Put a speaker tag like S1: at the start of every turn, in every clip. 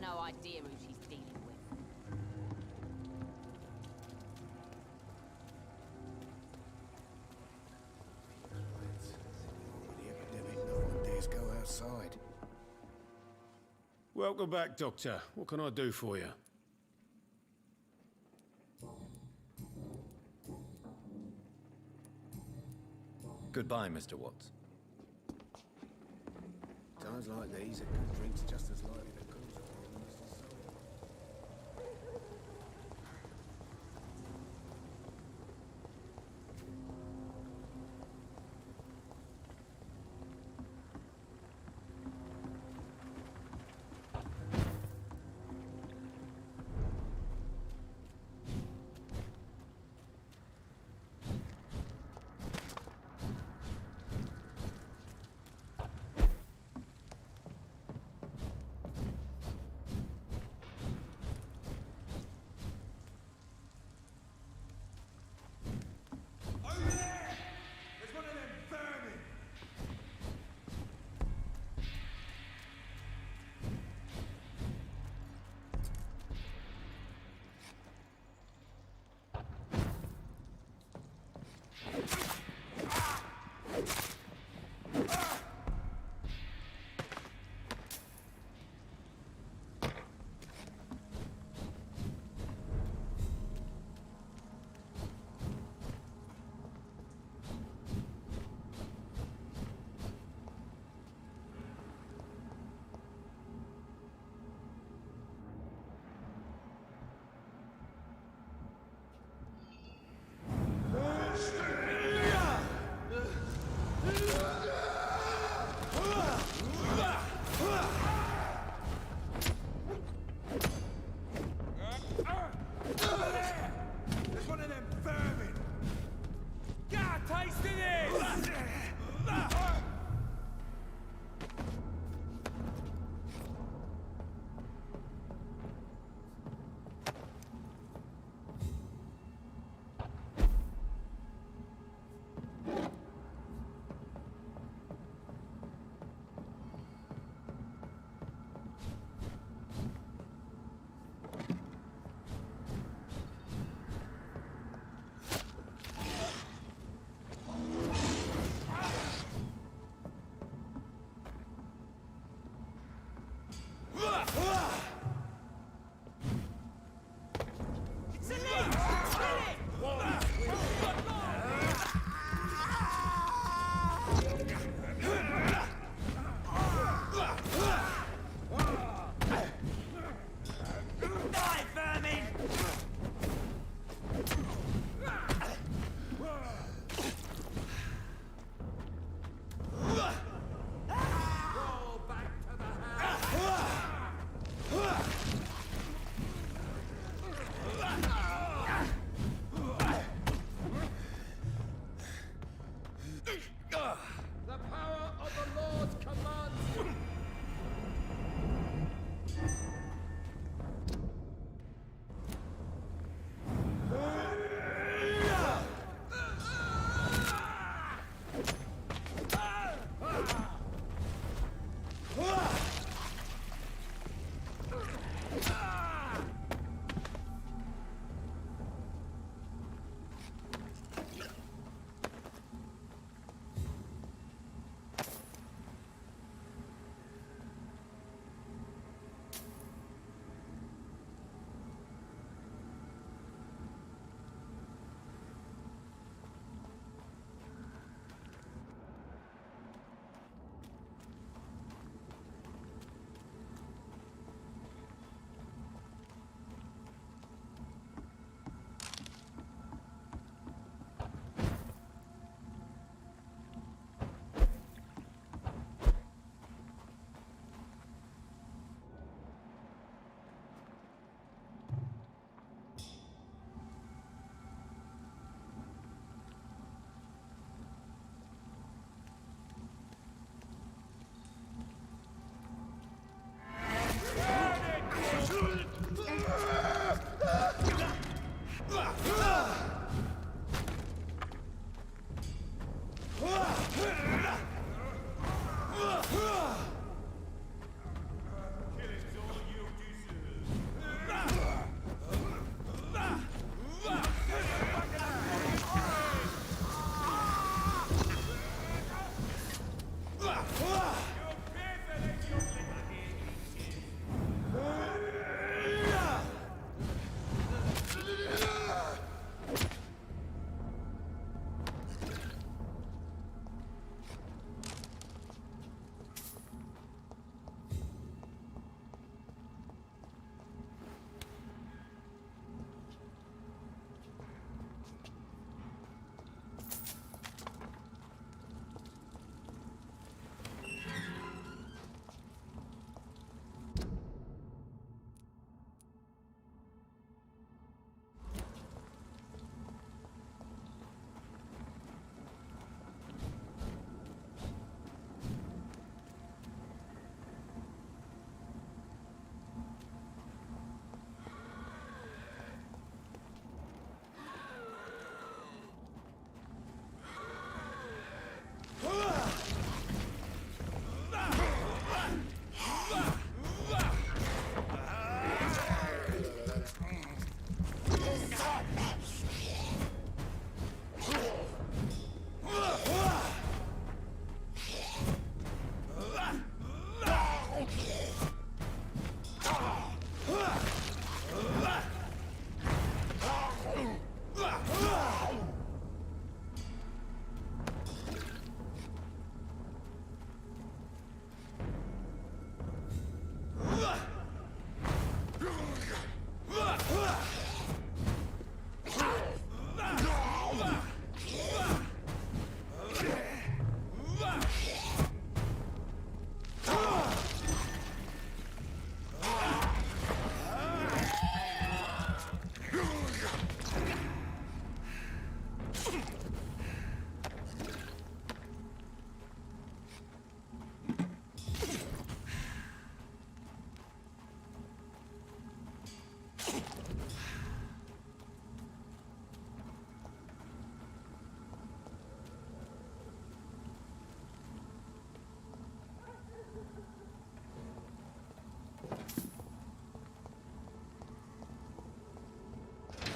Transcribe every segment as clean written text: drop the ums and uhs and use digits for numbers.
S1: got no idea who she's dealing with.
S2: The epidemic, no one dares go outside.
S3: Welcome back, Doctor. What can I do for you?
S4: Goodbye, Mr. Watts.
S2: Times like these, a good drink's just as likely to cause a problem as the soul.
S5: There's one of them vermin! Get a taste of this! The power of the Lord commands you! Killing's all you do.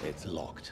S4: It's locked.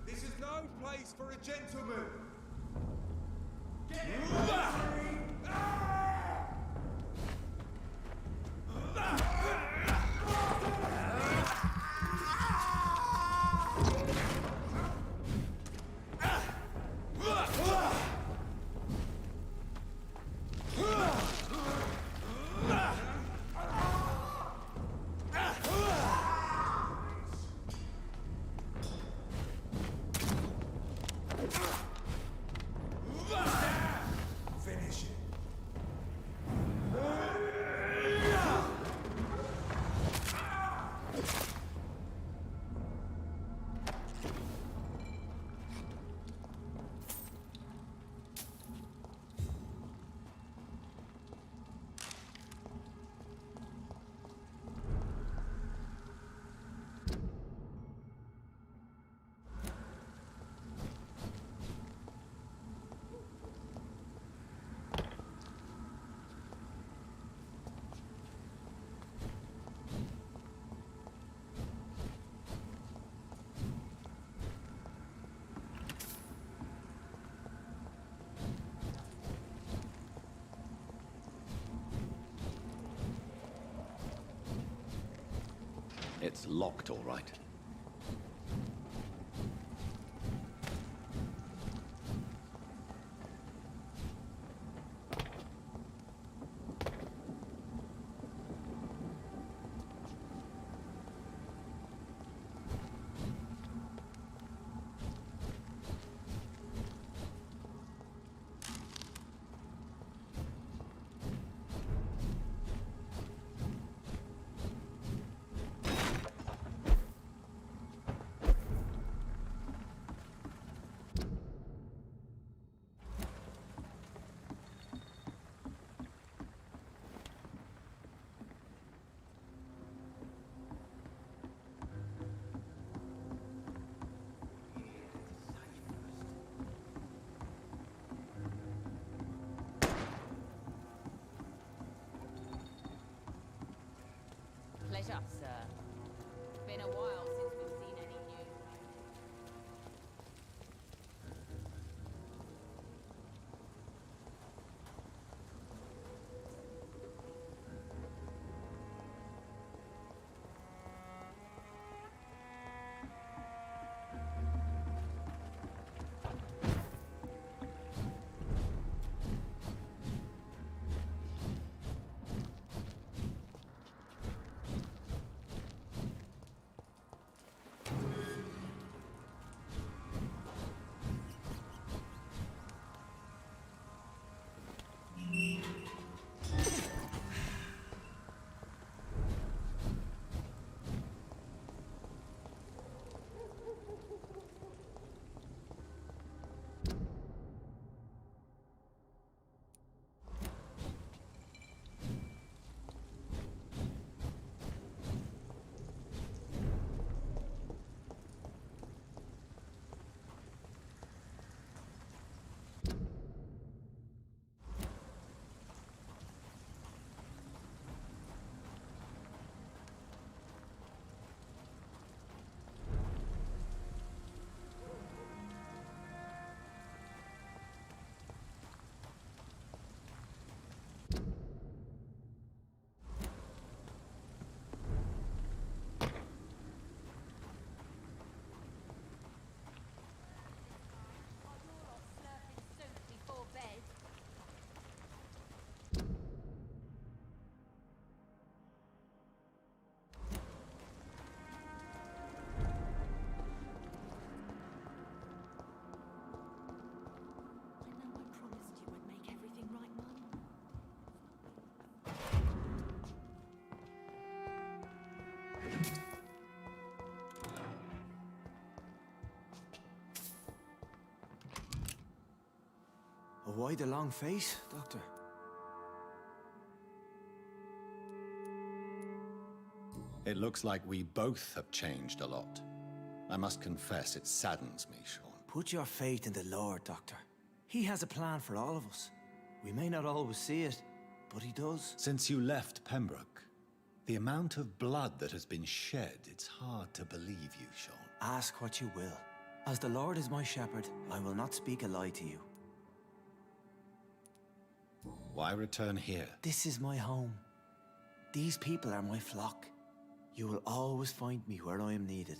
S5: This is no place for a gentleman. Finish it.
S4: It's locked, all right.
S1: Pleasure, sir. Been a while since we've seen any news.
S2: Why the long face, Doctor?
S4: It looks like we both have changed a lot. I must confess, it saddens me, Sean.
S2: Put your faith in the Lord, Doctor. He has a plan for all of us. We may not always see it, but he does.
S4: Since you left Pembroke, the amount of blood that has been shed, it's hard to believe you, Sean.
S2: Ask what you will. As the Lord is my shepherd, I will not speak a lie to you.
S4: Why return here?
S2: This is my home. These people are my flock. You will always find me where I am needed.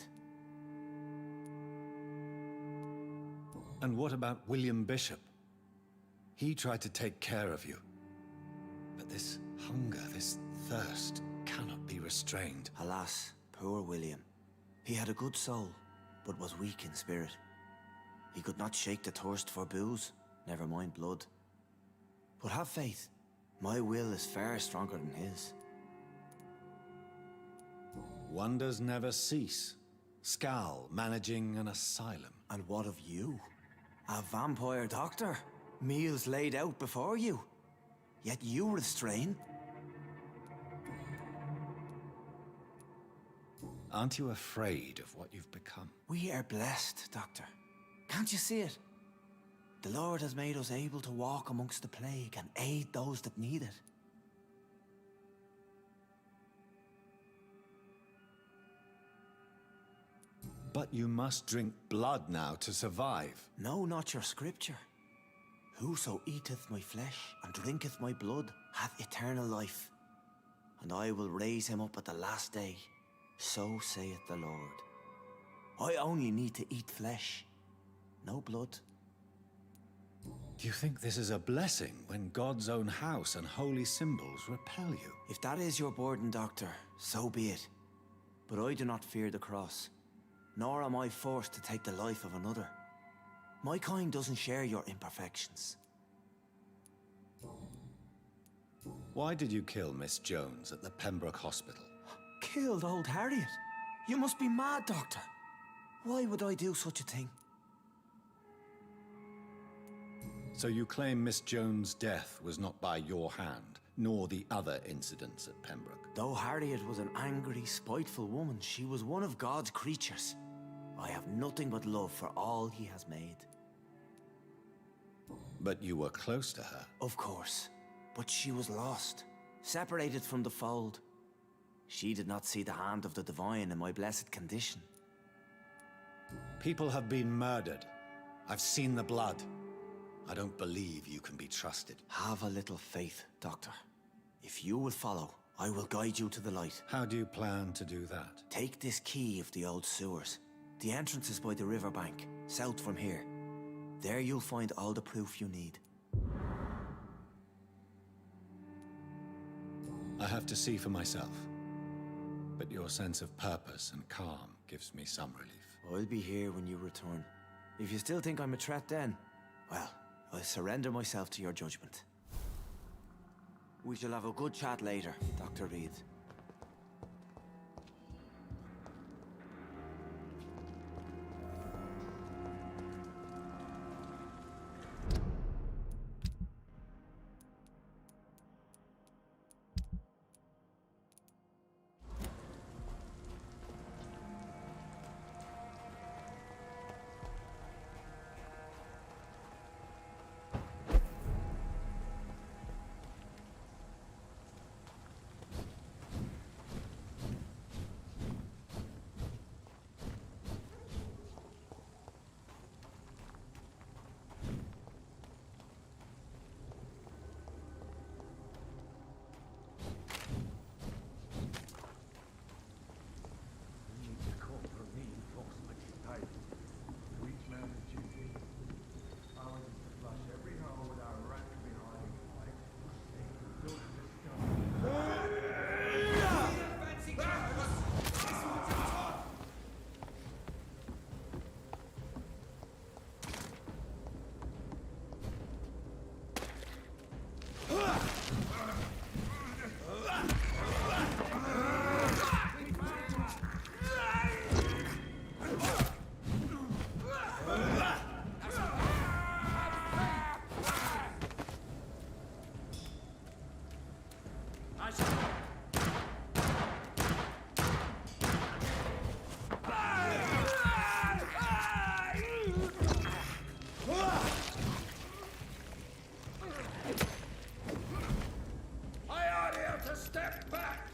S4: And what about William Bishop? He tried to take care of you. But this hunger, this thirst, cannot be restrained.
S2: Alas, poor William. He had a good soul, but was weak in spirit. He could not shake the thirst for booze, never mind blood. But have faith. My will is far stronger than his.
S4: Wonders never cease. Scal managing an asylum.
S2: And what of you? A vampire doctor? Meals laid out before you. Yet you restrain?
S4: Aren't you afraid of what you've become?
S2: We are blessed, Doctor. Can't you see it? The Lord has made us able to walk amongst the plague and aid those that need it.
S4: But you must drink blood now to survive.
S2: Know not your scripture. Whoso eateth my flesh and drinketh my blood hath eternal life, and I will raise him up at the last day. So saith the Lord. I only need to eat flesh, no blood.
S4: Do you think this is a blessing when God's own house and holy symbols repel you?
S2: If that is your burden, Doctor, so be it. But I do not fear the cross, nor am I forced to take the life of another. My kind doesn't share your imperfections.
S4: Why did you kill Miss Jones at the Pembroke Hospital?
S2: Killed old Harriet? You must be mad, Doctor. Why would I do such a thing?
S4: So you claim Miss Jones' death was not by your hand, nor the other incidents at Pembroke?
S2: Though Harriet was an angry, spiteful woman, she was one of God's creatures. I have nothing but love for all he has made.
S4: But you were close to her.
S2: Of course. But she was lost, separated from the fold. She did not see the hand of the divine in my blessed condition.
S4: People have been murdered. I've seen the blood. I don't believe you can be trusted.
S2: Have a little faith, Doctor. If you will follow, I will guide you to the light.
S4: How do you plan to do that?
S2: Take this key of the old sewers. The entrance is by the riverbank, south from here. There you'll find all the proof you need.
S4: I have to see for myself. But your sense of purpose and calm gives me some relief.
S2: I'll be here when you return. If you still think I'm a threat then, well, I'll surrender myself to your judgment. We shall have a good chat later, Dr. Reed.
S5: I ought you to step back!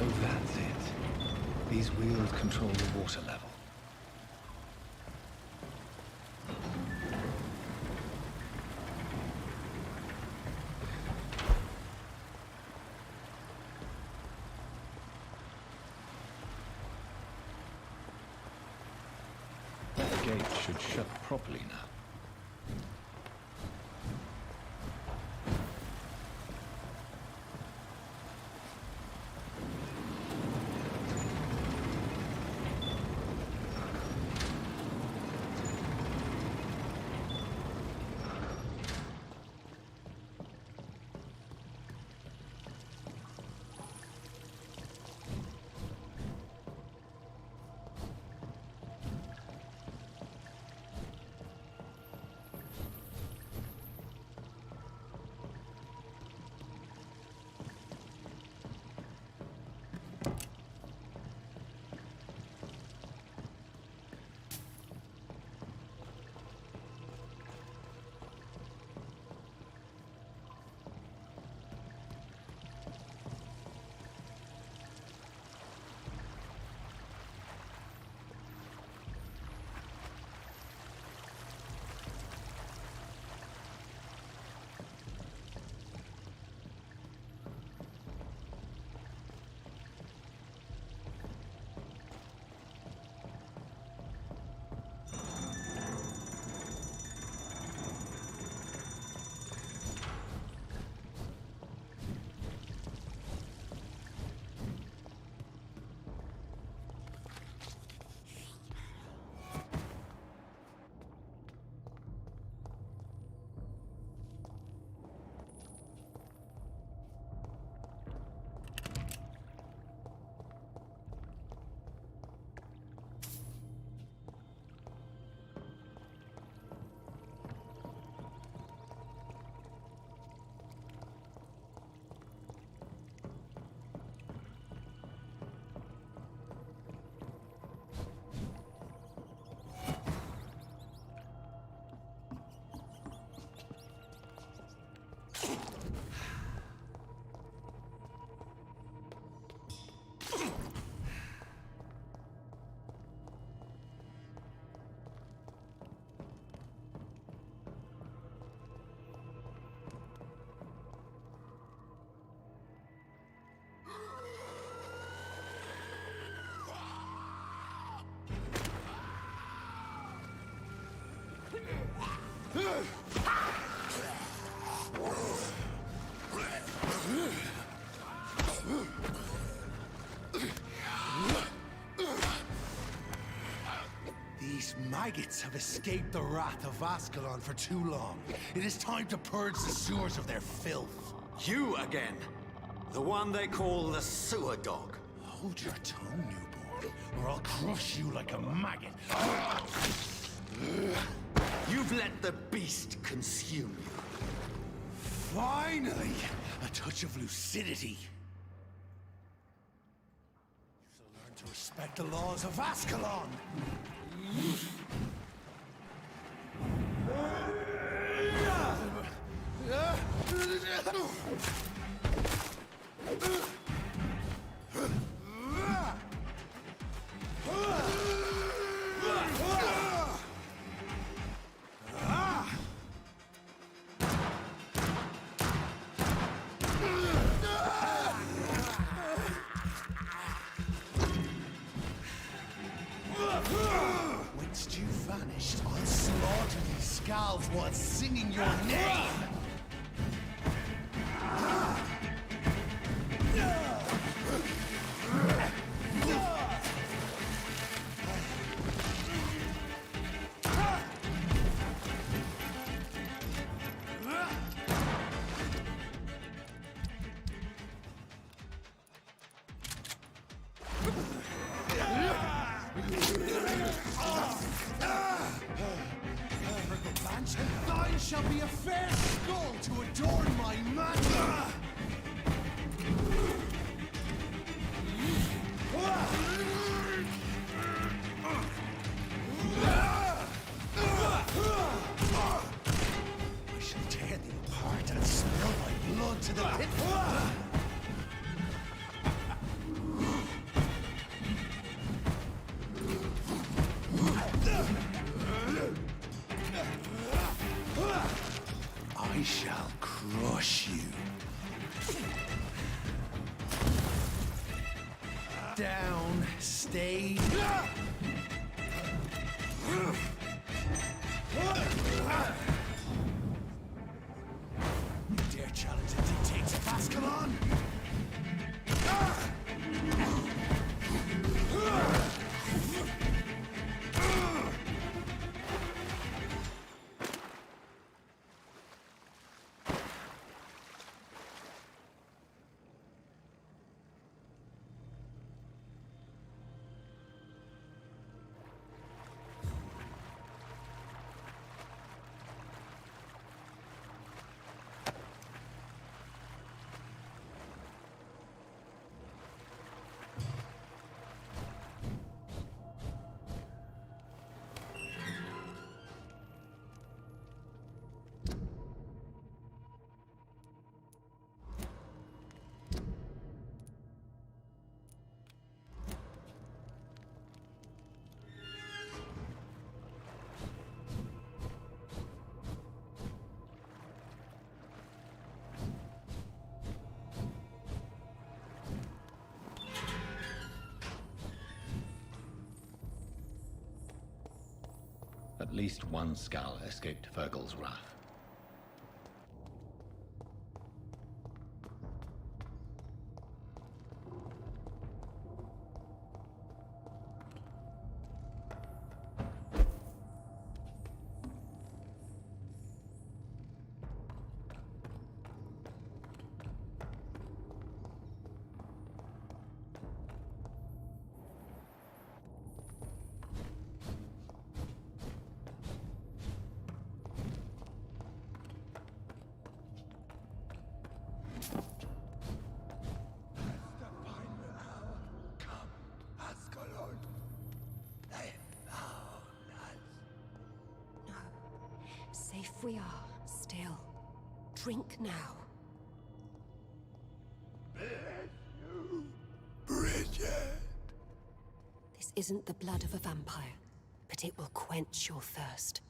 S4: So that's it. These wheels control the water level. The gate should shut properly now.
S5: These maggots have escaped the wrath of Ascalon for too long. It is time to purge the sewers of their filth.
S2: You again?
S4: The one they call the sewer dog.
S5: Hold your tongue, newborn, or I'll crush you like a maggot.
S4: You've let the beast consume you.
S5: Finally, a touch of lucidity. So learn to respect the laws of Ascalon. Once you vanished, I'll slaughter these scalds while singing your name! Thine shall be a fair skull to adorn my mantle! I shall tear thee apart and spill my blood to the pit. I shall crush you. Down, stay. Dare challenge the dictates of Ascalon?
S4: At least one skull escaped Fergal's wrath.
S6: Safe we are, still. Drink now.
S5: Bridget!
S6: This isn't the blood of a vampire, but it will quench your thirst.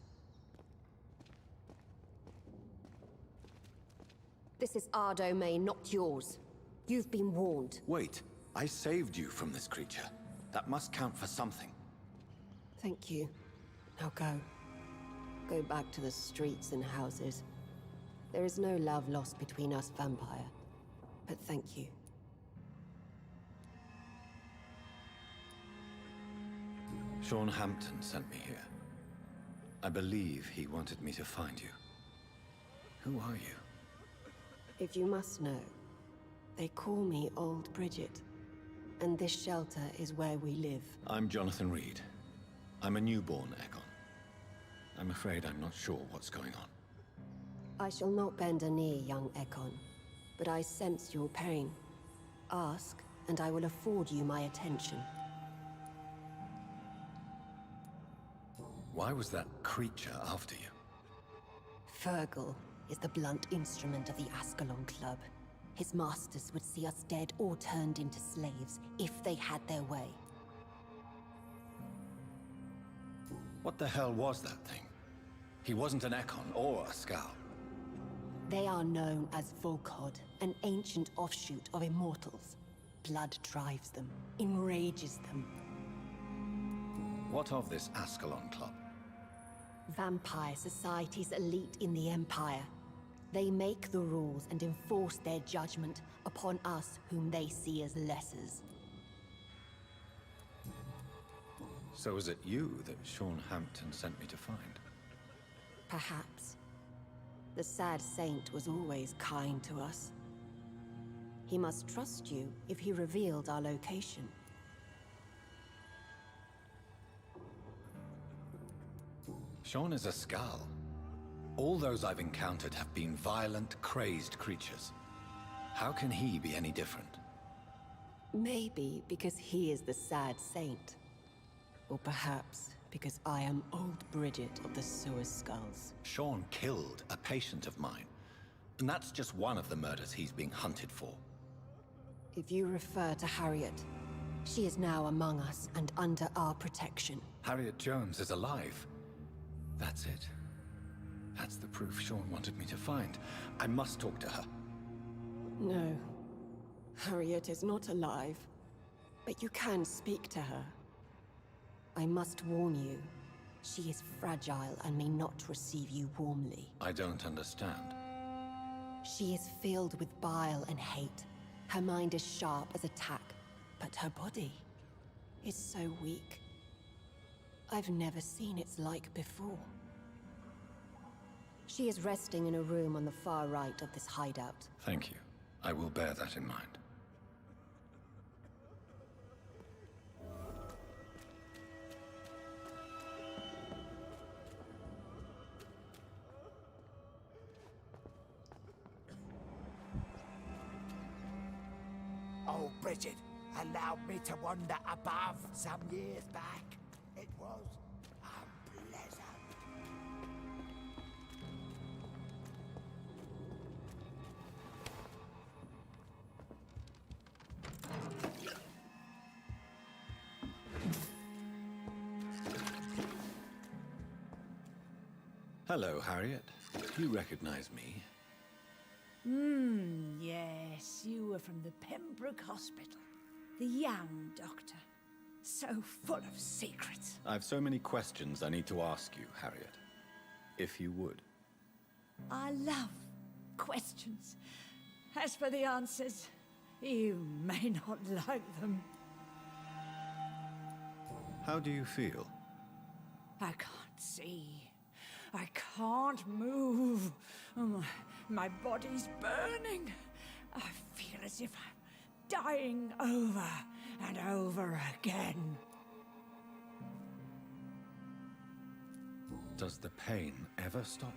S6: This is our domain, not yours. You've been warned.
S4: Wait, I saved you from this creature. That must count for something.
S6: Thank you. Now go. Go back to the streets and houses. There is no love lost between us, Vampire. But thank you.
S4: Sean Hampton sent me here. I believe he wanted me to find you. Who are you?
S6: If you must know, They call me Old Bridget, and this shelter is where we live.
S4: I'm Jonathan Reed. I'm a newborn Ekon. I'm afraid I'm not sure what's going on.
S6: I shall not bend a knee, young Ekon, but I sense your pain. Ask, and I will afford you my attention.
S4: Why was that creature after you?
S6: Fergal is the blunt instrument of the Ascalon Club. His masters would see us dead or turned into slaves if they had their way.
S4: What the hell was that thing? He wasn't an Ekon or a Skal.
S6: They are known as Volkod, an ancient offshoot of immortals. Blood drives them, enrages them.
S4: What of this Ascalon Club?
S6: Vampire society's elite in the Empire. They make the rules and enforce their judgment upon us whom they see as lessers.
S4: So is it you that Sean Hampton sent me to find?
S6: Perhaps. The sad saint was always kind to us. He must trust you if he revealed our location.
S4: Sean is a Skal. All those I've encountered have been violent, crazed creatures. How can he be any different?
S6: Maybe because he is the sad saint. Or perhaps because I am Old Bridget of the Sewer Skulls.
S4: Sean killed a patient of mine. And that's just one of the murders he's being hunted for.
S6: If you refer to Harriet, she is now among us and under our protection.
S4: Harriet Jones is alive. That's it. That's the proof Sean wanted me to find. I must talk to her.
S6: No. Harriet is not alive. But you can speak to her. I must warn you, she is fragile and may not receive you warmly.
S4: I don't understand.
S6: She is filled with bile and hate. Her mind is sharp as a tack, but her body is so weak. I've never seen its like before. She is resting in a room on the far right of this hideout.
S4: Thank you. I will bear that in mind.
S7: Oh, Bridget allowed me to wander above some years back. It was unpleasant.
S4: Hello, Harriet. You recognize me?
S8: Yes, you were from the Pembroke Hospital. The young doctor. So full of secrets.
S4: I've so many questions I need to ask you, Harriet. If you would.
S8: I love questions. As for the answers, you may not like them.
S4: How do you feel?
S8: I can't see. I can't move. My body's burning. I feel as if I'm dying over and over again.
S4: Does the pain ever stop?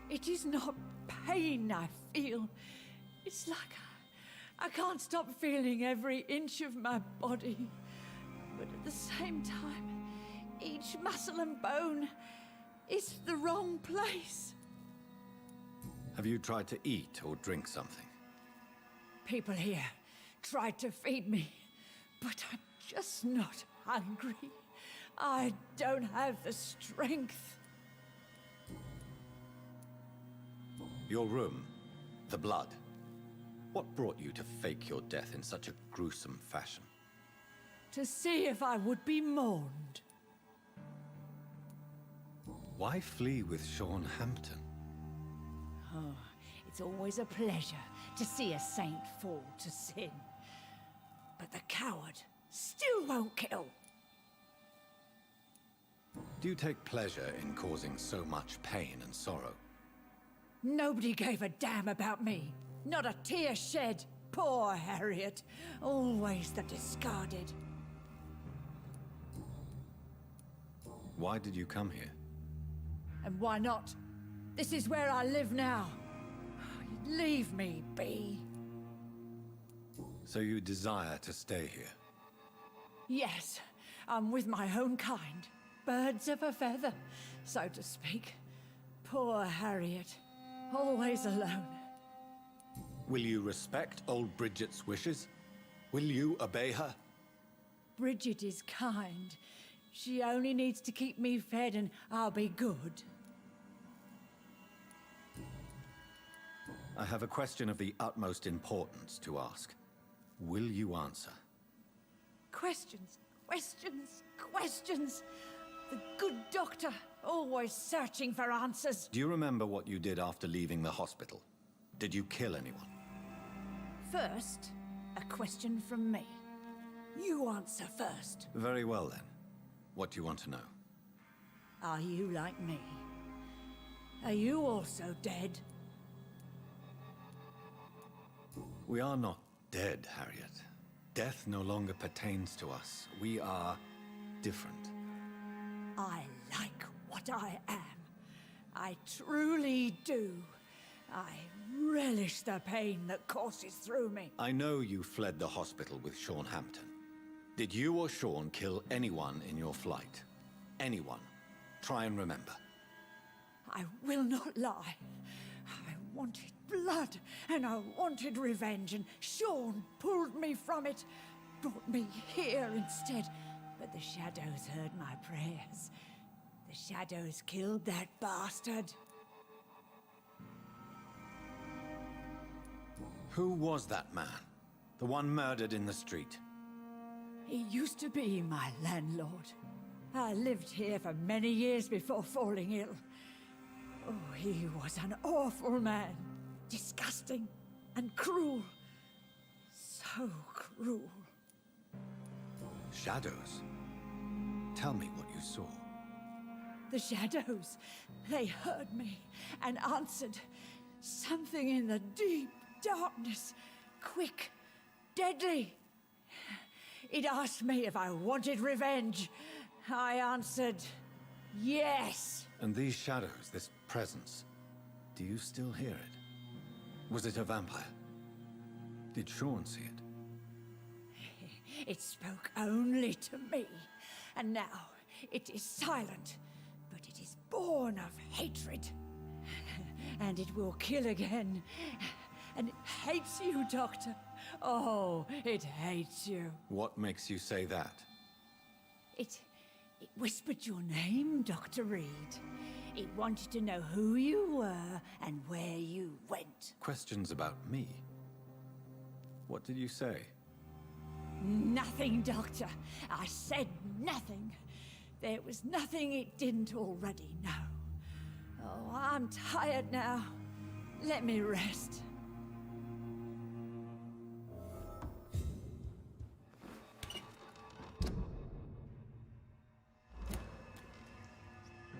S8: It is not pain I feel. It's like I can't stop feeling every inch of my body. But at the same time, each muscle and bone is the wrong place.
S4: Have you tried to eat or drink something?
S8: People here tried to feed me, but I'm just not hungry. I don't have the strength.
S4: Your room, the blood. What brought you to fake your death in such a gruesome fashion?
S8: To see if I would be mourned.
S4: Why flee with Sean Hampton?
S8: Oh, it's always a pleasure to see a saint fall to sin. But the coward still won't kill.
S4: Do you take pleasure in causing so much pain and sorrow?
S8: Nobody gave a damn about me. Not a tear shed. Poor Harriet, always the discarded.
S4: Why did you come here?
S8: And why not? This is where I live now. Leave me be.
S4: So you desire to stay here?
S8: Yes, I'm with my own kind. Birds of a feather, so to speak. Poor Harriet, always alone.
S4: Will you respect old Bridget's wishes? Will you obey her?
S8: Bridget is kind. She only needs to keep me fed and I'll be good.
S4: I have a question of the utmost importance to ask. Will you answer?
S8: Questions, questions, questions. The good doctor, always searching for answers.
S4: Do you remember what you did after leaving the hospital? Did you kill anyone?
S8: First, a question from me. You answer first.
S4: Very well then. What do you want to know?
S8: Are you like me? Are you also dead?
S4: We are not dead, Harriet. Death no longer pertains to us. We are different.
S8: I like what I am. I truly do. I relish the pain that courses through me.
S4: I know you fled the hospital with Sean Hampton. Did you or Sean kill anyone in your flight? Anyone? Try and remember.
S8: I will not lie. I wanted blood, and I wanted revenge, and Sean pulled me from it, brought me here instead. But the shadows heard my prayers. The shadows killed that bastard.
S4: Who was that man? The one murdered in the street?
S8: He used to be my landlord. I lived here for many years before falling ill. Oh, he was an awful man. Disgusting and cruel. So cruel.
S4: Shadows? Tell me what you saw.
S8: The shadows, they heard me and answered. Something in the deep darkness. Quick, deadly. It asked me if I wanted revenge. I answered, yes.
S4: And these shadows, this presence, do you still hear it? Was it a vampire? Did Sean see it?
S8: It spoke only to me, and now it is silent, but it is born of hatred. And it will kill again. And it hates you, Doctor. Oh, it hates you.
S4: What makes you say that?
S8: It whispered your name, Dr. Reed. It wanted to know who you were and where you went.
S4: Questions about me? What did you say?
S8: Nothing, Doctor. I said nothing. There was nothing it didn't already know. Oh, I'm tired now. Let me rest.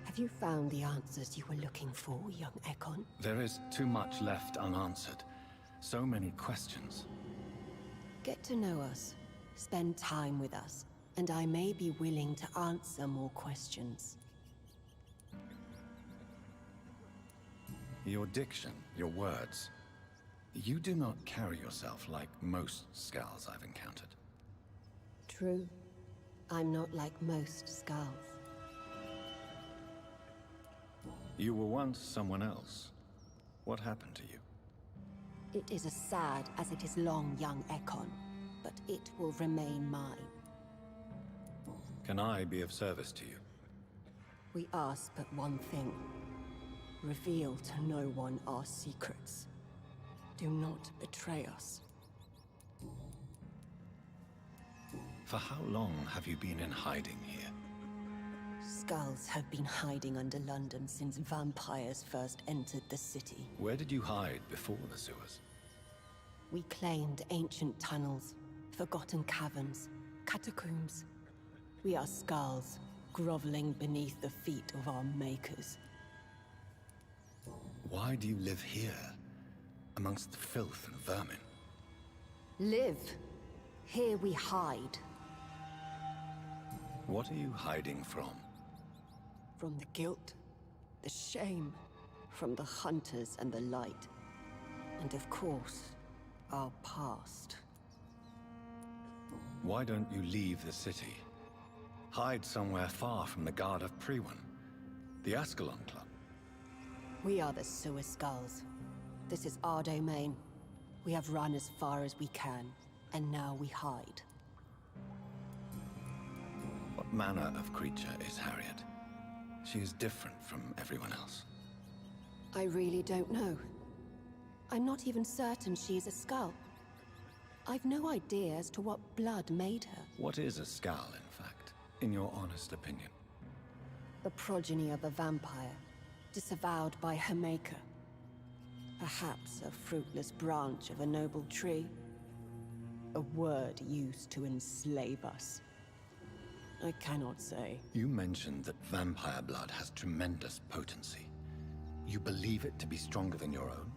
S6: Have you found the answers you were looking for, young Ekon?
S4: There is too much left unanswered. So many questions.
S6: Get to know us. Spend time with us. And I may be willing to answer more questions.
S4: Your diction, your words. You do not carry yourself like most Skulls I've encountered.
S6: True. I'm not like most Skulls.
S4: You were once someone else. What happened to you?
S6: It is as sad as it is long, young Ekon, but it will remain mine.
S4: Can I be of service to you?
S6: We ask but one thing. Reveal to no one our secrets. Do not betray us.
S4: For how long have you been in hiding here?
S6: Skulls have been hiding under London since vampires first entered the city.
S4: Where did you hide before the sewers?
S6: We claimed ancient tunnels, forgotten caverns, catacombs. We are Skulls, groveling beneath the feet of our makers.
S4: Why do you live here, amongst the filth and vermin?
S6: live. Here we hide.
S4: What are you hiding from?
S6: From the guilt, the shame, from the hunters and the light. And of course, our past.
S4: Why don't you leave the city? Hide somewhere far from the Guard of Priwen, the Ascalon Club.
S6: We are the Sewer Skulls. This is our domain. We have run as far as we can, and now we hide.
S4: What manner of creature is Harriet? She is different from everyone else.
S6: I really don't know. I'm not even certain she is a skull. I've no idea as to what blood made her.
S4: What is a skull, in fact, in your honest opinion?
S6: The progeny of a vampire, disavowed by her maker. Perhaps a fruitless branch of a noble tree. A word used to enslave us. I cannot say.
S4: You mentioned that vampire blood has tremendous potency. You believe it to be stronger than your own?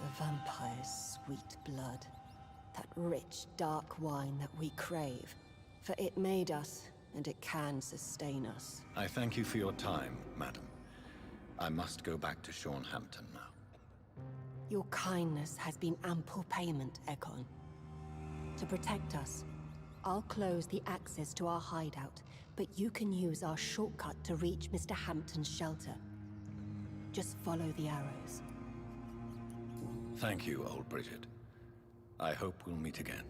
S6: The vampire's sweet blood. That rich, dark wine that we crave. For it made us, and it can sustain us.
S4: I thank you for your time, madam. I must go back to Shornhampton now.
S6: Your kindness has been ample payment, Ekon. To protect us, I'll close the access to our hideout, but you can use our shortcut to reach Mr. Hampton's shelter. Just follow the arrows.
S4: Thank you, old Bridget. I hope we'll meet again.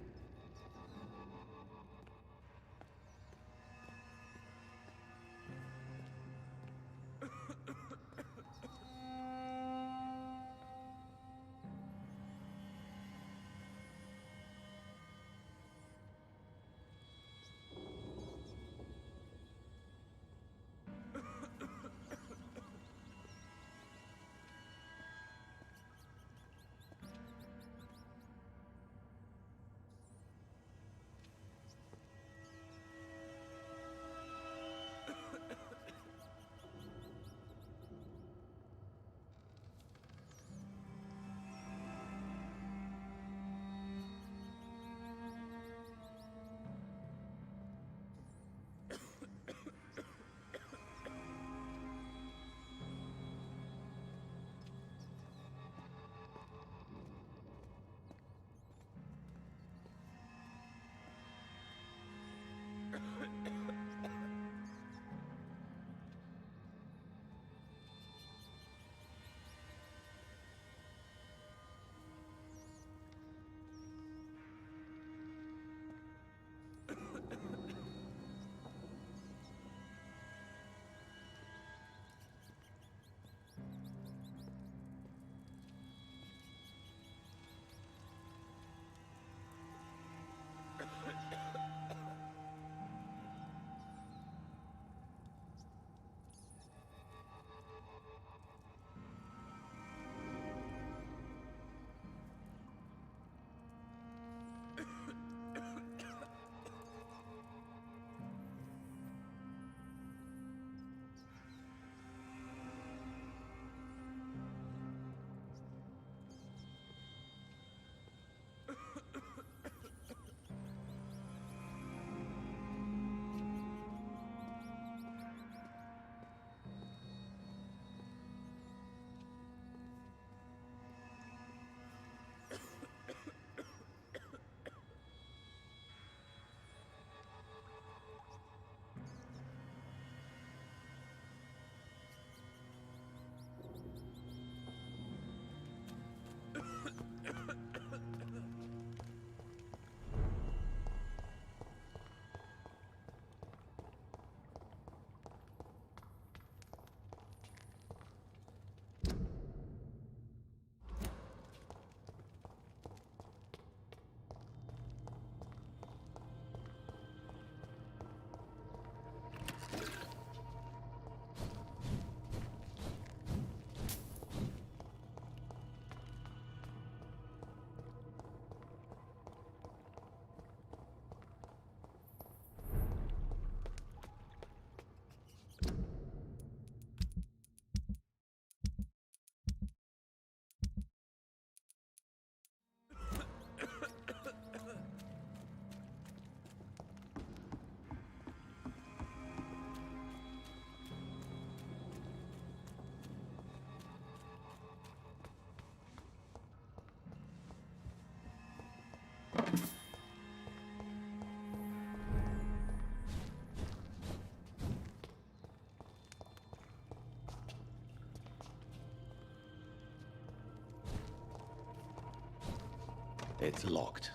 S4: It's locked.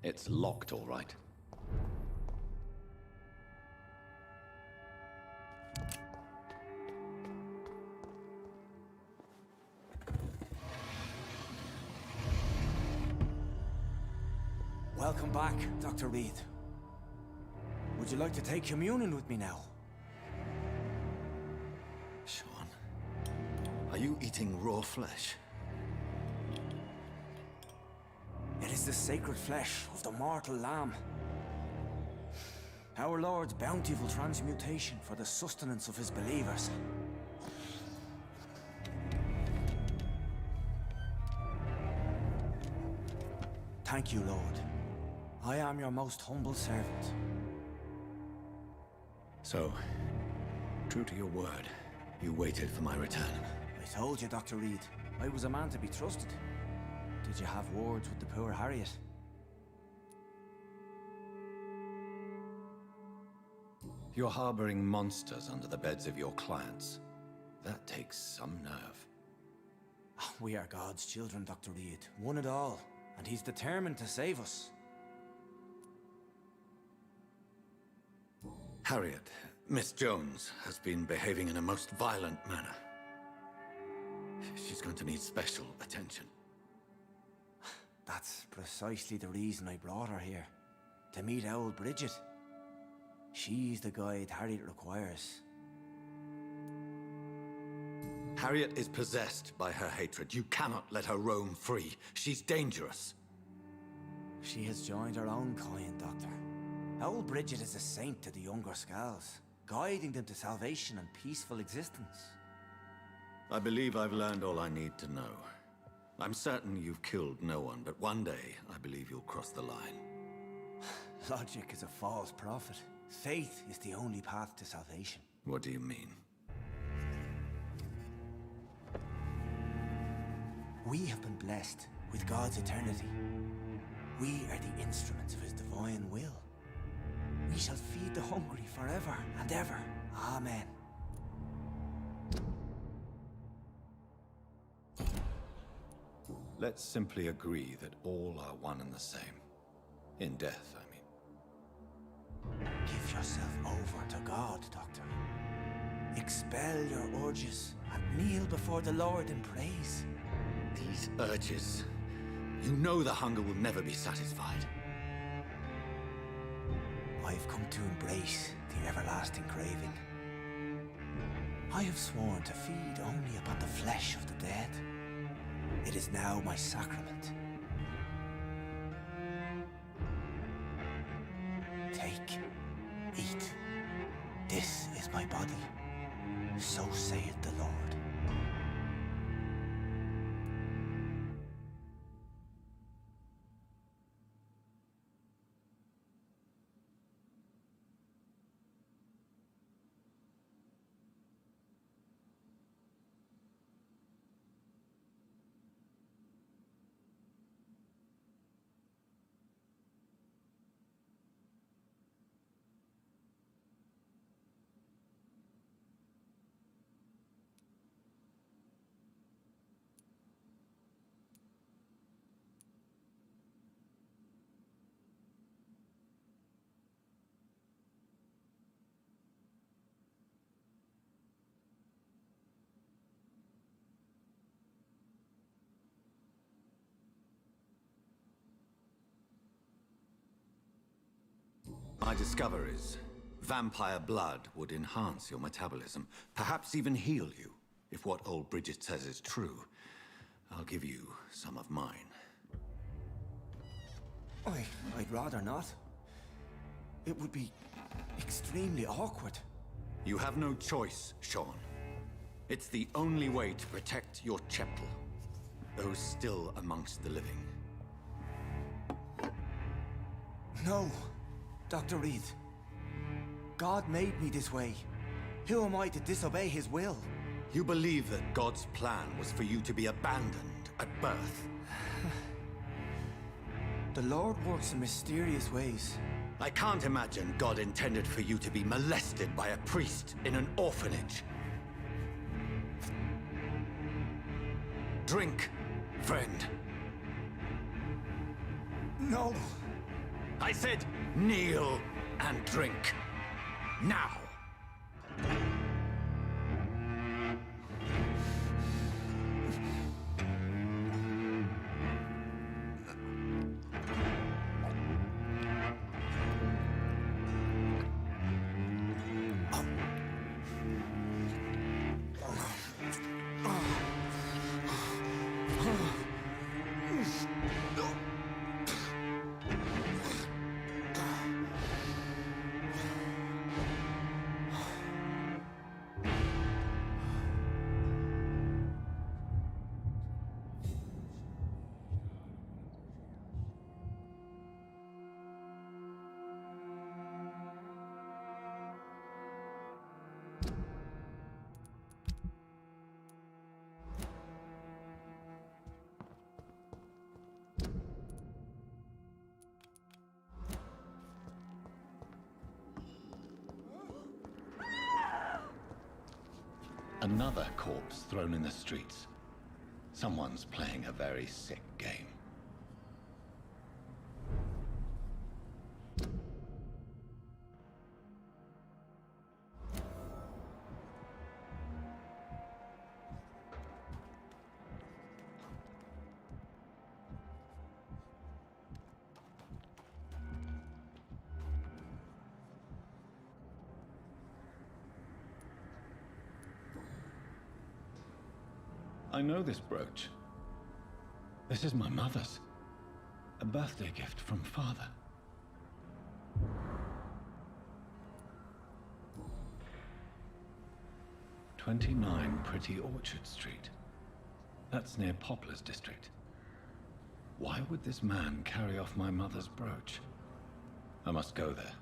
S4: It's locked, all right.
S2: Welcome back, Dr. Reed. Would you like to take communion with me now?
S4: Sean, are you eating raw flesh?
S2: It is the sacred flesh of the mortal lamb. Our Lord's bountiful transmutation for the sustenance of his believers. Thank you, Lord. I am your most humble servant.
S4: So, true to your word, you waited for my return.
S2: I told you, Dr. Reed, I was a man to be trusted. Did you have words with the poor Harriet?
S4: You're harboring monsters under the beds of your clients. That takes some nerve.
S2: We are God's children, Dr. Reed, one and all, and he's determined to save us.
S4: Harriet, Miss Jones, has been behaving in a most violent manner. She's going to need special attention.
S2: That's precisely the reason I brought her here. To meet old Bridget. She's the guide Harriet requires.
S4: Harriet is possessed by her hatred. You cannot let her roam free. She's dangerous.
S2: She has joined her own kind, Doctor. Old Bridget is a saint to the younger Scals, guiding them to salvation and peaceful existence.
S4: I believe I've learned all I need to know. I'm certain you've killed no one, but one day I believe you'll cross the line.
S2: Logic is a false prophet. Faith is the only path to salvation.
S4: What do you mean?
S2: We have been blessed with God's eternity. We are the instruments of his divine will. We shall feed the hungry forever and ever. Amen.
S4: Let's simply agree that all are one and the same. In death, I mean.
S2: Give yourself over to God, Doctor. Expel your urges and kneel before the Lord in praise.
S4: These urges. You know the hunger will never be satisfied.
S2: I've come to embrace the everlasting craving. I have sworn to feed only upon the flesh of the dead. It is now my sacrament. Take, eat. This is my body. So saith the Lord.
S4: My discoveries. Vampire blood would enhance your metabolism, perhaps even heal you. If what old Bridget says is true, I'll give you some of mine.
S2: I'd rather not. It would be extremely awkward.
S4: You have no choice, Sean. It's the only way to protect your cheptel, those still amongst the living.
S2: No, Dr. Reed. God made me this way. Who am I to disobey his will?
S4: You believe that God's plan was for you to be abandoned at birth?
S2: The Lord works in mysterious ways.
S4: I can't imagine God intended for you to be molested by a priest in an orphanage. Drink, friend.
S2: No!
S4: I said kneel and drink. Now! Another corpse thrown in the streets. Someone's playing a very sick game. I know this brooch. This is my mother's. A birthday gift from father. "29 Pretty Orchard Street. That's near Poplar's district. Why would this man carry off my mother's brooch? I must go there.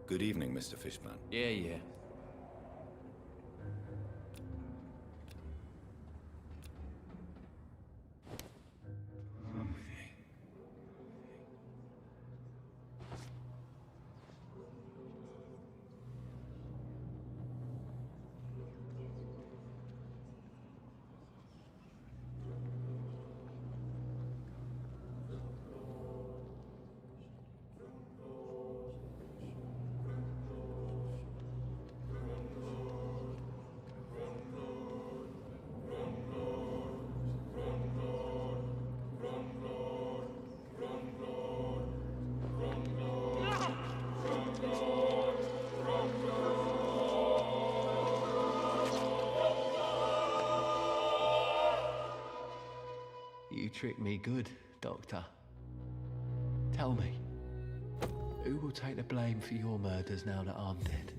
S4: Good evening, Mr. Fishburne.
S9: Yeah.
S10: You tricked me good, Doctor. Tell me, who will take the blame for your murders now that I'm dead?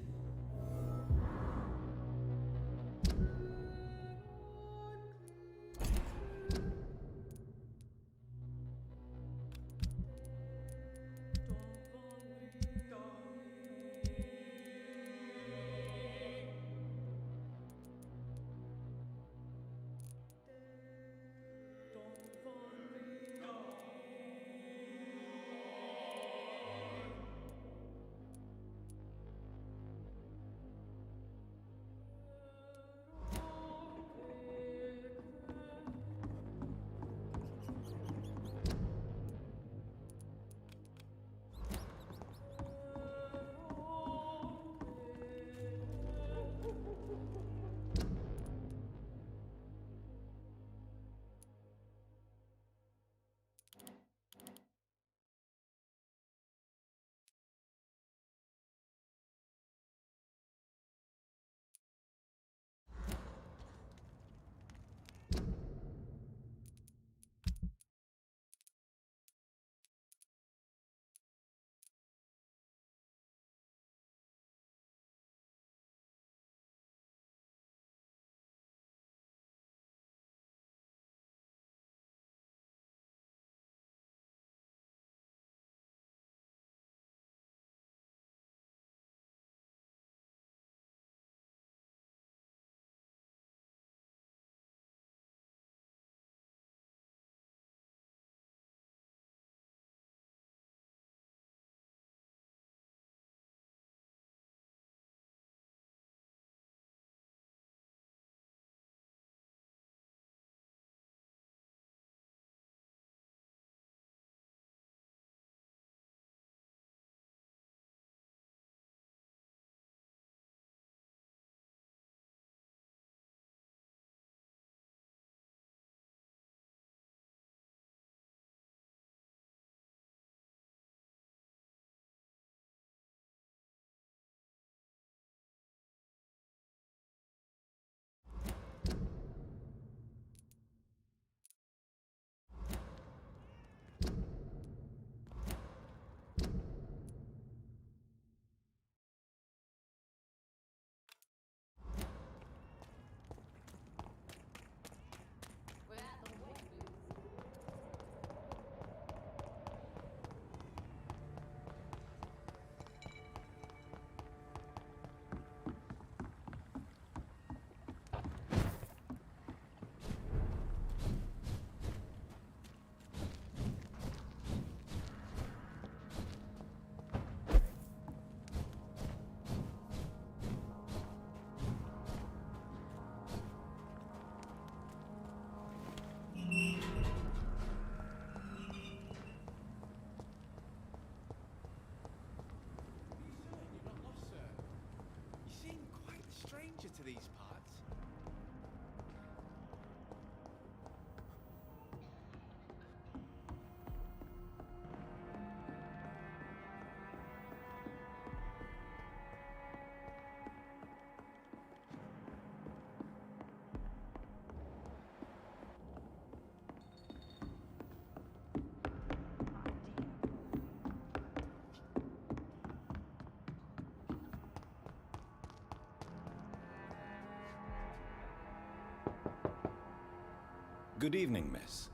S4: Good evening, miss.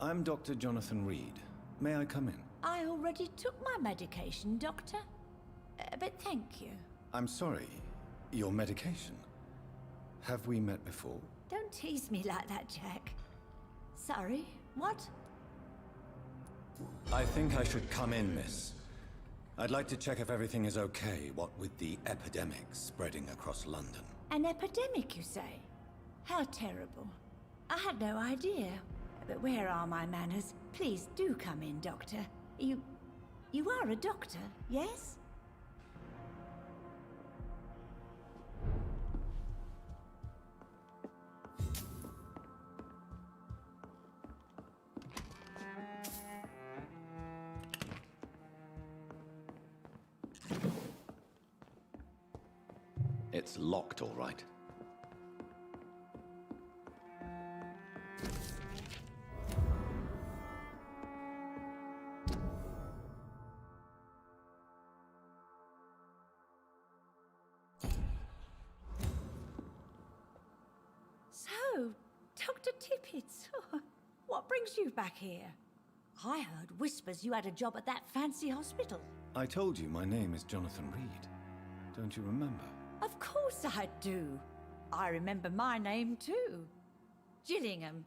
S4: I'm Dr. Jonathan Reed. May I come in?
S8: I already took my medication, Doctor. But thank you.
S4: I'm sorry. Your medication? Have we met before?
S8: Don't tease me like that, Jack. Sorry, what?
S4: I think I should come in, miss. I'd like to check if everything is okay, what with the epidemic spreading across London.
S8: An epidemic, you say? How terrible. I had no idea. But where are my manners? Please do come in, Doctor. You are a doctor, yes?
S4: It's locked, all right.
S8: So, Dr. Tippett, what brings you back here? I heard whispers you had a job at that fancy hospital.
S4: I told you my name is Jonathan Reed. Don't you remember?
S8: Of course I do. I remember my name too. Gillingham.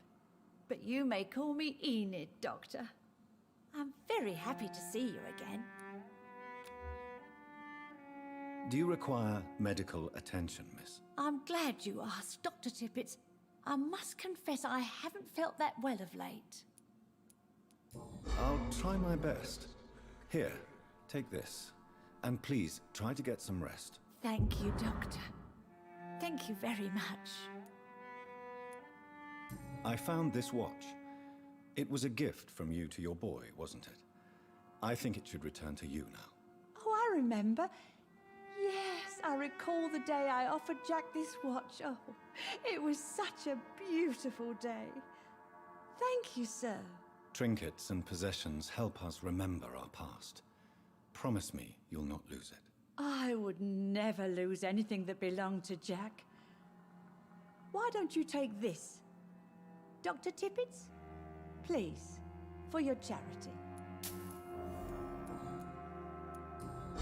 S8: But you may call me Enid, Doctor. I'm very happy to see you again.
S4: Do you require medical attention, miss?
S8: I'm glad you asked, Dr. Tippett. I must confess I haven't felt that well of late.
S4: I'll try my best. Here, take this. And please, try to get some rest.
S8: Thank you, Doctor. Thank you very much.
S4: I found this watch. It was a gift from you to your boy, wasn't it? I think it should return to you now.
S8: Oh, I remember. Yes, I recall the day I offered Jack this watch. Oh, it was such a beautiful day. Thank you, sir.
S4: Trinkets and possessions help us remember our past. Promise me you'll not lose it.
S8: I would never lose anything that belonged to Jack. Why don't you take this? Dr. Tippett? Please, for your charity.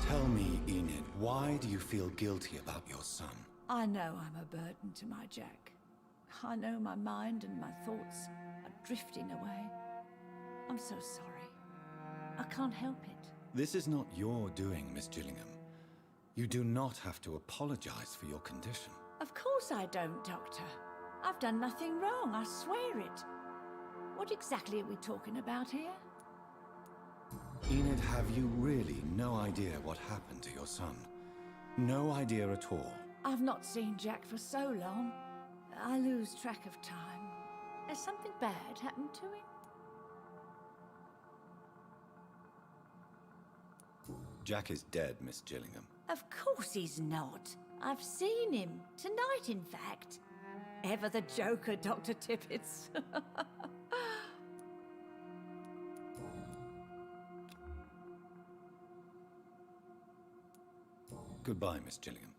S4: Tell me, Enid, why do you feel guilty about your son?
S8: I know I'm a burden to my Jack. I know my mind and my thoughts are drifting away. I'm so sorry. I can't help it.
S4: This is not your doing, Miss Gillingham. You do not have to apologize for your condition.
S8: Of course I don't, Doctor. I've done nothing wrong, I swear it. What exactly are we talking about here?
S4: Enid, have you really no idea what happened to your son? No idea at all?
S8: I've not seen Jack for so long. I lose track of time. Has something bad happened to him?
S4: Jack is dead, Miss Gillingham.
S8: Of course he's not. I've seen him. Tonight, in fact. Ever the joker, Dr. Tippett.
S4: Goodbye, Miss Gillingham.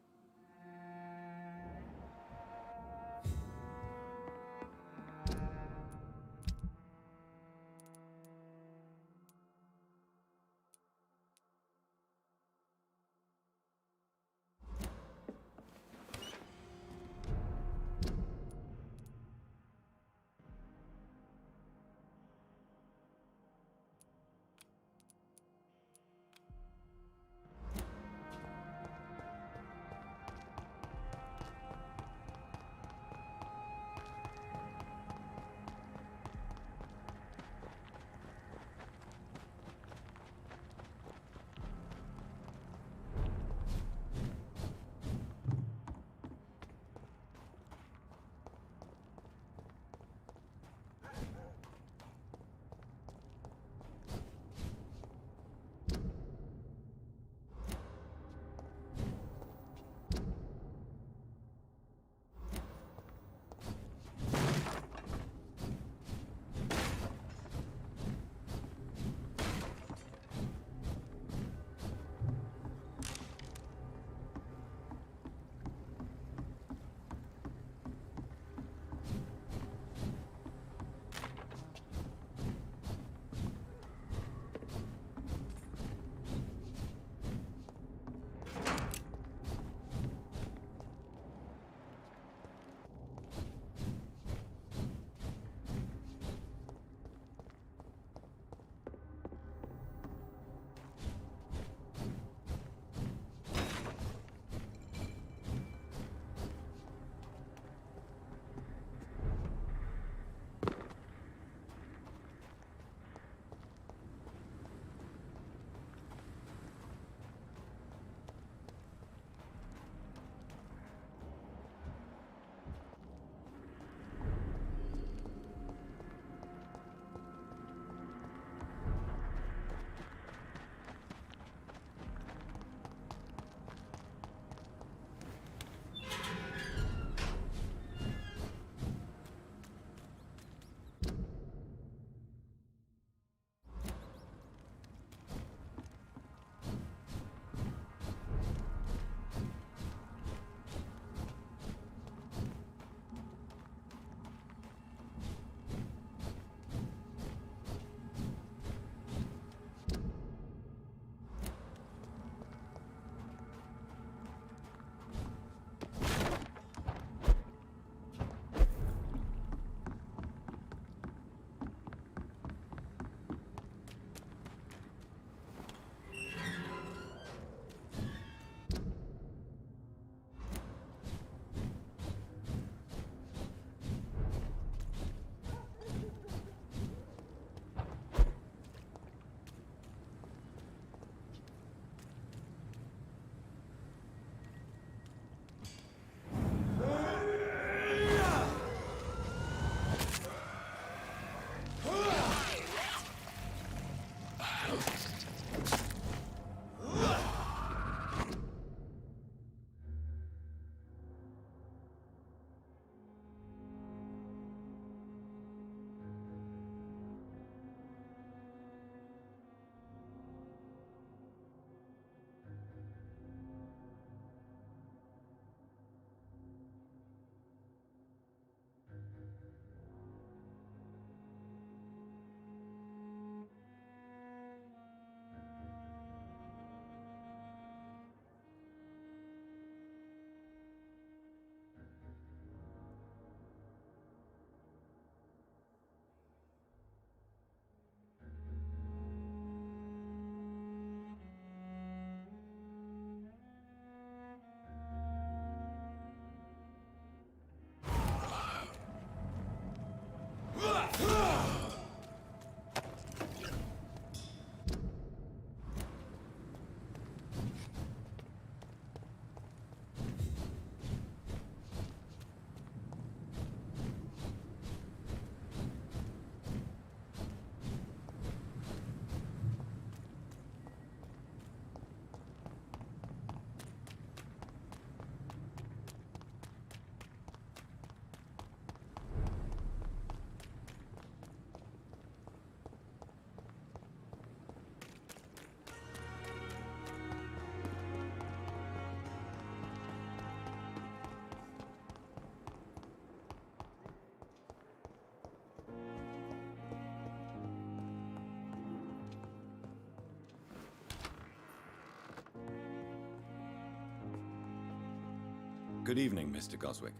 S4: Good evening, Mr. Goswick.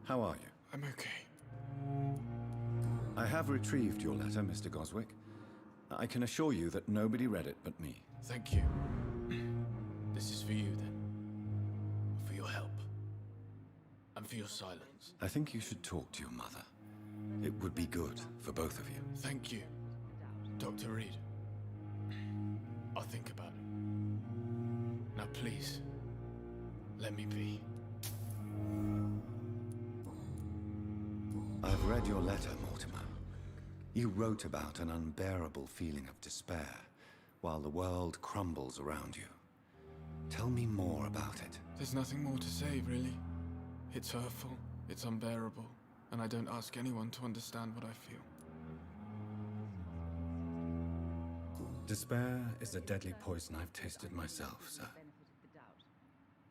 S4: How are you?
S9: I'm okay.
S4: I have retrieved your letter, Mr. Goswick. I can assure you that nobody read it but me.
S9: Thank you. This is for you, then. For your help. And for your silence.
S4: I think you should talk to your mother. It would be good for both of you.'t
S9: you, Dr. Reed. I'll think about it. Now, please, let me be.
S4: I've read your letter, Mortimer. You wrote about an unbearable feeling of despair while the world crumbles around you. Tell me more about it.
S9: There's nothing more to say, really. It's hurtful, it's unbearable, and I don't ask anyone to understand what I feel.
S4: Despair is a deadly poison I've tasted myself, sir.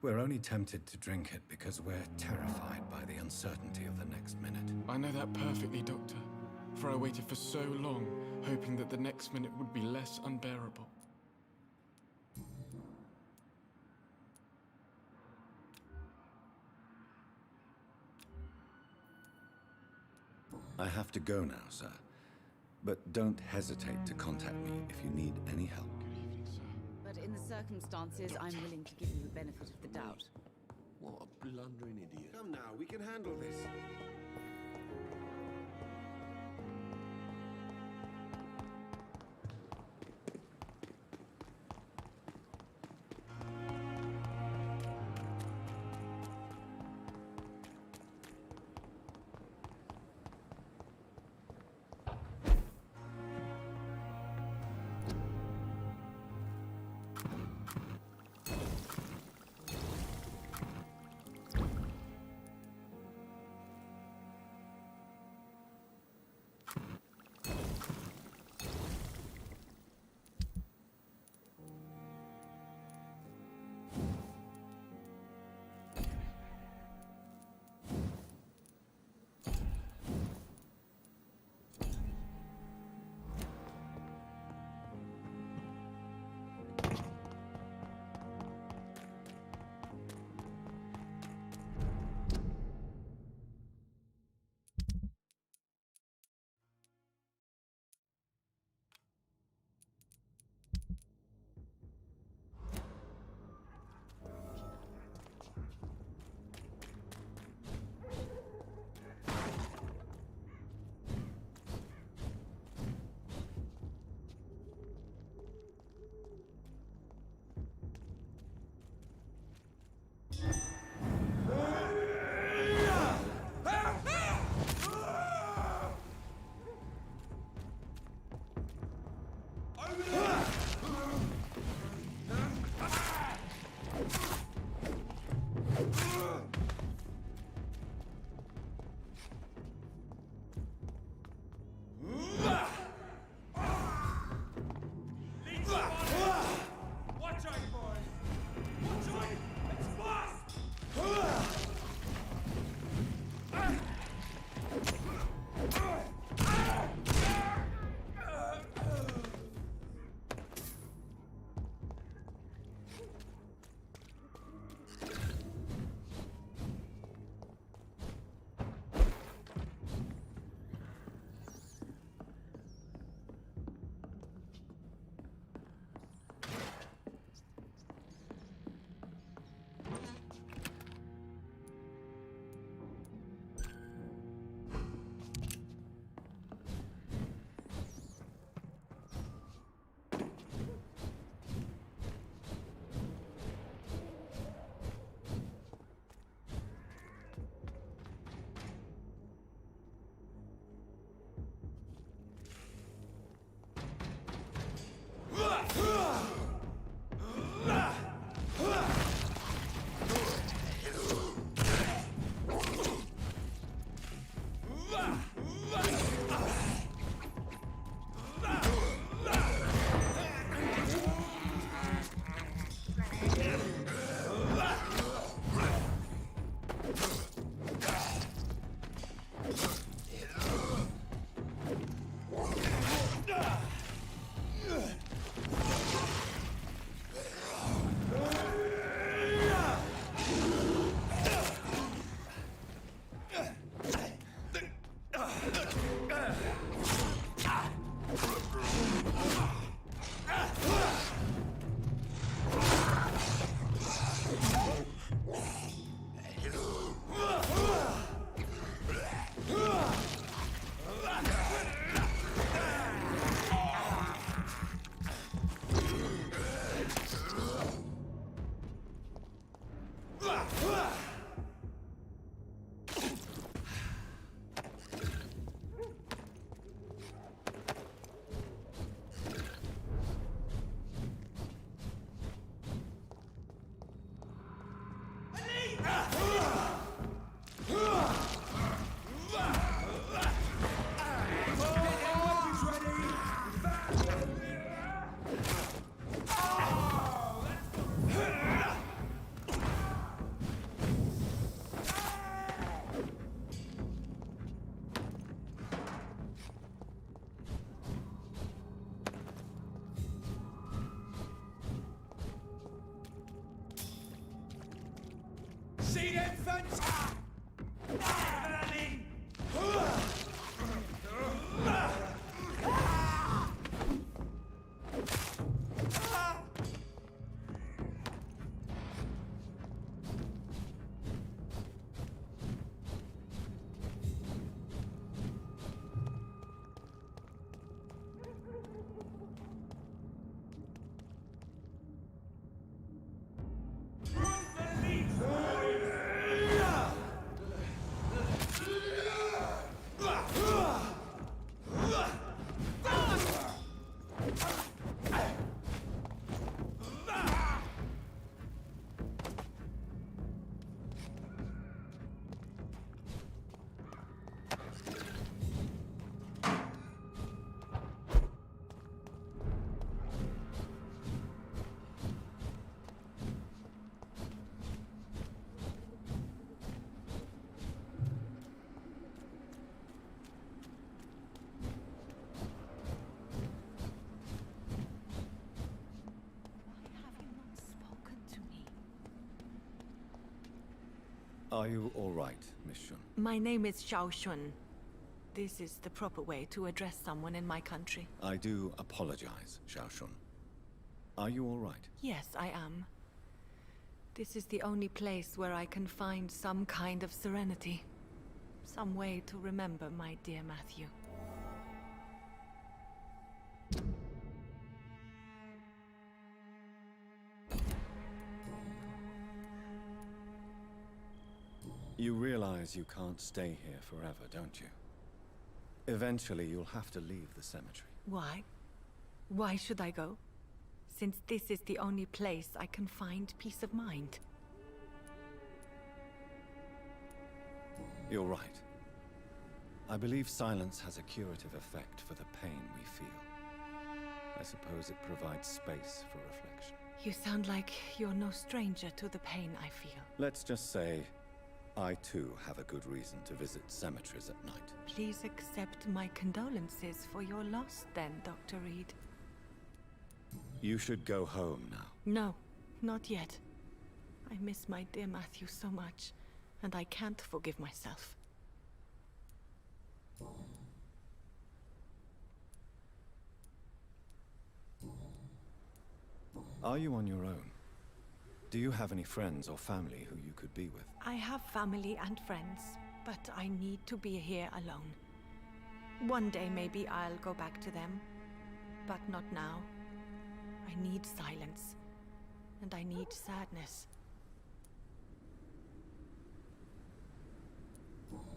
S4: We're only tempted to drink it because we're terrified by the uncertainty of the next minute.
S9: I know that perfectly, Doctor. For I waited for so long, hoping that the next minute would be less unbearable.
S4: I have to go now, sir. But don't hesitate to contact me if you need any help.
S9: Good evening, sir.
S1: But in the circumstances, I'm willing to give you the benefit of the doubt.
S5: What a blundering idiot.
S11: Come now, we can handle this.
S4: Are you all right, Miss Shun?
S11: My name is Xiao Shun. This is the proper way to address someone in my country.
S4: I do apologize, Xiao Shun. Are you all right?
S11: Yes, I am. This is the only place where I can find some kind of serenity. Some way to remember my dear Matthew.
S4: You realize you can't stay here forever, don't you? Eventually, you'll have to leave the cemetery.
S11: Why? Why should I go? Since this is the only place I can find peace of mind.
S4: You're right. I believe silence has a curative effect for the pain we feel. I suppose it provides space for reflection.
S11: You sound like you're no stranger to the pain I feel.
S4: Let's just say, I too have a good reason to visit cemeteries at night.
S11: Please accept my condolences for your loss then, Dr. Reed.
S4: You should go home now.
S11: No, not yet. I miss my dear Matthew so much, and I can't forgive myself.
S4: Are you on your own? Do you have any friends or family who you could be with?
S11: I have family and friends, but I need to be here alone. One day maybe I'll go back to them, but not now. I need silence, and I need sadness.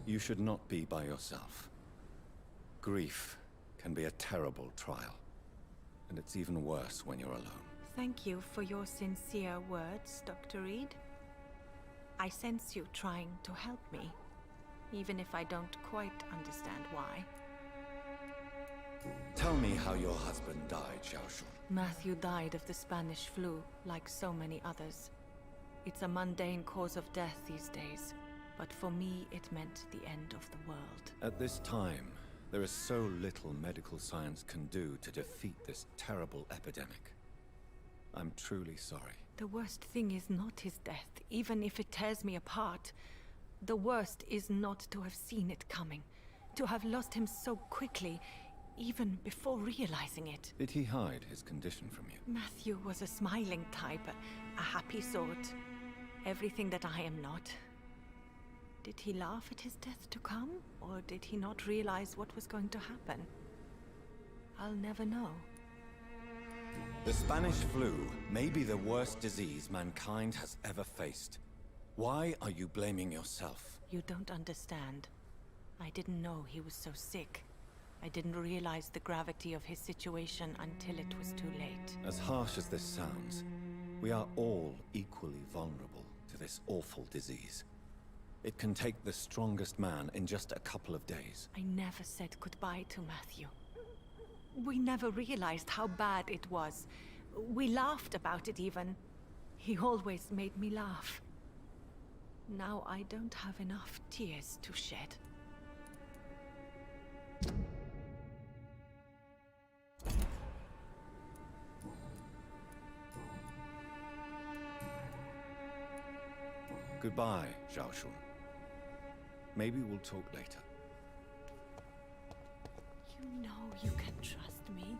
S4: You should not be by yourself. Grief can be a terrible trial, and it's even worse when you're alone.
S11: Thank you for your sincere words, Dr. Reed. I sense you trying to help me, even if I don't quite understand why.
S4: Tell me how your husband died, Xiao Shun.
S11: Matthew died of the Spanish flu, like so many others. It's a mundane cause of death these days, but for me it meant the end of the world.
S4: At this time, there is so little medical science can do to defeat this terrible epidemic. I'm truly sorry.
S11: The worst thing is not his death, even if it tears me apart. The worst is not to have seen it coming, to have lost him so quickly, even before realizing it.
S4: Did he hide his condition from you?
S11: Matthew was a smiling type, a happy sort. Everything that I am not. Did he laugh at his death to come, or did he not realize what was going to happen? I'll never know.
S4: The Spanish flu may be the worst disease mankind has ever faced. Why are you blaming yourself?
S11: You don't understand. I didn't know he was so sick. I didn't realize the gravity of his situation until it was too late.
S4: As harsh as this sounds, we are all equally vulnerable to this awful disease. It can take the strongest man in just a couple of days.
S11: I never said goodbye to Matthew. We never realized how bad it was. We laughed about it even. He always made me laugh. Now I don't have enough tears to shed.
S4: Goodbye, Xiao Shun. Maybe we'll talk later.
S11: You know you can trust me.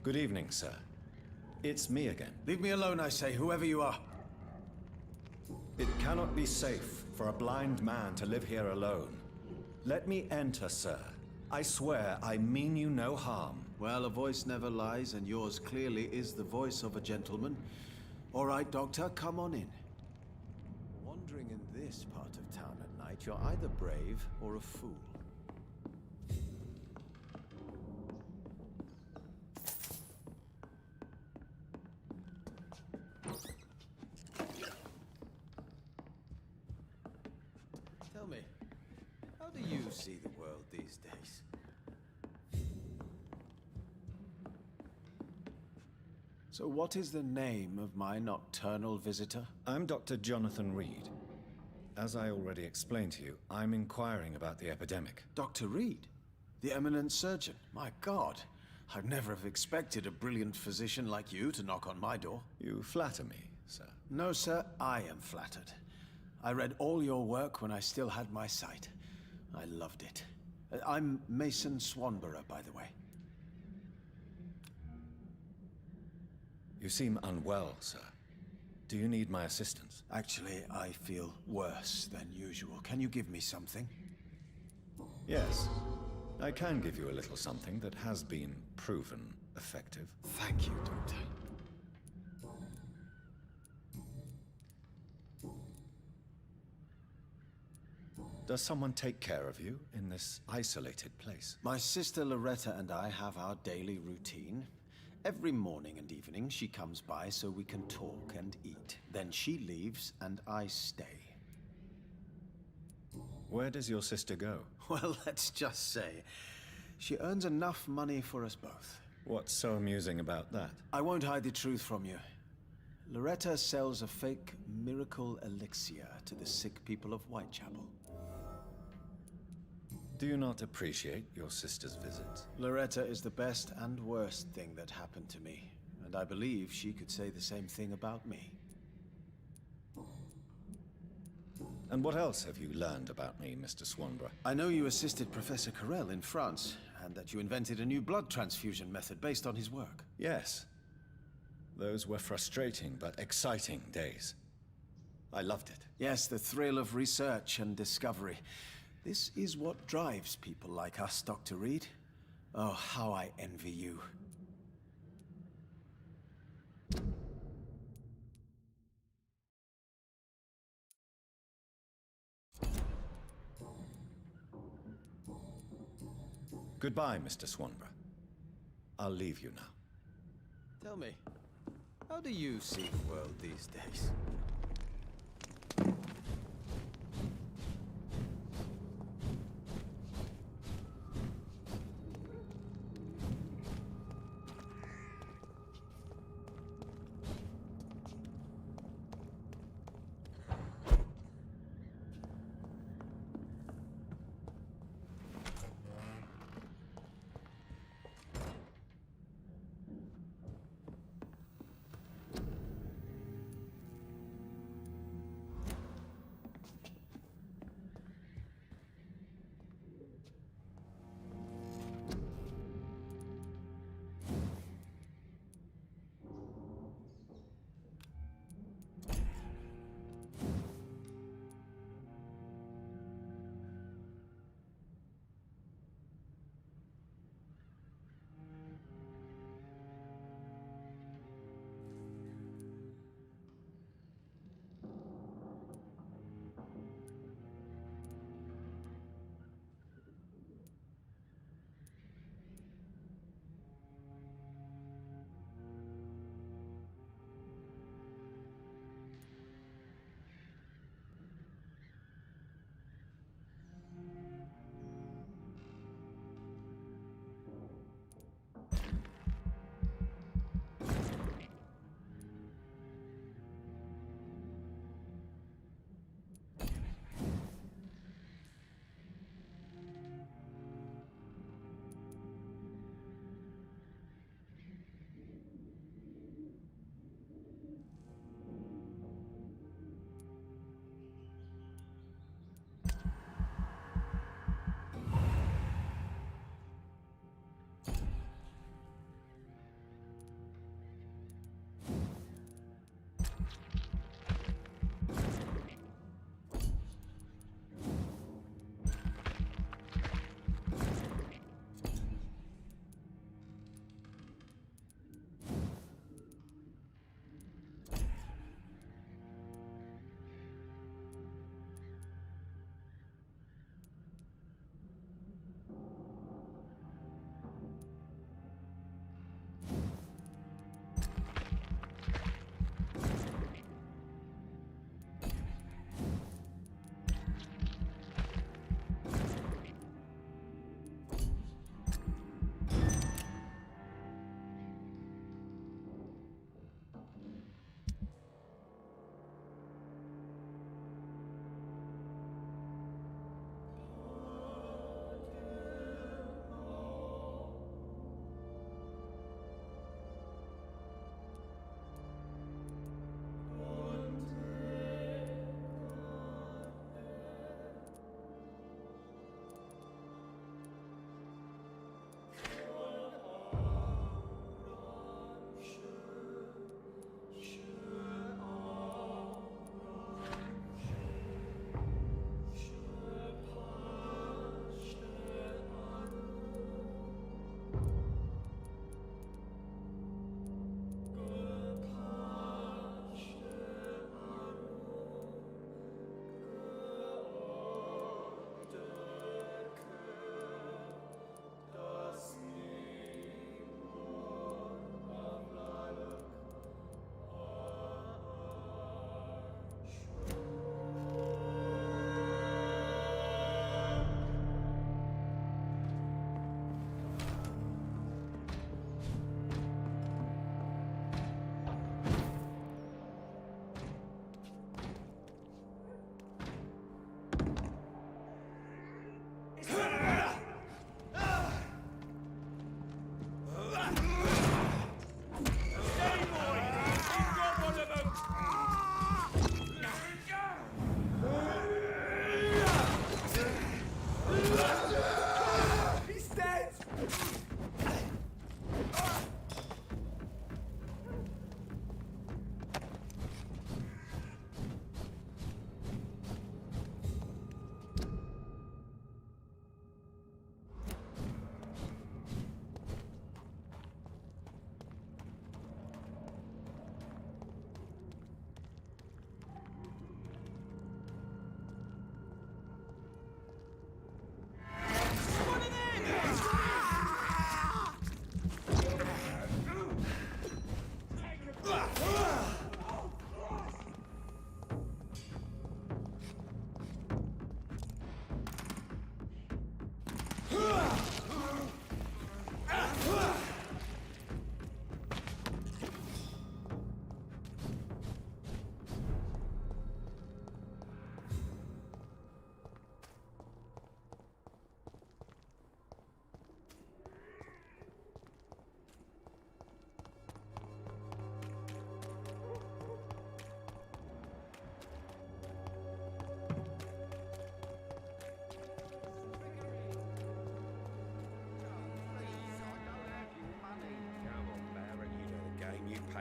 S4: Good evening, sir. It's me again.
S12: Leave me alone, I say, whoever you are.
S4: It cannot be safe for a blind man to live here alone. Let me enter, sir. I swear I mean you no harm.
S12: Well, a voice never lies, and yours clearly is the voice of a gentleman. All right, Doctor, come on in. Wandering in this part of town at night, you're either brave or a fool. Tell me, how do you see the world these days? So what is the name of my nocturnal visitor?
S4: I'm Dr. Jonathan Reed. As I already explained to you, I'm inquiring about the epidemic.
S12: Dr. Reed? The eminent surgeon? My God, I'd never have expected a brilliant physician like you to knock on my door.
S4: You flatter me, sir.
S12: No, sir, I am flattered. I read all your work when I still had my sight. I loved it. I'm Mason Swanborough, by the way.
S4: You seem unwell, sir. Do you need my assistance?
S12: Actually, I feel worse than usual. Can you give me something?
S4: Yes. I can give you a little something that has been proven effective.
S12: Thank you, Doctor.
S4: Does someone take care of you in this isolated place?
S12: My sister Loretta and I have our daily routine. Every morning and evening, she comes by so we can talk and eat. Then she leaves, and I stay.
S4: Where does your sister go?
S12: Well, let's just say, she earns enough money for us both.
S4: What's so amusing about that?
S12: I won't hide the truth from you. Loretta sells a fake miracle elixir to the sick people of Whitechapel.
S4: Do you not appreciate your sister's visits?
S12: Loretta is the best and worst thing that happened to me, and I believe she could say the same thing about me.
S4: And what else have you learned about me, Mr. Swanborough?
S12: I know you assisted Professor Carell in France, and that you invented a new blood transfusion method based on his work.
S4: Yes. Those were frustrating but exciting days. I loved it.
S12: Yes, the thrill of research and discovery. This is what drives people like us, Dr. Reed. Oh, how I envy you.
S4: Goodbye, Mr. Swanborough. I'll leave you now.
S12: Tell me, how do you see the world these days?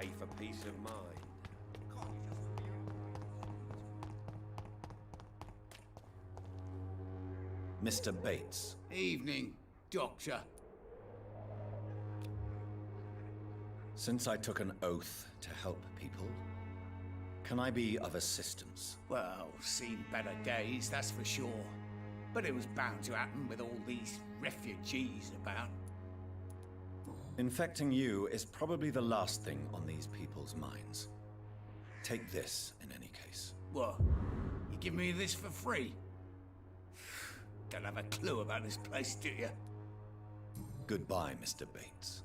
S13: pay for peace of mind.
S4: Mr. Bates.
S5: Evening, Doctor.
S4: Since I took an oath to help people, can I be of assistance?
S5: Well, seen better days, that's for sure. But it was bound to happen with all these refugees about.
S4: Infecting you is probably the last thing on these people's minds. Take this, in any case.
S5: What? You give me this for free? Don't have a clue about this place, do you?
S4: Goodbye, Mr. Bates.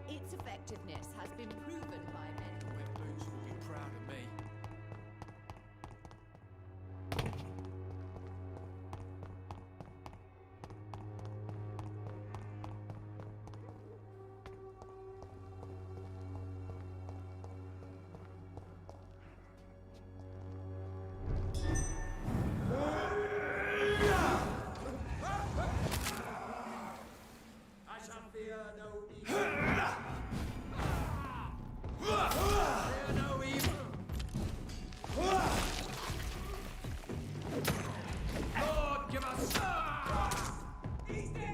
S1: Its effectiveness has been proven by many.
S9: Wet Boots will be proud of me. I shall fear no evil. Fear no evil. Lord, give us. He's dead.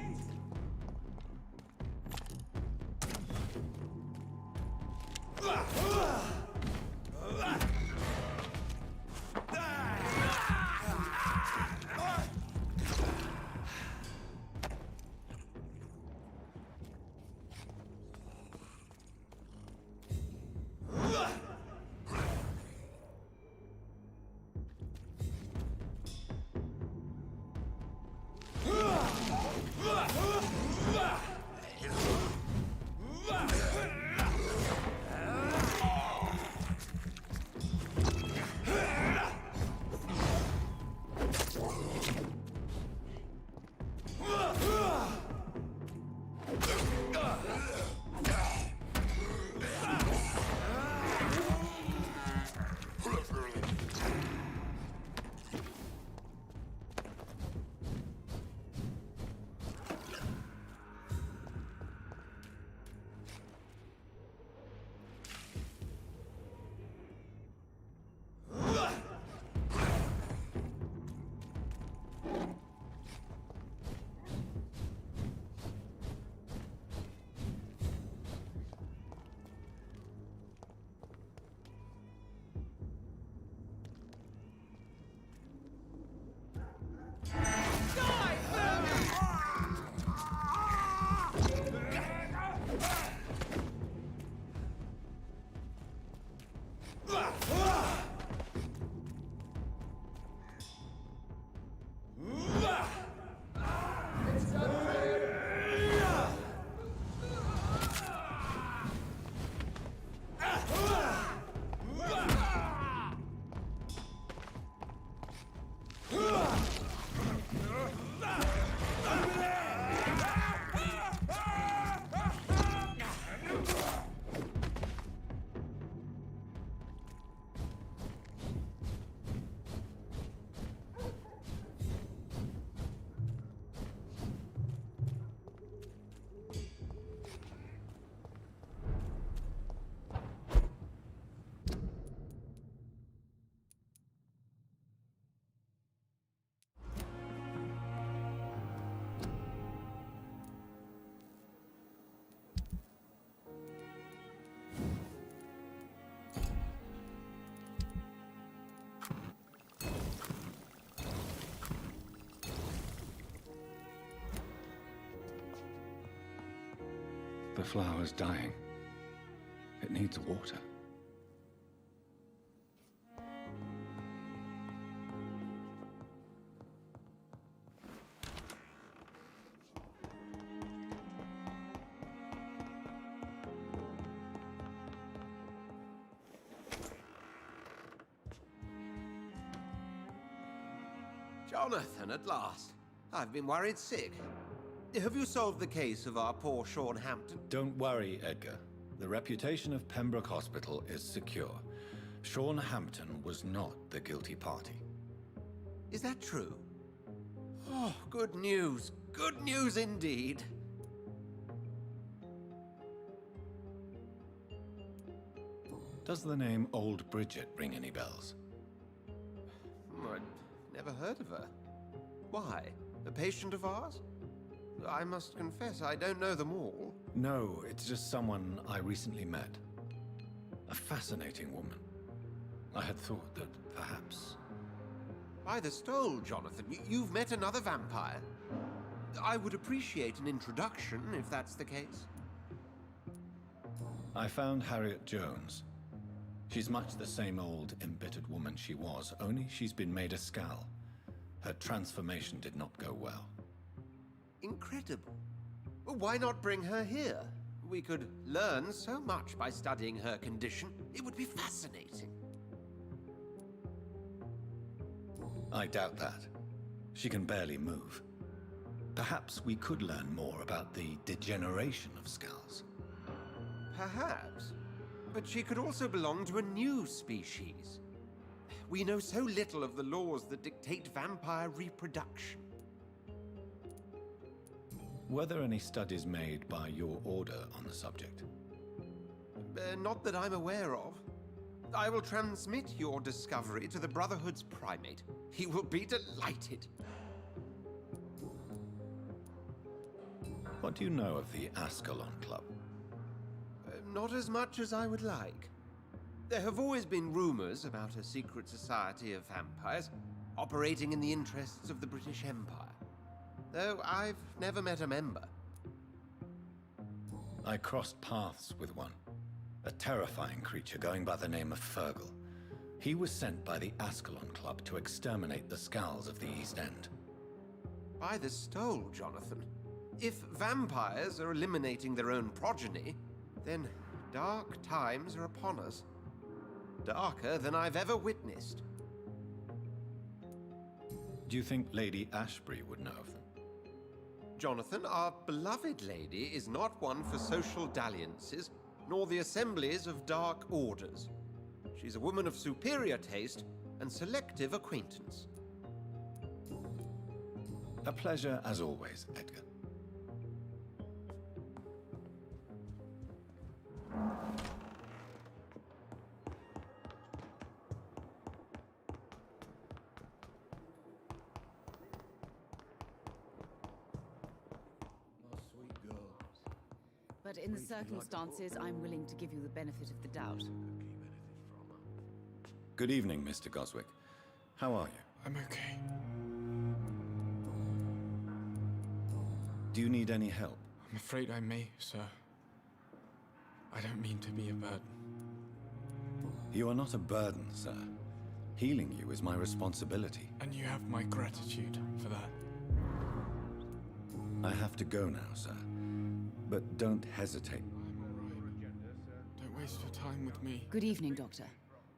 S4: The flower's dying. It needs water.
S13: Jonathan, at last. I've been worried sick. What's the matter?
S10: Vampyre. Vampyre. Vampyre. Vampyre. Vampyre. Vampyre. Vampyre. Vampyre. Vampyre. Vampyre. Vampyre. Vampyre. Vampyre. Vampyre. Vampyre. Jonathan, at last. I've been worried sick.
S12: Have you solved the case of our poor Sean Hampton?
S4: Don't worry, Edgar. The reputation of Pembroke Hospital is secure. Sean Hampton was not the guilty party.
S12: Is that true? Oh, good news. Good news indeed.
S4: Does the name Old Bridget ring any bells?
S12: I'd never heard of her. Why? A patient of ours? I must confess, I don't know them all.
S4: No, it's just someone I recently met. A fascinating woman. I had thought that perhaps...
S12: By the stole, Jonathan, you've met another vampire. I would appreciate an introduction, if that's the case.
S4: I found Harriet Jones. She's much the same old, embittered woman she was, only she's been made a Skal. Her transformation did not go well.
S12: Incredible. Well, why not bring her here? We could learn so much by studying her condition. It would be fascinating.
S4: I doubt that. She can barely move. Perhaps we could learn more about the degeneration of Skals.
S12: Perhaps. But she could also belong to a new species. We know so little of the laws that dictate vampire reproduction.
S4: Were there any studies made by your order on the subject?
S12: Not that I'm aware of. I will transmit your discovery to the Brotherhood's primate. He will be delighted.
S4: What do you know of the Ascalon Club?
S12: Not as much as I would like. There have always been rumors about a secret society of vampires operating in the interests of the British Empire, though I've never met a member.
S4: I crossed paths with one, a terrifying creature going by the name of Fergal. He was sent by the Ascalon Club to exterminate the Skals of the East End.
S12: By the stole, Jonathan. If vampires are eliminating their own progeny, then dark times are upon us. Darker than I've ever witnessed.
S4: Do you think Lady Ashbury would know of them?
S12: Jonathan, our beloved lady is not one for social dalliances, nor the assemblies of dark orders. She's a woman of superior taste and selective acquaintance.
S4: A pleasure as always, Edgar.
S1: But in the circumstances, I'm willing to give you the benefit of the doubt.
S4: Good evening, Mr. Goswick. How are you?
S9: I'm okay.
S4: Do you need any help?
S9: I'm afraid I may, sir. I don't mean to be a burden.
S4: You are not a burden, sir. Healing you is my responsibility.
S9: And you have my gratitude for that.
S4: I have to go now, sir. But don't hesitate.
S9: Don't waste your time with me.
S1: Good evening, Doctor.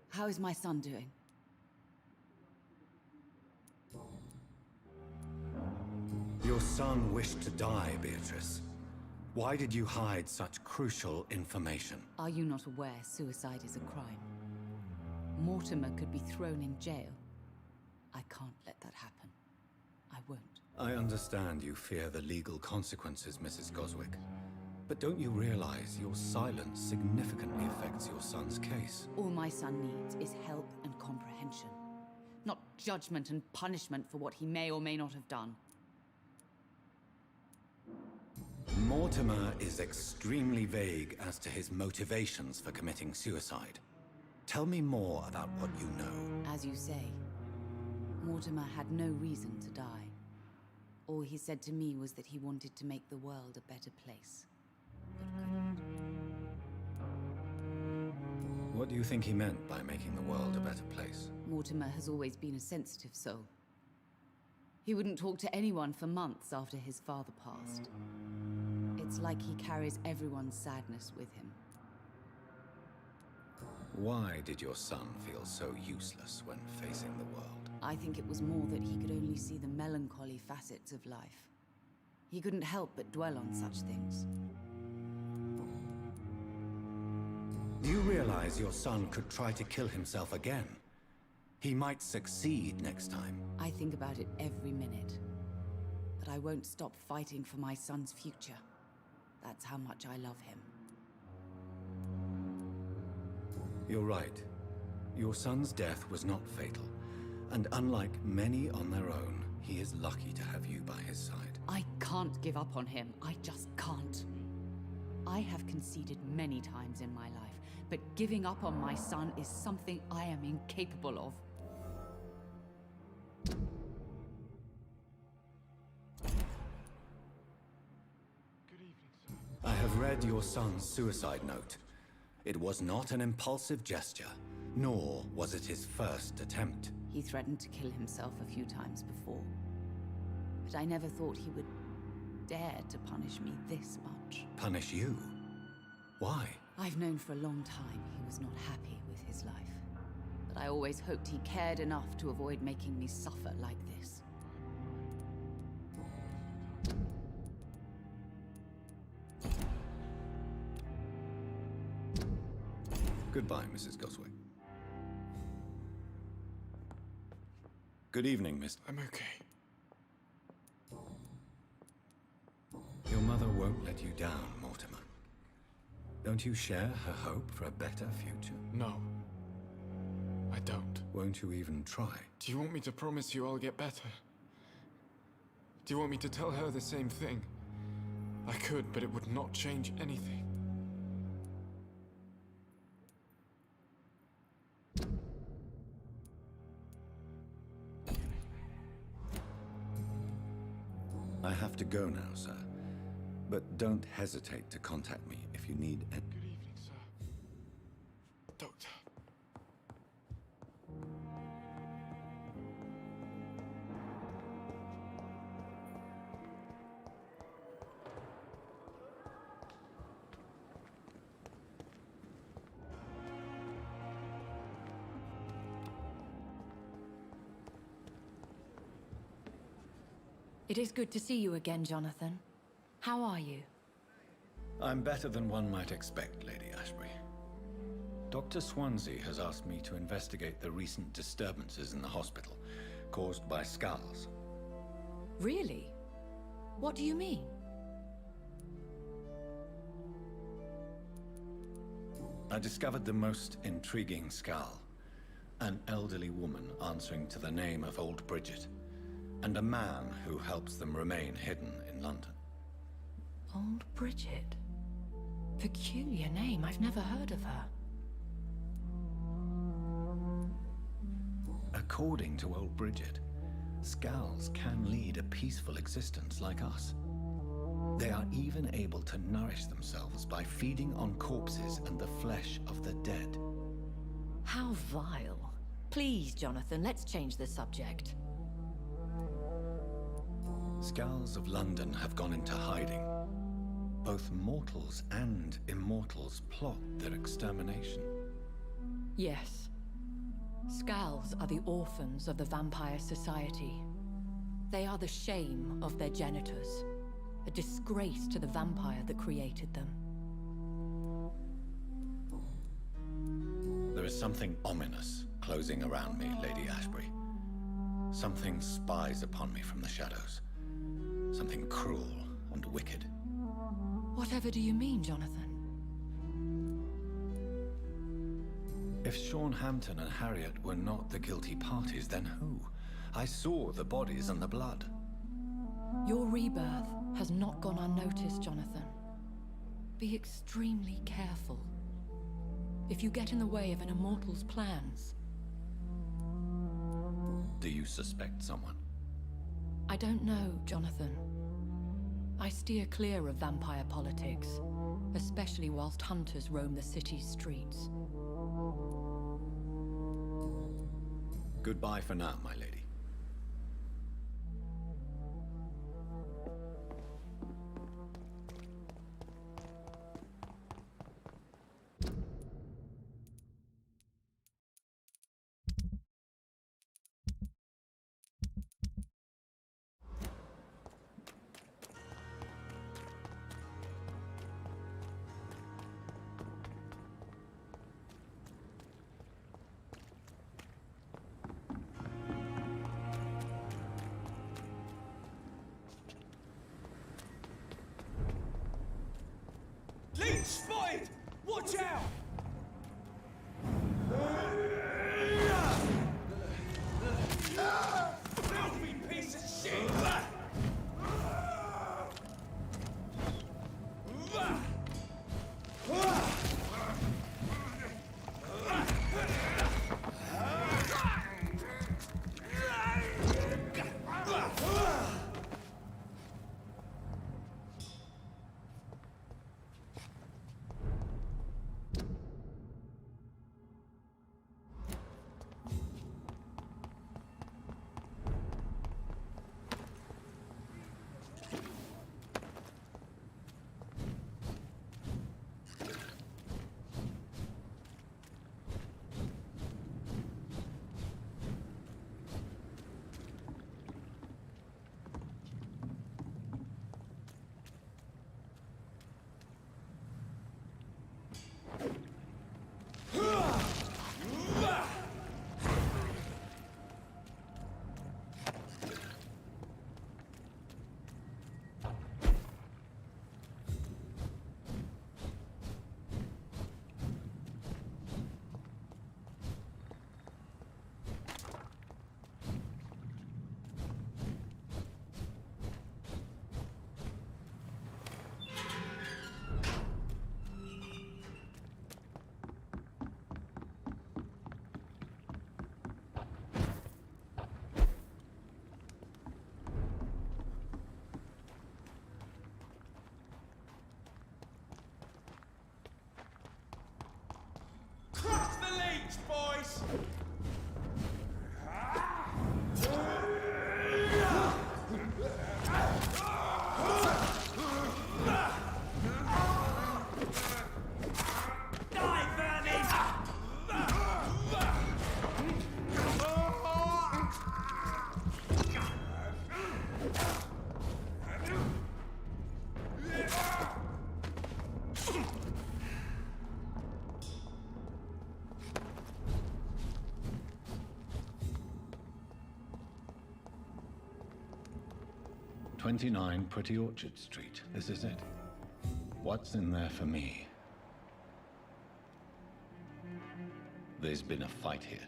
S1: How is my son doing?
S4: Your son wished to die, Beatrice. Why did you hide such crucial information?
S1: Are you not aware suicide is a crime? Mortimer could be thrown in jail. I can't let that happen. I won't.
S4: I understand you fear the legal consequences, Mrs. Goswick. But don't you realize your silence significantly affects your son's case?
S1: All my son needs is help and comprehension. Not judgment and punishment for what he may or may not have done.
S4: Mortimer is extremely vague as to his motivations for committing suicide. Tell me more about what you know.
S1: As you say, Mortimer had no reason to die. All he said to me was that he wanted to make the world a better place, but couldn't.
S4: What do you think he meant by making the world a better place?
S1: Mortimer has always been a sensitive soul. He wouldn't talk to anyone for months after his father passed. It's like he carries everyone's sadness with him.
S4: Why did your son feel so useless when facing the world?
S1: I think it was more that he could only see the melancholy facets of life. He couldn't help but dwell on such things.
S4: Do you realize your son could try to kill himself again? He might succeed next time.
S1: I think about it every minute. But I won't stop fighting for my son's future. That's how much I love him.
S4: You're right. Your son's death was not fatal. And unlike many on their own, he is lucky to have you by his side.
S1: I can't give up on him. I just can't. I have conceded many times in my life, but giving up on my son is something I am incapable of.
S4: I have read your son's suicide note. It was not an impulsive gesture, nor was it his first attempt.
S1: He threatened to kill himself a few times before. But I never thought he would dare to punish me this much.
S4: Punish you? Why?
S1: I've known for a long time he was not happy with his life. But I always hoped he cared enough to avoid making me suffer like this.
S4: Goodbye, Mrs. Goswick. Good evening, Miss...
S9: I'm okay.
S4: Your mother won't let you down, Mortimer. Don't you share her hope for a better future?
S9: No. I don't.
S4: Won't you even try?
S9: Do you want me to promise you I'll get better? Do you want me to tell her the same thing? I could, but it would not change anything.
S4: I have to go now, sir. But don't hesitate to contact me if you need any...
S9: Good evening, sir. Doctor.
S13: It is good to see you again, Jonathan. How are you?
S4: I'm better than one might expect, Lady Ashbury. Dr. Swansea has asked me to investigate the recent disturbances in the hospital, caused by skulls.
S13: Really? What do you mean?
S4: I discovered the most intriguing skull. An elderly woman answering to the name of Old Bridget, and a man who helps them remain hidden in London.
S13: Old Bridget? Peculiar name, I've never heard of her.
S4: According to Old Bridget, skulls can lead a peaceful existence like us. They are even able to nourish themselves by feeding on corpses and the flesh of the dead.
S13: How vile. Please, Jonathan, let's change the subject.
S4: Skulls of London have gone into hiding. Both mortals and immortals plot their extermination.
S13: Yes. Skulls are the orphans of the Vampire Society. They are the shame of their genitors, a disgrace to the vampire that created them.
S4: There is something ominous closing around me, Lady Ashbury. Something spies upon me from the shadows. Something cruel and wicked.
S13: Whatever do you mean, Jonathan?
S4: If Sean Hampton and Harriet were not the guilty parties, then who? I saw the bodies and the blood.
S13: Your rebirth has not gone unnoticed, Jonathan. Be extremely careful. If you get in the way of an immortal's plans...
S4: Do you suspect someone?
S13: I don't know, Jonathan. I steer clear of vampire politics, especially whilst hunters roam the city's streets.
S4: Goodbye for now, my lady.
S5: Leech spotted! Watch out! Filthy piece of shit! Crush the leech, boys! Die, vermin!
S4: 29 Pretty Orchard Street. This is it. What's in there for me? There's been a fight here.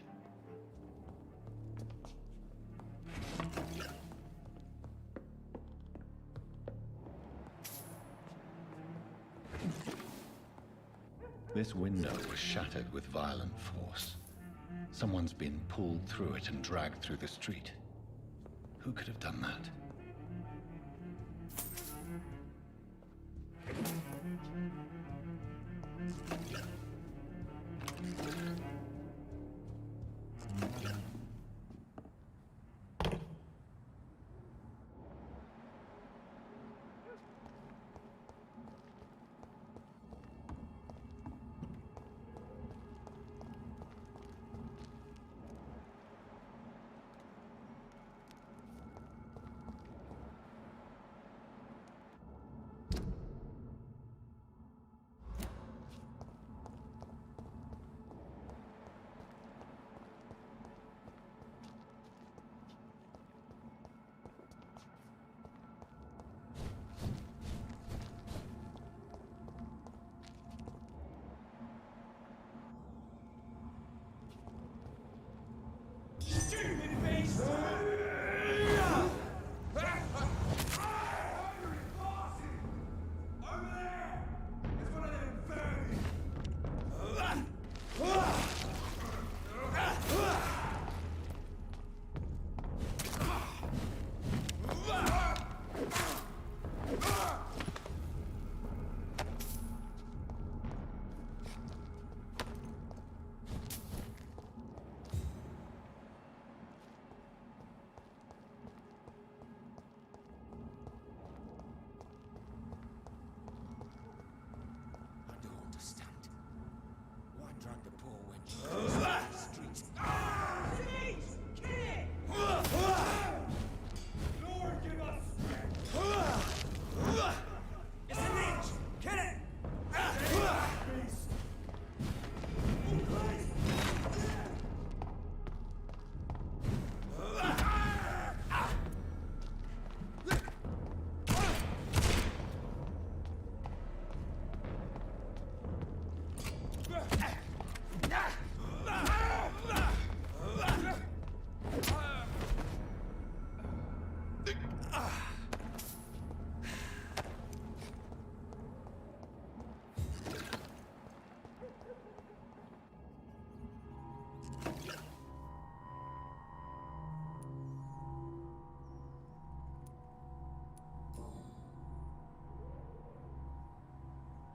S4: This window was shattered with violent force. Someone's been pulled through it and dragged through the street. Who could have done that?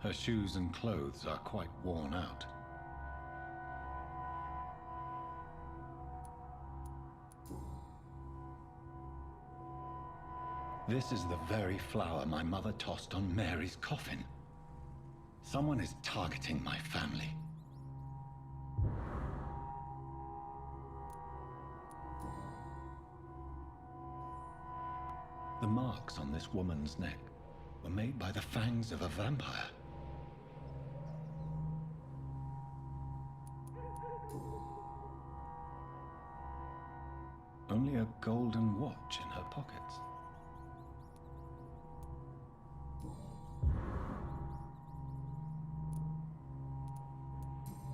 S4: Her shoes and clothes are quite worn out. This is the very flower my mother tossed on Mary's coffin. Someone is targeting my family. The marks on this woman's neck were made by the fangs of a vampire. Only a golden watch in her pockets.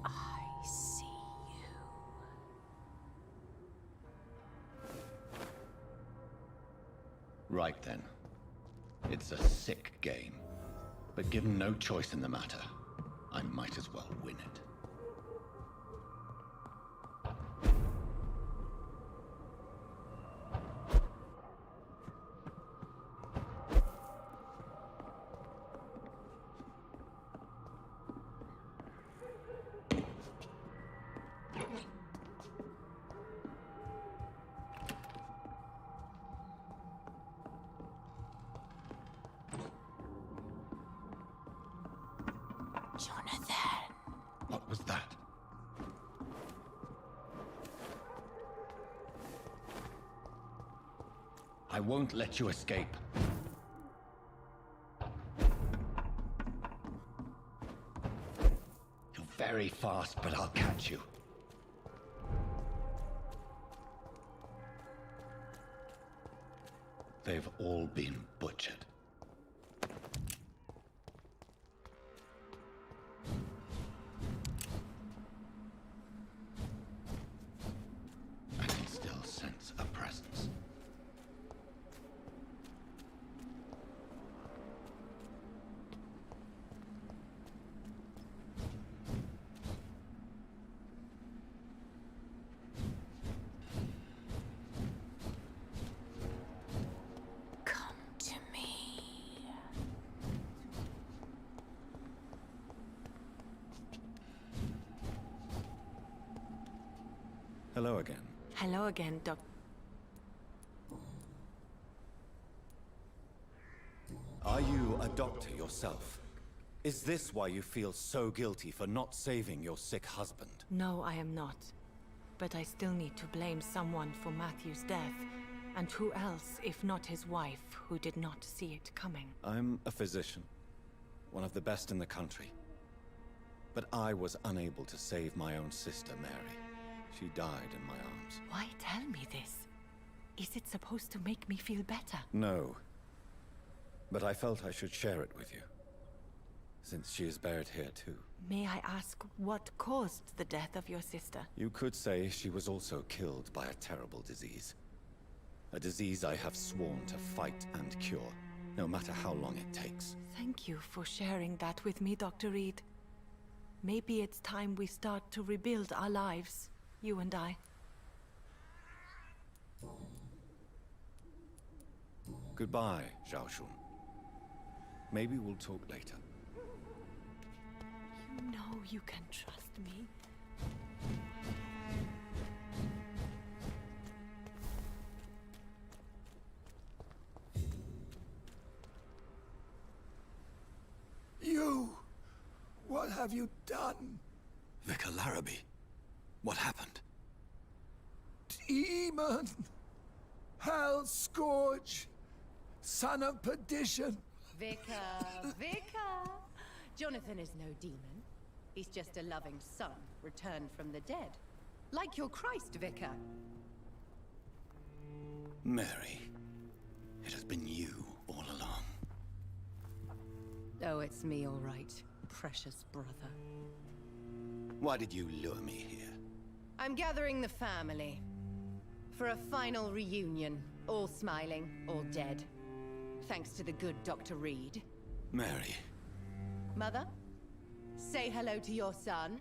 S11: I see you.
S4: Right then. It's a sick game. But given no choice in the matter, I might as well win it.
S11: Jonathan.
S4: What was that? I won't let you escape. You're very fast, but I'll catch you. They've all been butchered. I can still sense a presence.
S11: Come to me.
S12: Hello again.
S11: Hello again, Doc.
S14: Are you a doctor yourself? Is this why you feel so guilty for not saving your sick husband?
S11: No, I am not. But I still need to blame someone for Matthew's death. And who else, if not his wife, who did not see it coming?
S14: I'm a physician, one of the best in the country. But I was unable to save my own sister, Mary. She died in my arms.
S11: Why tell me this? Is it supposed to make me feel better?
S14: No. But I felt I should share it with you, since she is buried here too.
S11: May I ask what caused the death of your sister?
S14: You could say she was also killed by a terrible disease. A disease I have sworn to fight and cure, no matter how long it takes.
S11: Thank you for sharing that with me, Dr. Reed. Maybe it's time we start to rebuild our lives, you and I.
S14: Goodbye, Zhao Shun. Maybe we'll talk later.
S11: You know you can trust me.
S7: You! What have you done?
S4: Vicar Larrabee, what happened?
S7: Demon! Hell Scourge! Son of perdition!
S1: Vicar! Jonathan is no demon. He's just a loving son, returned from the dead. Like your Christ, Vicar.
S4: Mary, it has been you all along.
S1: Oh, it's me, all right. Precious brother.
S4: Why did you lure me here?
S1: I'm gathering the family. For a final reunion. All smiling, all dead. Thanks to the good Dr. Reed.
S4: Mary.
S1: Mother? Say hello to your son.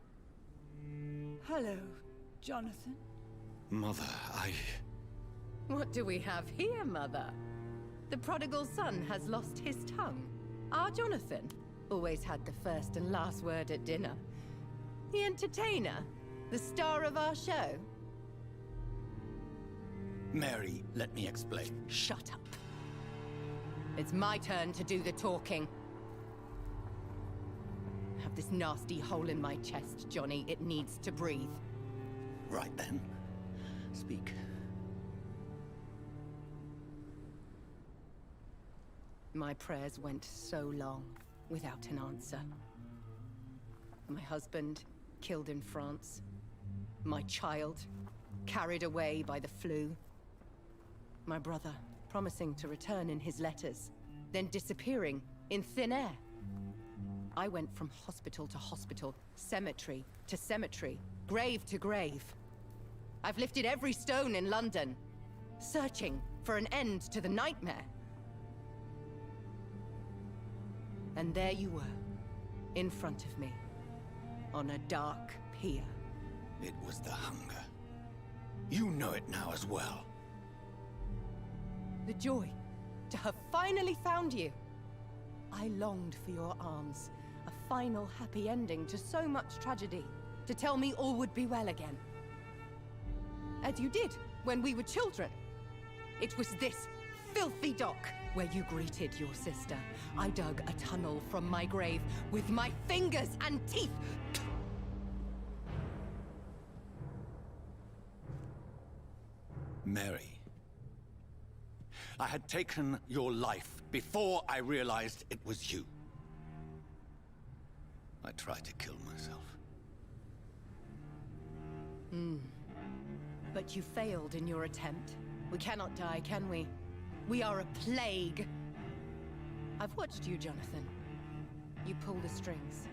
S8: Hello, Jonathan.
S4: Mother,
S1: What do we have here, Mother? The prodigal son has lost his tongue. Our Jonathan?
S15: always had the first and last word at dinner. The entertainer, the star of our show.
S4: Mary, let me explain.
S15: Shut up. It's my turn to do the talking. I have this nasty hole in my chest, Johnny. It needs to breathe.
S4: Right then. Speak.
S15: My prayers went so long without an answer. My husband killed in France. My child carried away by the flu. My brother promising to return in his letters, then disappearing in thin air. I went from hospital to hospital, cemetery to cemetery, grave to grave. I've lifted every stone in London, searching for an end to the nightmare. And there you were, in front of me, on a dark pier.
S4: It was the hunger. You know it now as well.
S15: The joy to have finally found you. I longed for your arms, a final happy ending to so much tragedy, to tell me all would be well again. As you did when we were children. It was this filthy dock where you greeted your sister. I dug a tunnel from my grave with my fingers and teeth.
S4: Mary. I had taken your life before I realized it was you. I tried to kill myself.
S15: But you failed in your attempt. We cannot die, can we? We are a plague. I've watched you, Jonathan. You pull the strings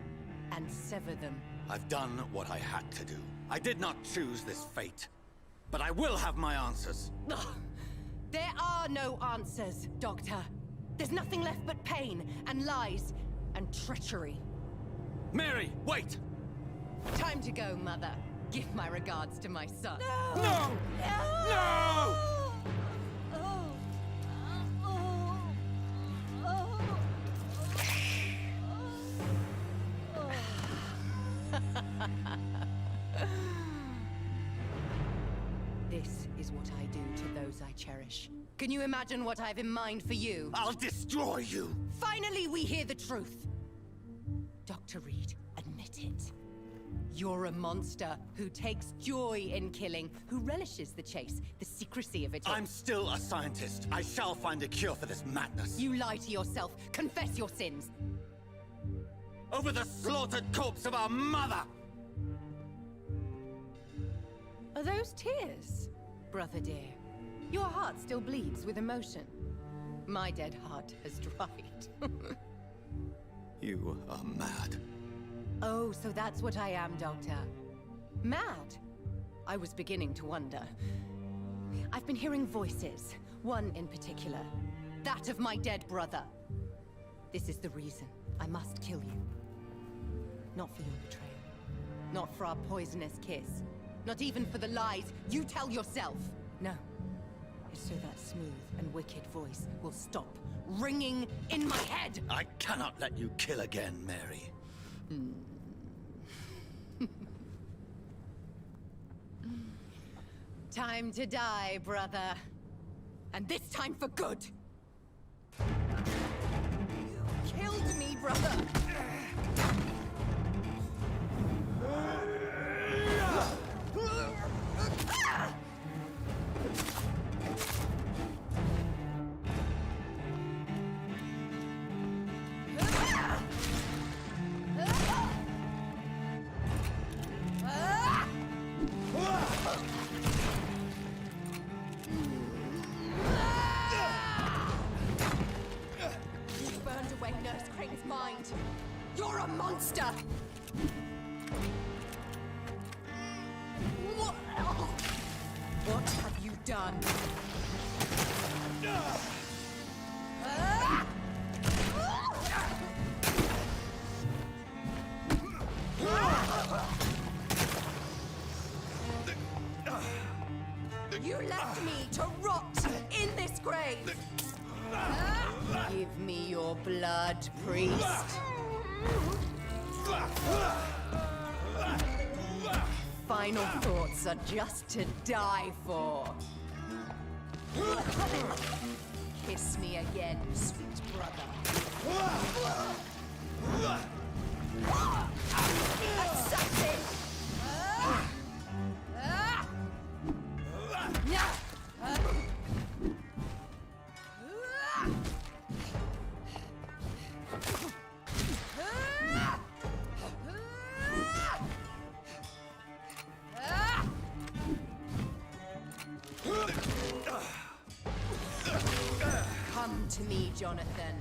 S15: and sever them.
S4: I've done what I had to do. I did not choose this fate. But I will have my answers.
S15: Ugh. There are no answers, Doctor. There's nothing left but pain and lies and treachery.
S4: Mary, wait!
S15: Time to go, Mother. Give my regards to my son.
S4: No! No! No!
S15: This is what I do to those I cherish. Can you imagine what I've in mind for you?
S4: I'll destroy you!
S15: Finally, we hear the truth. Dr. Reed, admit it. You're a monster who takes joy in killing, who relishes the chase, the secrecy of it all.
S4: I'm still a scientist. I shall find a cure for this madness.
S15: You lie to yourself. Confess your sins.
S4: Over the slaughtered corpse of our mother!
S15: Are those tears, brother dear? Your heart still bleeds with emotion. My dead heart has dried.
S4: You are mad.
S15: Oh, so that's what I am, Doctor. Mad? I was beginning to wonder. I've been hearing voices, one in particular. That of my dead brother. This is the reason I must kill you. Not for your betrayal. Not for our poisonous kiss. Not even for the lies you tell yourself. No. It's so that smooth and wicked voice will stop ringing in my head.
S4: I cannot let you kill again, Mary.
S15: Time to die, brother. And this time for good. You killed me, brother. You're a monster! What have you done? You left me to rot in this grave! Give me your blood, priest. Final thoughts are just to die for. Kiss me again, sweet brother. Assassin! Come to me, Jonathan.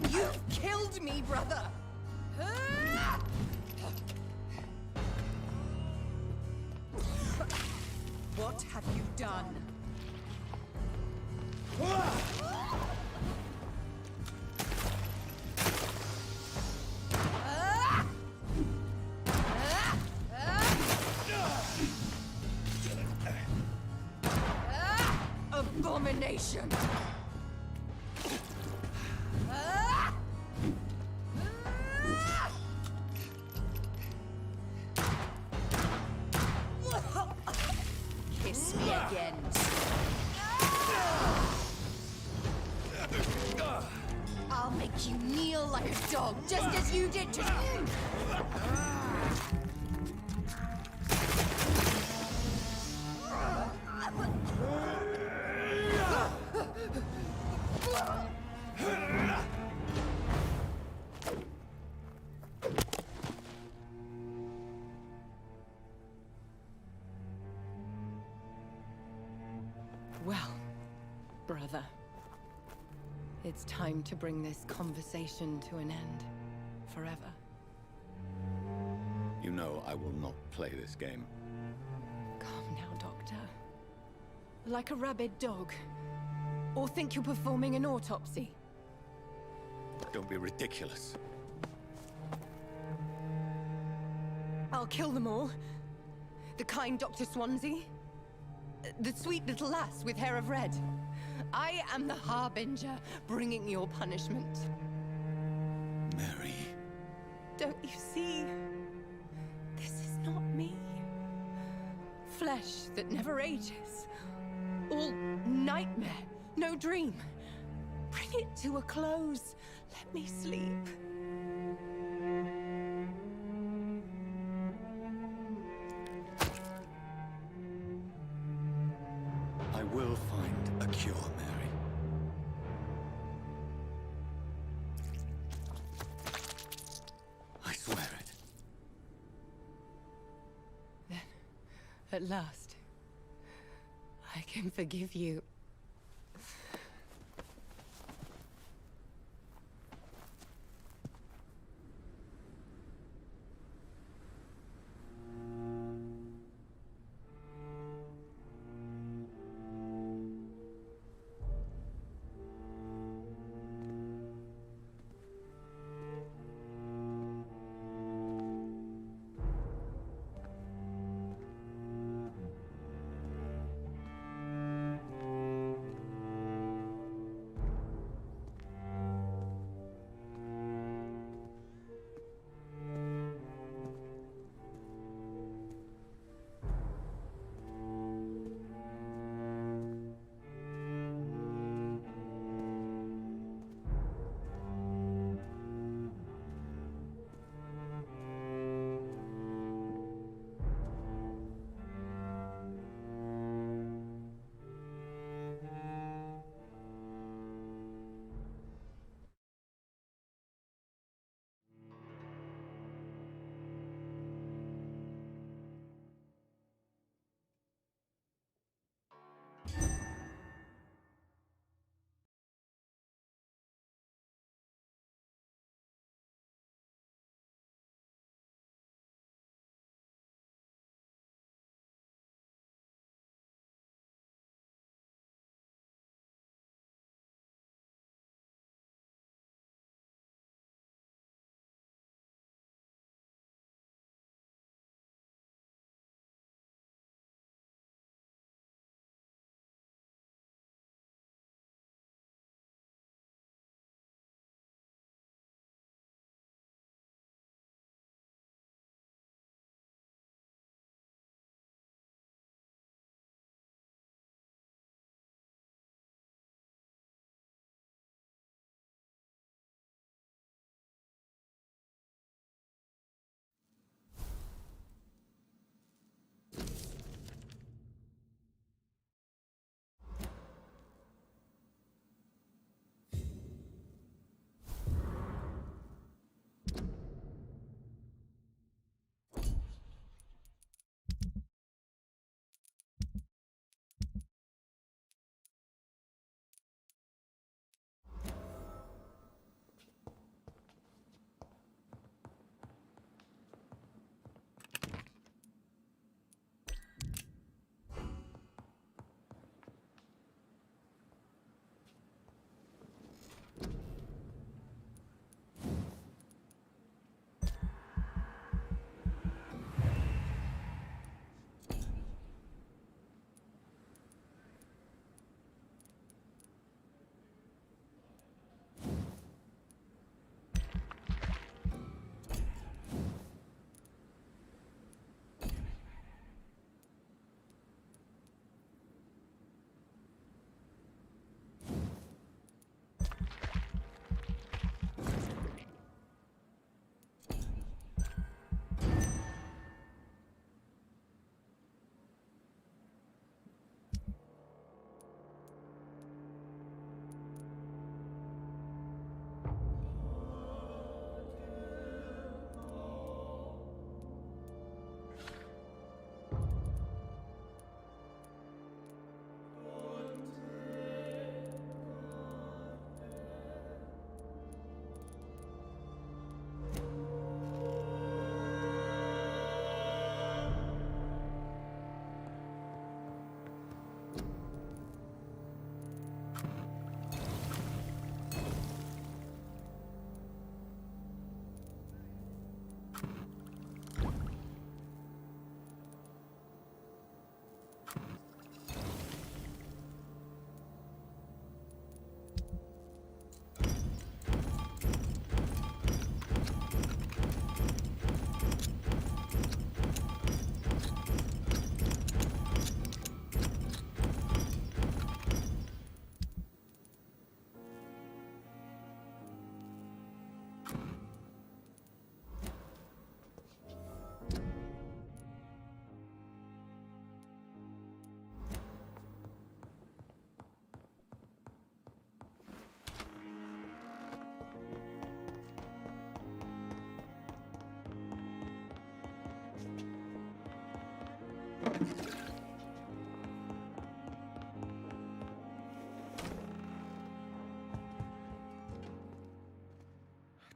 S15: You've killed me, brother! What have you done? Abomination! Kiss me again. I'll make you kneel like a dog, just as you did to... Well, brother, it's time to bring this conversation to an end. Forever.
S14: You know I will not play this game.
S15: Calm now, Doctor. Like a rabid dog. Or think you're performing an autopsy.
S14: Don't be ridiculous.
S15: I'll kill them all. The kind Dr. Swansea. The sweet little lass with hair of red. I am the Harbinger, bringing your punishment.
S14: Mary.
S15: Don't you see? This is not me. Flesh that never ages. All nightmare, no dream. Bring it to a close. Let me sleep.
S14: I will find a cure, Mary. I swear it.
S15: Then, at last, I can forgive you.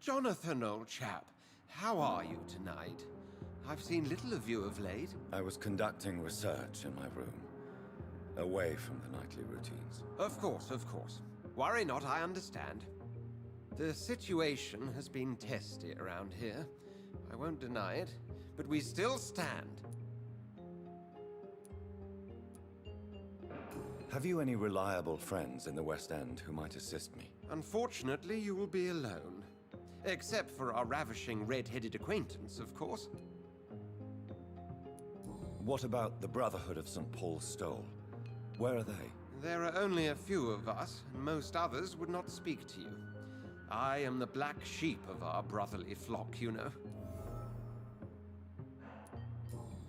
S16: Jonathan, old chap, how are you tonight? I've seen little of you of late.
S14: I was conducting research in my room, away from the nightly routines.
S16: Of course, of course. Worry not, I understand. The situation has been testy around here. I won't deny it, but we still stand.
S14: Have you any reliable friends in the West End who might assist me?
S16: Unfortunately, you will be alone. Except for our ravishing red-headed acquaintance, of course.
S14: What about the Brotherhood of St. Paul's Stole? Where are they?
S16: There are only a few of us, and most others would not speak to you. I am the black sheep of our brotherly flock, you know.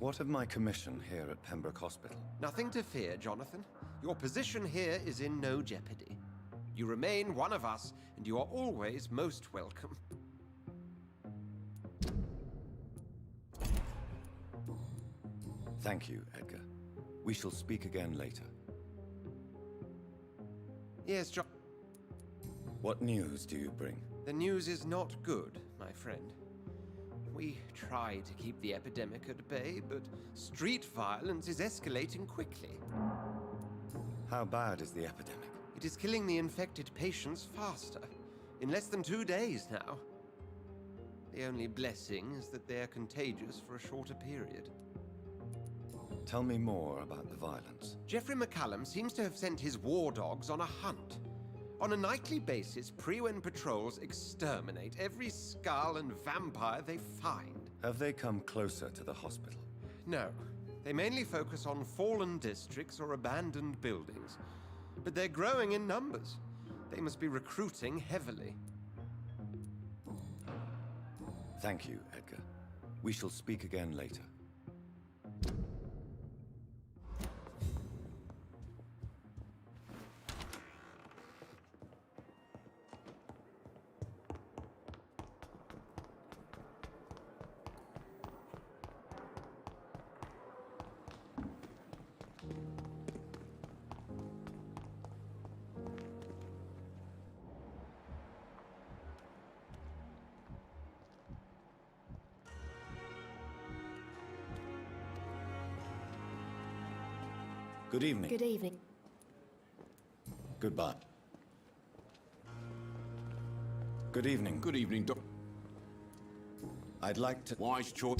S14: What of my commission here at Pembroke Hospital?
S16: Nothing to fear, Jonathan. Your position here is in no jeopardy. You remain one of us, and you are always most welcome.
S14: Thank you, Edgar. We shall speak again later.
S16: Yes, John.
S14: What news do you bring?
S16: The news is not good, my friend. We try to keep the epidemic at bay, but street violence is escalating quickly.
S14: How bad is the epidemic?
S16: It is killing the infected patients faster. In less than 2 days now. The only blessing is that they are contagious for a shorter period.
S14: Tell me more about the violence.
S16: Geoffrey McCallum seems to have sent his war dogs on a hunt. On a nightly basis, Prewen patrols exterminate every skull and vampire they find.
S14: Have they come closer to the hospital?
S16: No. They mainly focus on fallen districts or abandoned buildings. But they're growing in numbers. They must be recruiting heavily.
S14: Thank you, Edgar. We shall speak again later. Good evening.
S6: Good evening.
S14: Goodbye. Good evening.
S3: Good evening, Doc.
S14: I'd like to...
S3: Wise choice.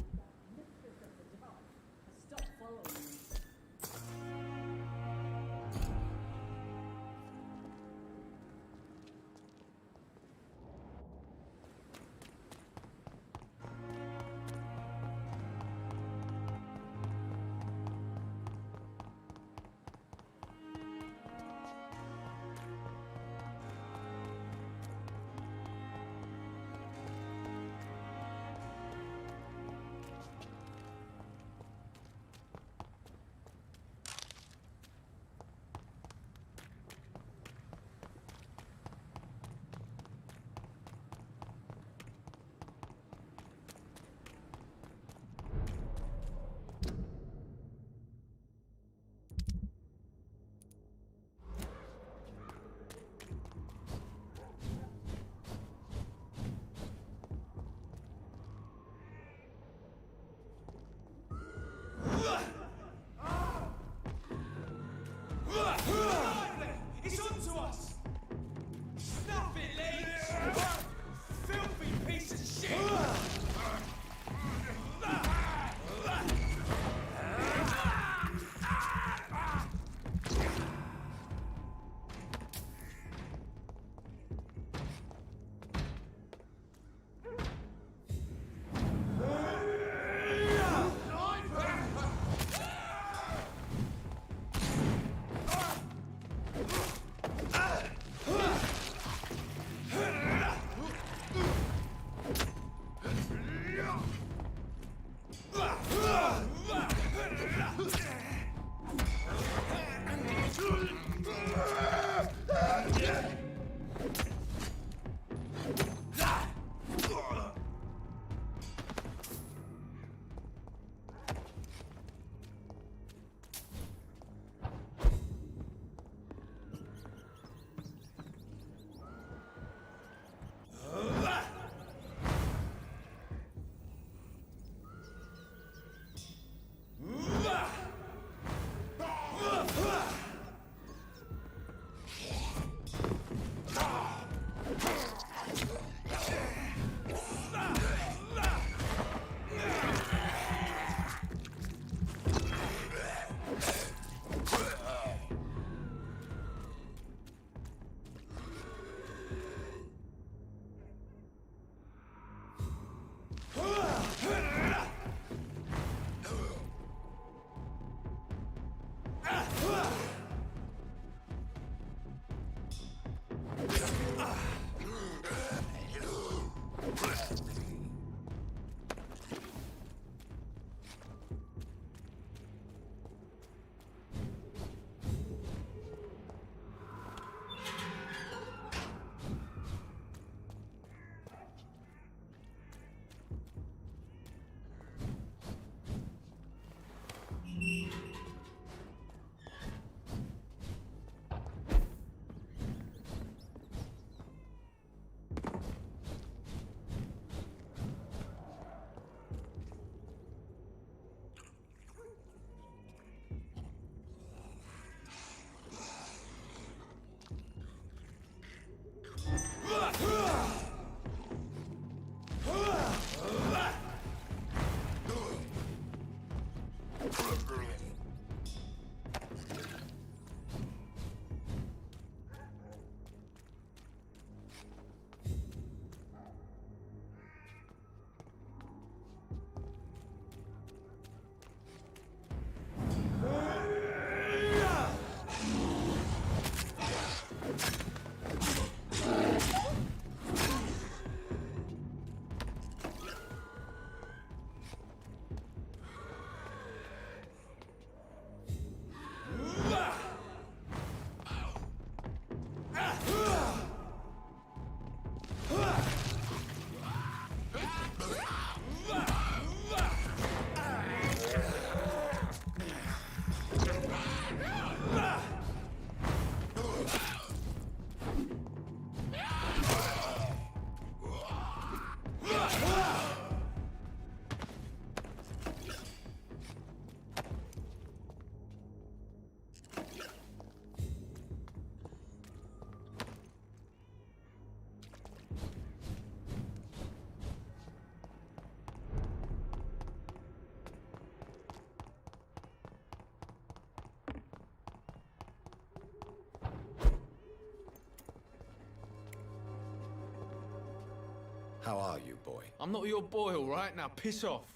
S4: How are you, boy?
S9: I'm not your boy, all right? Now piss off.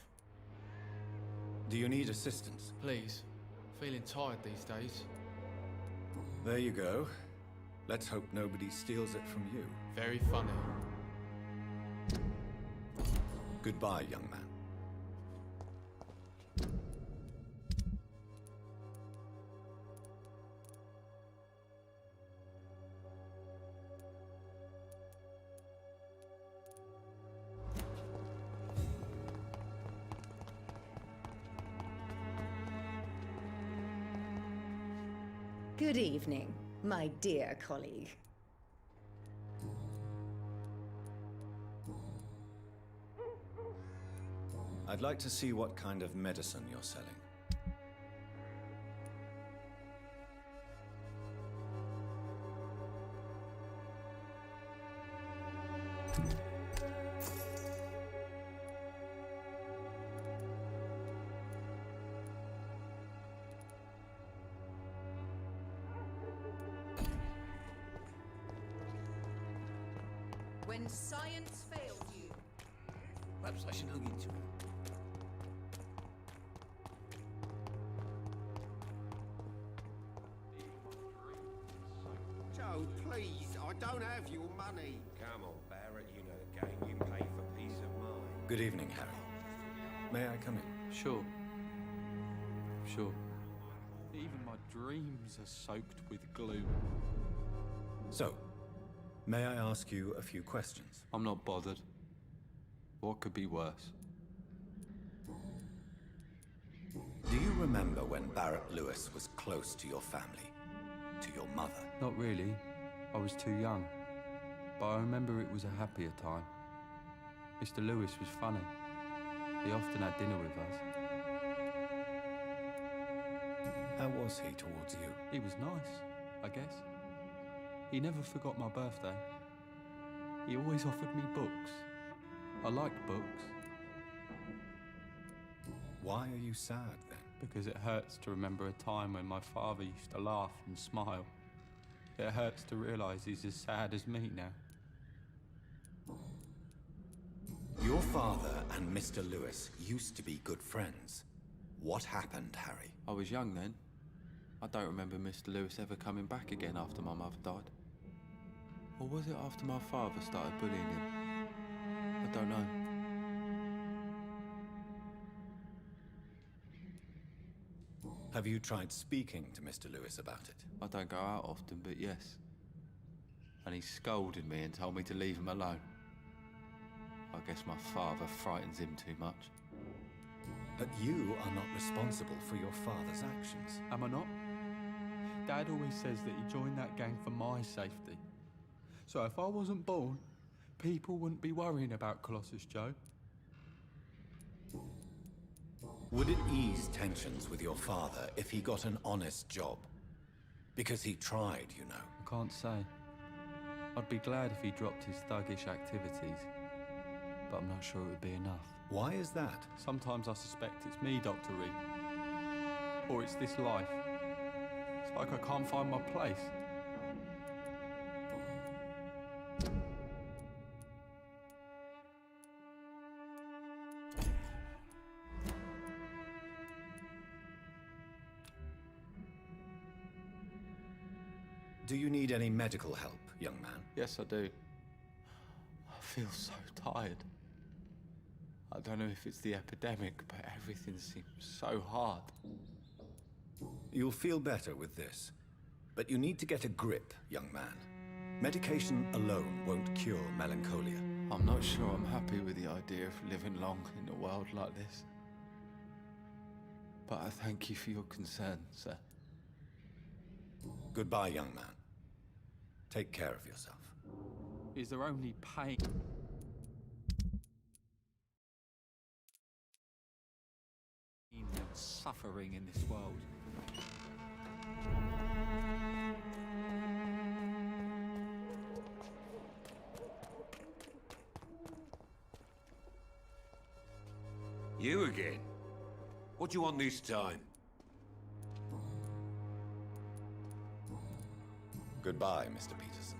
S4: Do you need assistance?
S9: Please. Feeling tired these days.
S4: There you go. Let's hope nobody steals it from you.
S9: Very funny.
S4: Goodbye, young man.
S17: Good evening, my dear colleague.
S4: I'd like to see what kind of medicine you're selling.
S15: When science failed you.
S5: Perhaps I should look into it.
S18: Joe, please, I don't have your money.
S16: Come on, Barrett, you know the game. You pay for peace of mind.
S4: Good evening, Harry. May I come in?
S19: Sure. Sure. Even my dreams are soaked with gloom.
S4: So, may I ask you a few questions?
S19: I'm not bothered. What could be worse?
S4: Do you remember when Barrett Lewis was close to your family? To your mother?
S19: Not really. I was too young. But I remember it was a happier time. Mr. Lewis was funny. He often had dinner with us.
S4: How was he towards you?
S19: He was nice, I guess. He never forgot my birthday. He always offered me books. I liked books.
S4: Why are you sad then?
S19: Because it hurts to remember a time when my father used to laugh and smile. It hurts to realise he's as sad as me now.
S4: Your father and Mr. Lewis used to be good friends. What happened, Harry?
S19: I was young then. I don't remember Mr. Lewis ever coming back again after my mother died. Or was it after my father started bullying him? I don't know.
S4: Have you tried speaking to Mr. Lewis about it?
S19: I don't go out often, but yes. And he scolded me and told me to leave him alone. I guess my father frightens him too much.
S4: But you are not responsible for your father's actions.
S19: Am I not? Dad always says that he joined that gang for my safety. So if I wasn't born, people wouldn't be worrying about Colossus Joe.
S4: Would it ease tensions with your father if he got an honest job? Because he tried, you know.
S19: I can't say. I'd be glad if he dropped his thuggish activities, but I'm not sure it would be enough.
S4: Why is that?
S19: Sometimes I suspect it's me, Dr. Reed. Or it's this life. It's like I can't find my place.
S4: Do you need any medical help, young man?
S19: Yes, I do. I feel so tired. I don't know if it's the epidemic, but everything seems so hard.
S4: You'll feel better with this. But you need to get a grip, young man. Medication alone won't cure melancholia.
S19: I'm not sure I'm happy with the idea of living long in a world like this. But I thank you for your concern, sir.
S4: Goodbye, young man. Take care of yourself.
S19: Is there only pain? And suffering in this world.
S20: You again? What do you want this time?
S4: Goodbye, Mr. Peterson.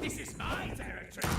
S5: This is my territory!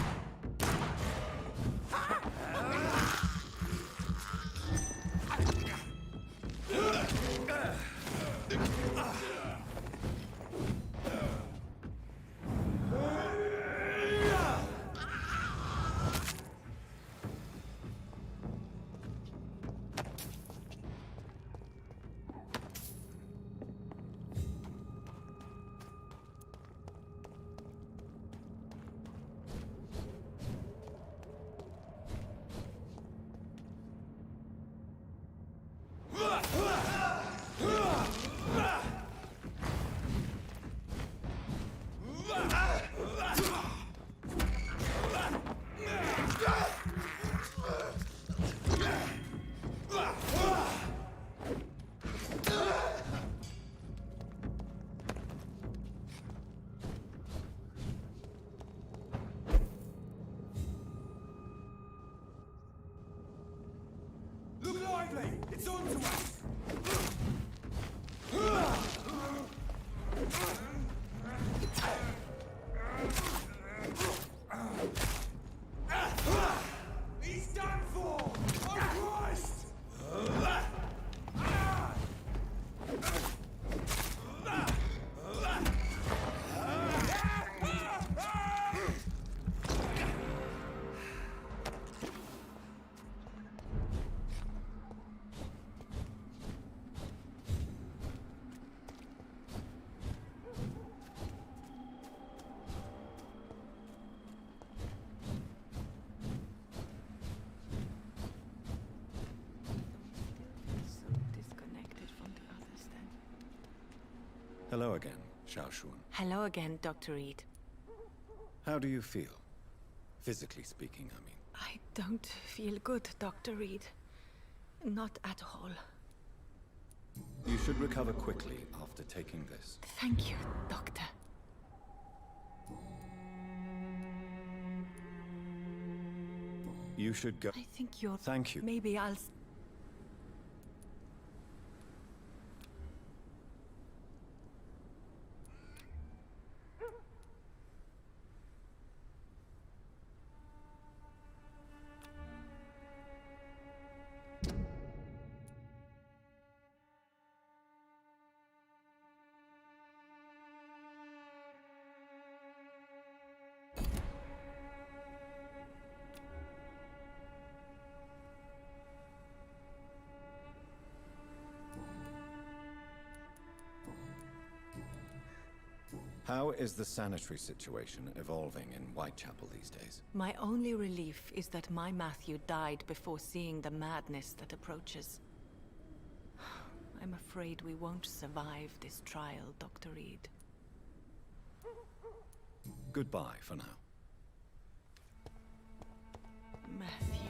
S7: Look lively! It's on to us! He's done for! Oh Christ!
S14: Hello again, Xiaoshun.
S11: Hello again, Dr. Reed.
S14: How do you feel? Physically speaking, I mean.
S11: I don't feel good, Dr. Reed. Not at all.
S14: You should recover quickly after taking this.
S11: Thank you, Doctor.
S14: You should go.
S11: I think you're...
S14: Thank you.
S11: Maybe I'll...
S14: How is the sanitary situation evolving in Whitechapel these days?
S11: My only relief is that my Matthew died before seeing the madness that approaches. I'm afraid we won't survive this trial, Dr. Reed.
S14: Goodbye for now.
S11: Matthew.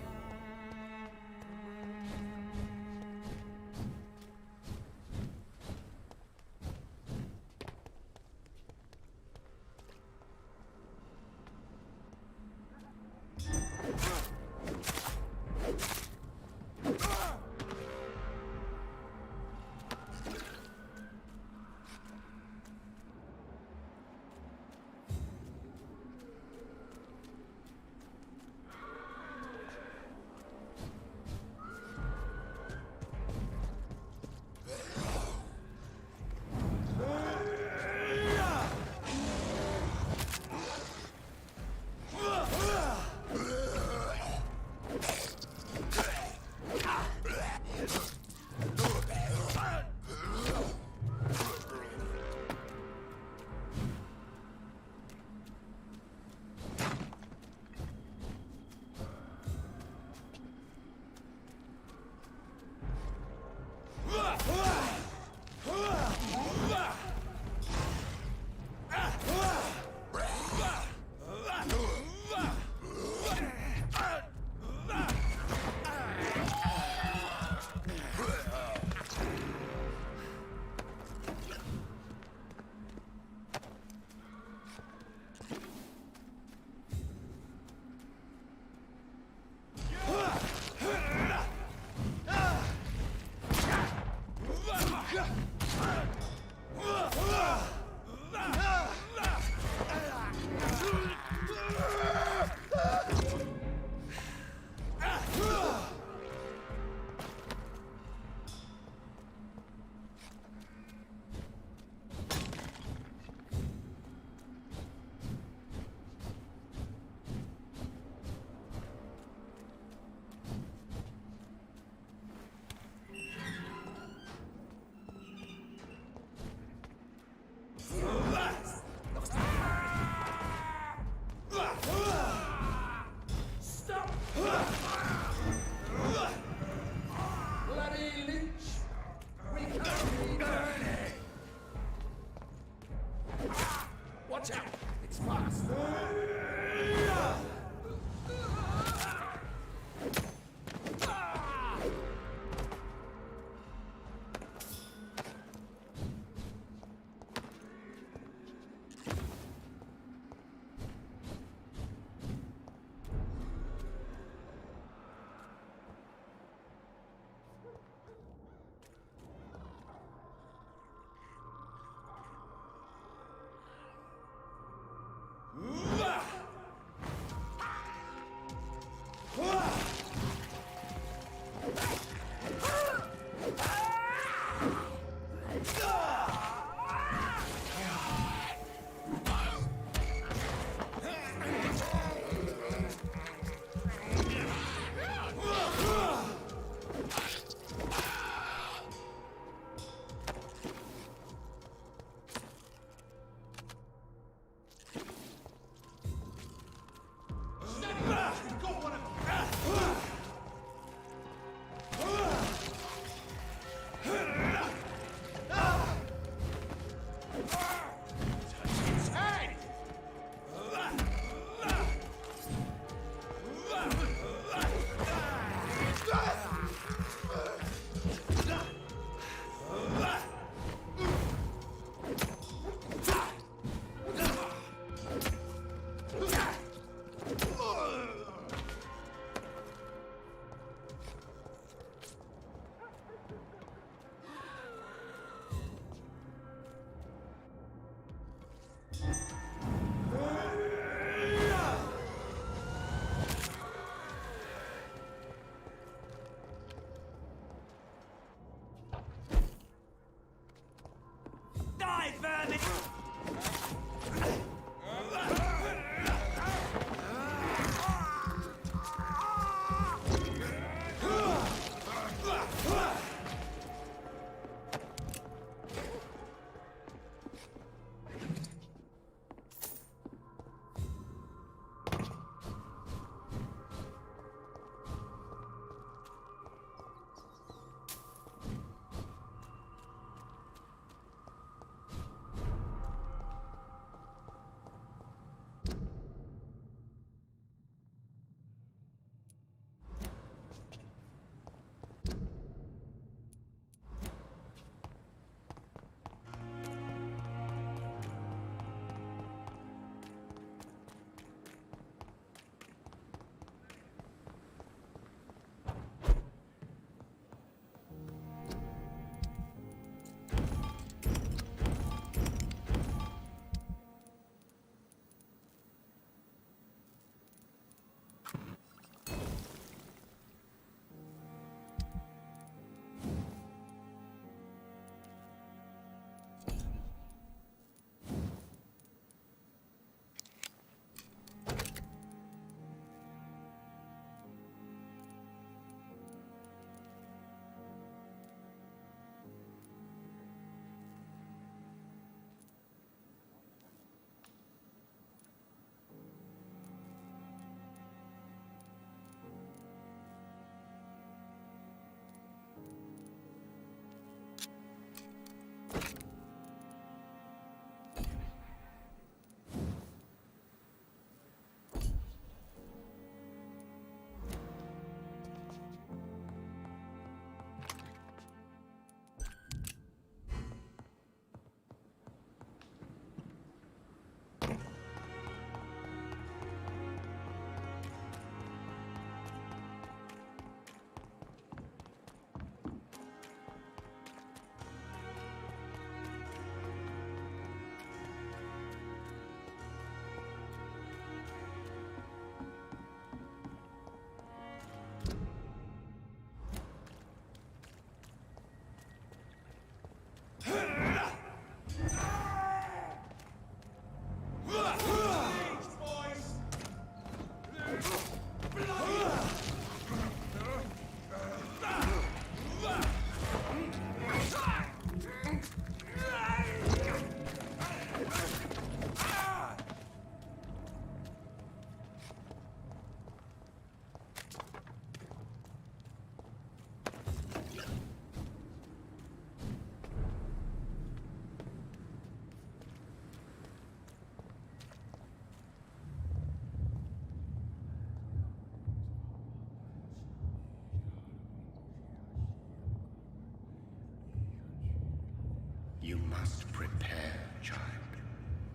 S21: must prepare, child.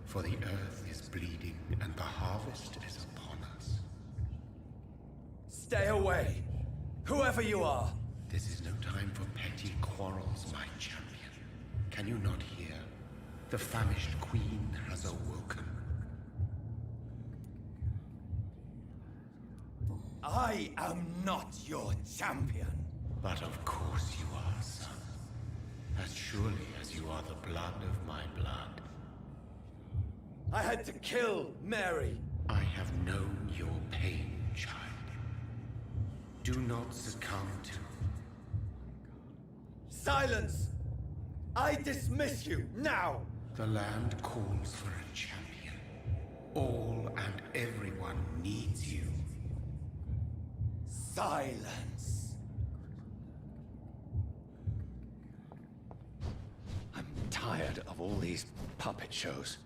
S21: For the earth is bleeding and the harvest is upon us.
S22: Stay away! Whoever you are!
S21: This is no time for petty quarrels, my champion. Can you not hear? The famished queen has awoken.
S22: I am not your champion.
S21: But of course you are, son. As surely as you are the blood of my blood.
S22: I had to kill Mary.
S21: I have known your pain, child. Do not succumb to...
S22: Silence! I dismiss you, now!
S21: The land calls for a champion. All and everyone needs you.
S22: Silence!
S4: I'm tired of all these puppet shows.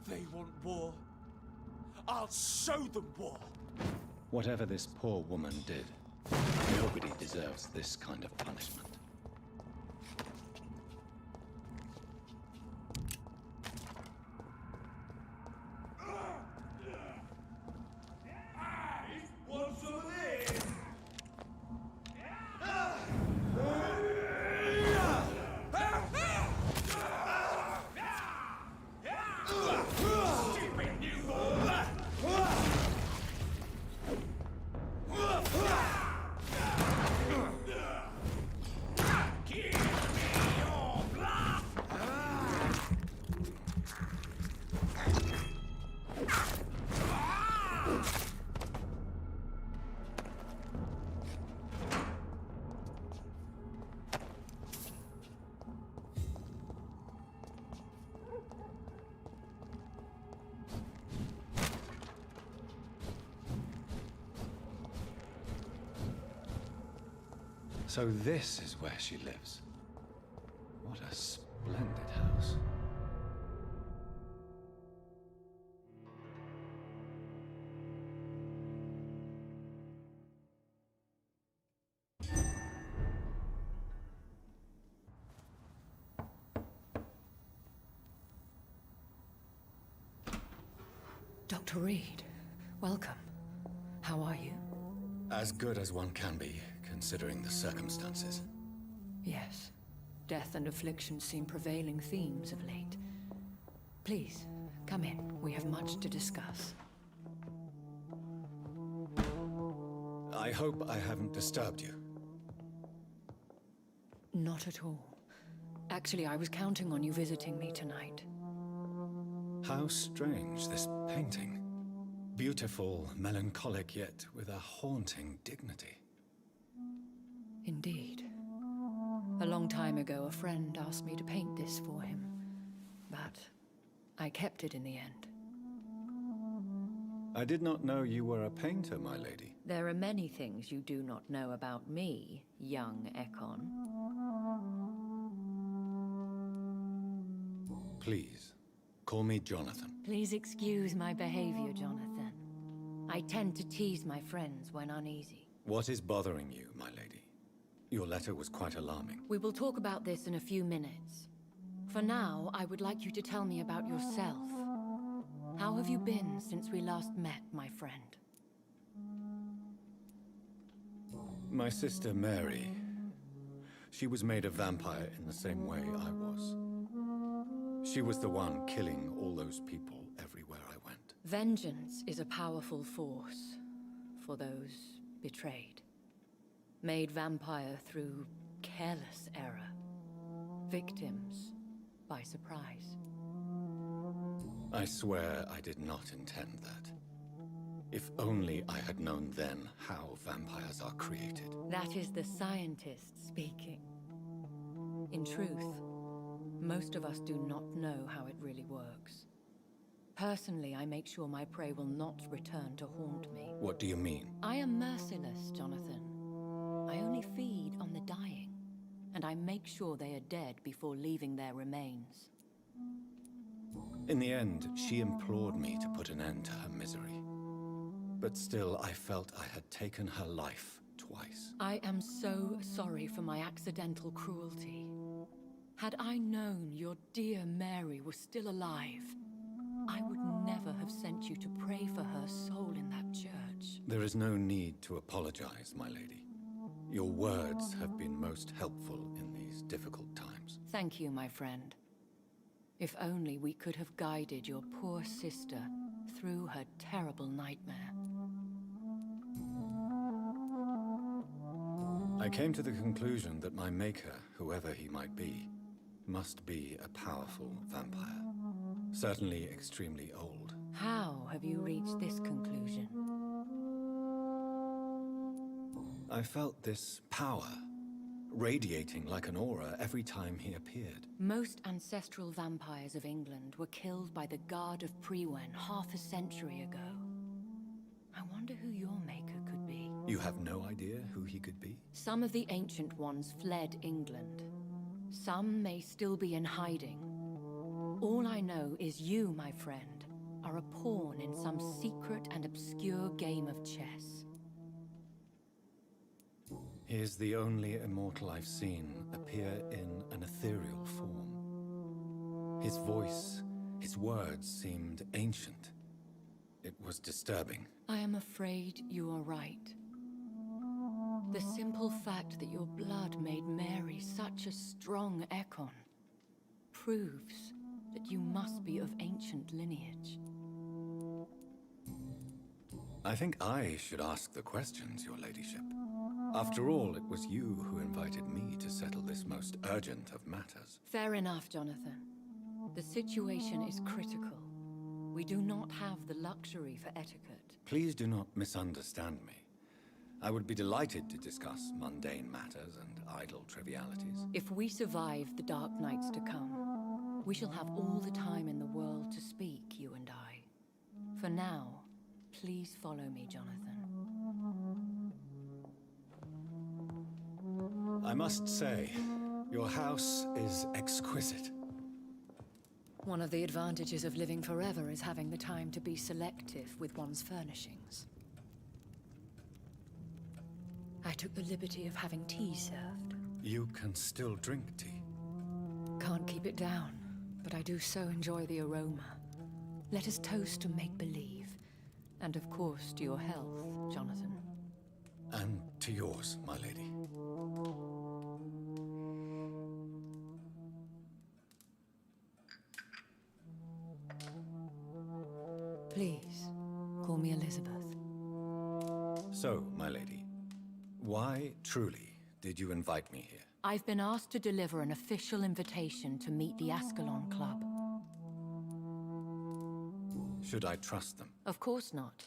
S22: They want war. I'll show them war.
S4: Whatever this poor woman did, nobody deserves this kind of punishment.
S22: Want some of this? Stupid newborn! Give me your blood!
S4: So this is where she lives. What a splendid house.
S13: Dr. Reed, welcome. How are you?
S4: As good as one can be, considering the circumstances.
S13: Yes. Death and affliction seem prevailing themes of late. Please, come in. We have much to discuss.
S4: I hope I haven't disturbed you.
S13: Not at all. Actually, I was counting on you visiting me tonight.
S4: How strange, this painting. Beautiful, melancholic, yet with a haunting dignity.
S13: Indeed. A long time ago, a friend asked me to paint this for him. But I kept it in the end.
S4: I did not know you were a painter, my lady.
S13: There are many things you do not know about me, young Ekon.
S4: Please, call me Jonathan.
S13: Please excuse my behavior, Jonathan. I tend to tease my friends when uneasy.
S4: What is bothering you, my lady? Your letter was quite alarming.
S13: We will talk about this in a few minutes. For now, I would like you to tell me about yourself. How have you been since we last met, my friend?
S4: My sister Mary. She was made a vampire in the same way I was. She was the one killing all those people everywhere I went.
S13: Vengeance is a powerful force for those betrayed. Made vampire through careless error. Victims by surprise.
S4: I swear I did not intend that. If only I had known then how vampires are created.
S13: That is the scientist speaking. In truth, most of us do not know how it really works. Personally, I make sure my prey will not return to haunt me.
S4: What do you mean?
S13: I am merciless, Jonathan. I only feed on the dying, and I make sure they are dead before leaving their remains.
S4: In the end, she implored me to put an end to her misery. But still, I felt I had taken her life twice.
S13: I am so sorry for my accidental cruelty. Had I known your dear Mary was still alive, I would never have sent you to pray for her soul in that church.
S4: There is no need to apologize, my lady. Your words have been most helpful in these difficult times.
S13: Thank you, my friend. If only we could have guided your poor sister through her terrible nightmare.
S4: I came to the conclusion that my maker, whoever he might be, must be a powerful vampire. Certainly extremely old.
S13: How have you reached this conclusion?
S4: I felt this power radiating like an aura every time he appeared.
S13: Most ancestral vampires of England were killed by the Guard of Priwen half a century ago. I wonder who your maker could be.
S4: You have no idea who he could be?
S13: Some of the Ancient Ones fled England. Some may still be in hiding. All I know is you, my friend, are a pawn in some secret and obscure game of chess.
S4: He is the only immortal I've seen appear in an ethereal form. His voice, his words seemed ancient. It was disturbing.
S13: I am afraid you are right. The simple fact that your blood made Mary such a strong Ekon proves that you must be of ancient lineage.
S4: I think I should ask the questions, your ladyship. After all, it was you who invited me to settle this most urgent of matters.
S13: Fair enough, Jonathan. The situation is critical. We do not have the luxury for etiquette.
S4: Please do not misunderstand me. I would be delighted to discuss mundane matters and idle trivialities.
S13: If we survive the dark nights to come, we shall have all the time in the world to speak, you and I. For now, please follow me, Jonathan.
S4: I must say, your house is exquisite.
S13: One of the advantages of living forever is having the time to be selective with one's furnishings. I took the liberty of having tea served.
S4: You can still drink tea.
S13: Can't keep it down, but I do so enjoy the aroma. Let us toast to make-believe. And of course, to your health, Jonathan.
S4: And to yours, my lady.
S13: Please, call me Elizabeth.
S4: So, my lady, why, truly, did you invite me here?
S13: I've been asked to deliver an official invitation to meet the Ascalon Club.
S4: Should I trust them?
S13: Of course not.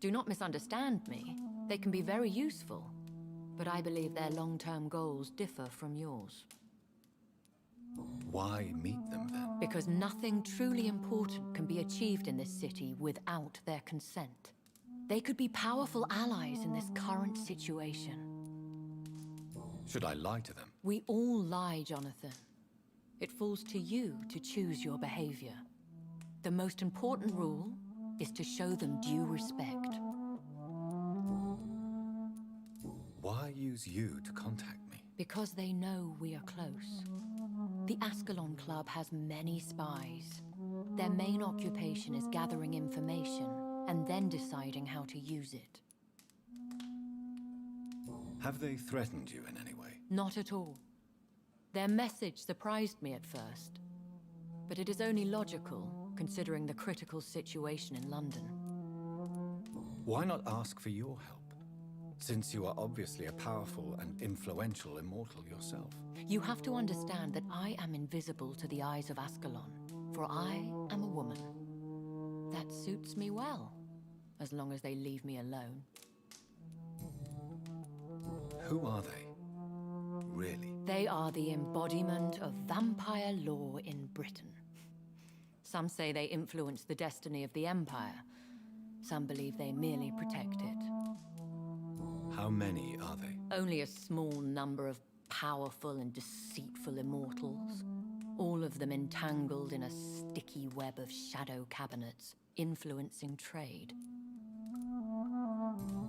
S13: Do not misunderstand me. They can be very useful, but I believe their long-term goals differ from yours.
S4: Why meet them, then?
S13: Because nothing truly important can be achieved in this city without their consent. They could be powerful allies in this current situation.
S4: Should I lie to them?
S13: We all lie, Jonathan. It falls to you to choose your behavior. The most important rule is to show them due respect.
S4: Why use you to contact me?
S13: Because they know we are close. The Ascalon Club has many spies. Their main occupation is gathering information and then deciding how to use it.
S4: Have they threatened you in any way?
S13: Not at all. Their message surprised me at first. But it is only logical, considering the critical situation in London.
S4: Why not ask for your help? Since you are obviously a powerful and influential immortal yourself.
S13: You have to understand that I am invisible to the eyes of Ascalon, for I am a woman. That suits me well, as long as they leave me alone.
S4: Who are they? Really?
S13: They are the embodiment of vampire law in Britain. Some say they influence the destiny of the Empire. Some believe they merely protect it.
S4: How many are they?
S13: Only a small number of powerful and deceitful immortals. all of them entangled in a sticky web of shadow cabinets, influencing trade.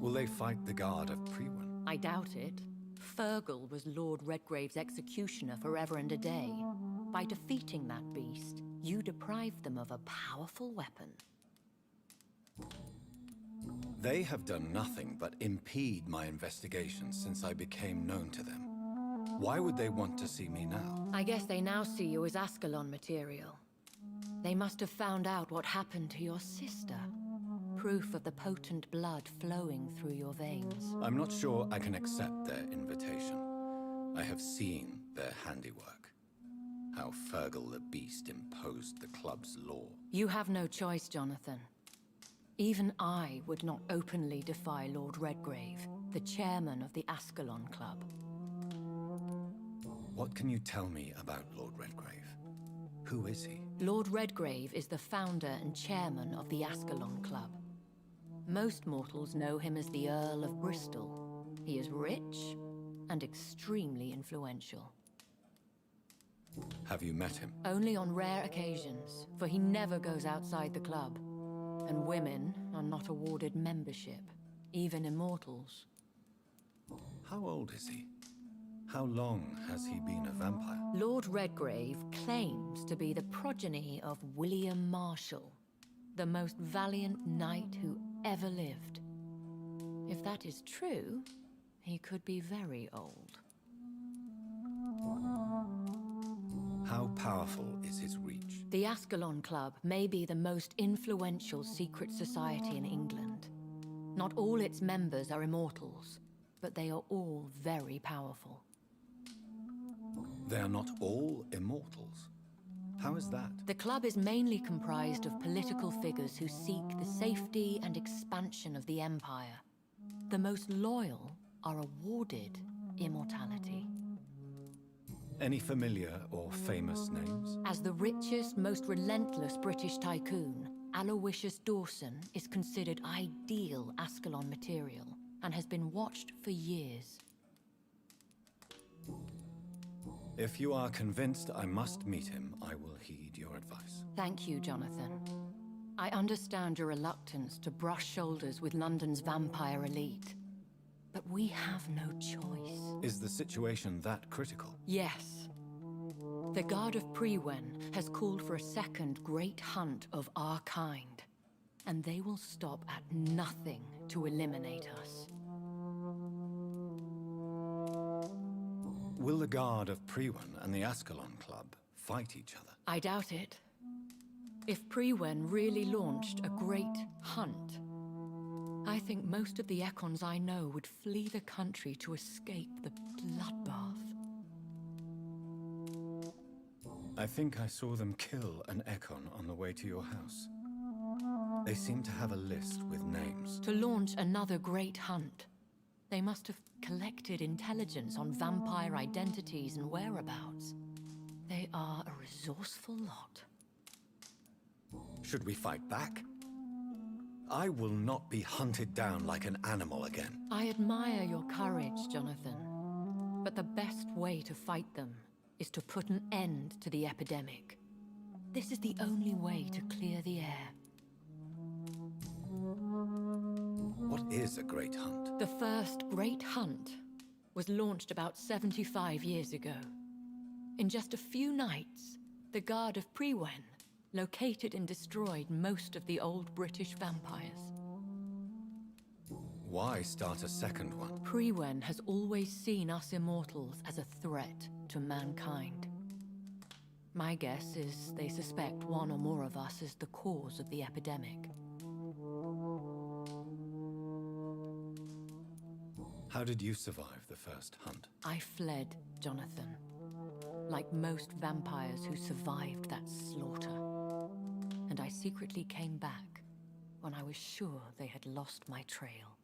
S4: Will they fight the Guard of Priwen?
S13: I doubt it. Fergal was Lord Redgrave's executioner forever and a day. By defeating that beast, you deprived them of a powerful weapon.
S4: They have done nothing but impede my investigations since I became known to them. Why would they want to see me now?
S13: I guess they now see you as Ascalon material. They must have found out what happened to your sister. Proof of the potent blood flowing through your veins.
S4: I'm not sure I can accept their invitation. I have seen their handiwork. How Fergal the Beast imposed the club's law.
S13: You have no choice, Jonathan. Even I would not openly defy Lord Redgrave, the chairman of the Ascalon Club.
S4: What can you tell me about Lord Redgrave? Who is he?
S13: Lord Redgrave is the founder and chairman of the Ascalon Club. Most mortals know him as the Earl of Bristol. He is rich and extremely influential.
S4: Have you met him?
S13: Only on rare occasions, for he never goes outside the club. And women are not awarded membership, even immortals.
S4: How old is he? How long has he been a vampire?
S13: Lord Redgrave claims to be the progeny of William Marshall, the most valiant knight who ever lived. If that is true, he could be very old.
S4: How powerful is his reach?
S13: The Ascalon Club may be the most influential secret society in England. Not all its members are immortals, but they are all very powerful.
S4: They are not all immortals. How is that?
S13: The club is mainly comprised of political figures who seek the safety and expansion of the Empire. The most loyal are awarded immortality.
S4: Any familiar or famous names?
S13: As the richest, most relentless British tycoon, Aloysius Dawson is considered ideal Ascalon material and has been watched for years.
S4: If you are convinced I must meet him, I will heed your advice.
S13: Thank you, Jonathan. I understand your reluctance to brush shoulders with London's vampire elite. But we have no choice.
S4: Is the situation that critical?
S13: Yes. The Guard of Priwen has called for a second great hunt of our kind. And they will stop at nothing to eliminate us.
S4: Will the Guard of Priwen and the Ascalon Club fight each other?
S13: I doubt it. If Priwen really launched a great hunt, I think most of the Ekons I know would flee the country to escape the bloodbath.
S4: I think I saw them kill an Ekon on the way to your house. They seem to have a list with names.
S13: To launch another great hunt, they must have collected intelligence on vampire identities and whereabouts. They are a resourceful lot.
S4: Should we fight back? I will not be hunted down like an animal again.
S13: I admire your courage, Jonathan. But the best way to fight them is to put an end to the epidemic. This is the only way to clear the air.
S4: What is a great hunt?
S13: The first great hunt was launched about 75 years ago. In just a few nights, the Guard of Priwen located and destroyed most of the old British vampires.
S4: Why start a second one?
S13: Priwen has always seen us immortals as a threat to mankind. My guess is they suspect one or more of us is the cause of the epidemic.
S4: How did you survive the first hunt?
S13: I fled, Jonathan. Like most vampires who survived that slaughter. And I secretly came back when I was sure they had lost my trail.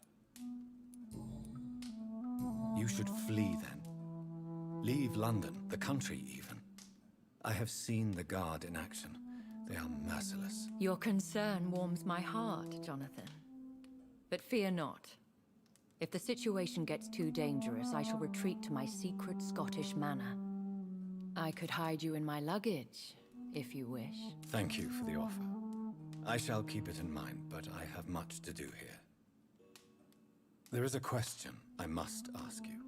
S4: You should flee then. Leave London, the country even. I have seen the Guard in action. They are merciless.
S13: Your concern warms my heart, Jonathan. But fear not. If the situation gets too dangerous, I shall retreat to my secret Scottish manor. I could hide you in my luggage, if you wish.
S4: Thank you for the offer. I shall keep it in mind, but I have much to do here. There is a question I must ask you.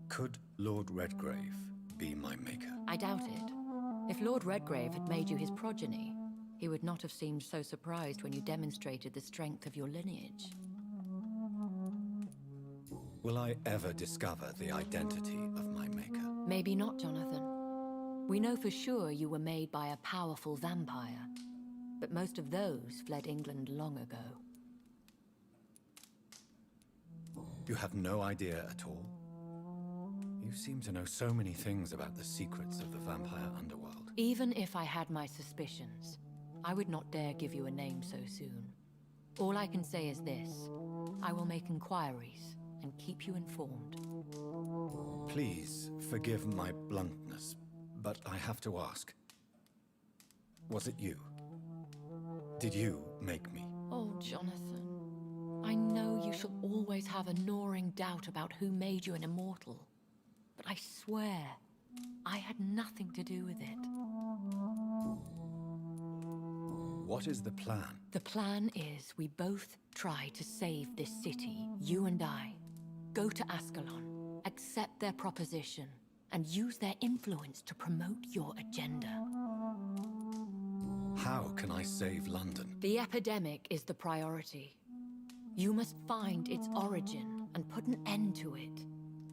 S4: Could Lord Redgrave be my maker?
S13: I doubt it. If Lord Redgrave had made you his progeny, he would not have seemed so surprised when you demonstrated the strength of your lineage.
S4: Will I ever discover the identity of my maker?
S13: Maybe not, Jonathan. We know for sure you were made by a powerful vampire, but most of those fled England long ago.
S4: You have no idea at all? You seem to know so many things about the secrets of the vampire underworld.
S13: Even if I had my suspicions, I would not dare give you a name so soon. All I can say is this: I will make inquiries and keep you informed.
S4: Please forgive my bluntness, but I have to ask. Was it you? Did you make me?
S13: Oh, Jonathan. I know you shall always have a gnawing doubt about who made you an immortal. But I swear, I had nothing to do with it.
S4: What is the plan?
S13: The plan is we both try to save this city, you and I. Go to Ascalon, accept their proposition, and use their influence to promote your agenda.
S4: How can I save London?
S13: The epidemic is the priority. You must find its origin and put an end to it.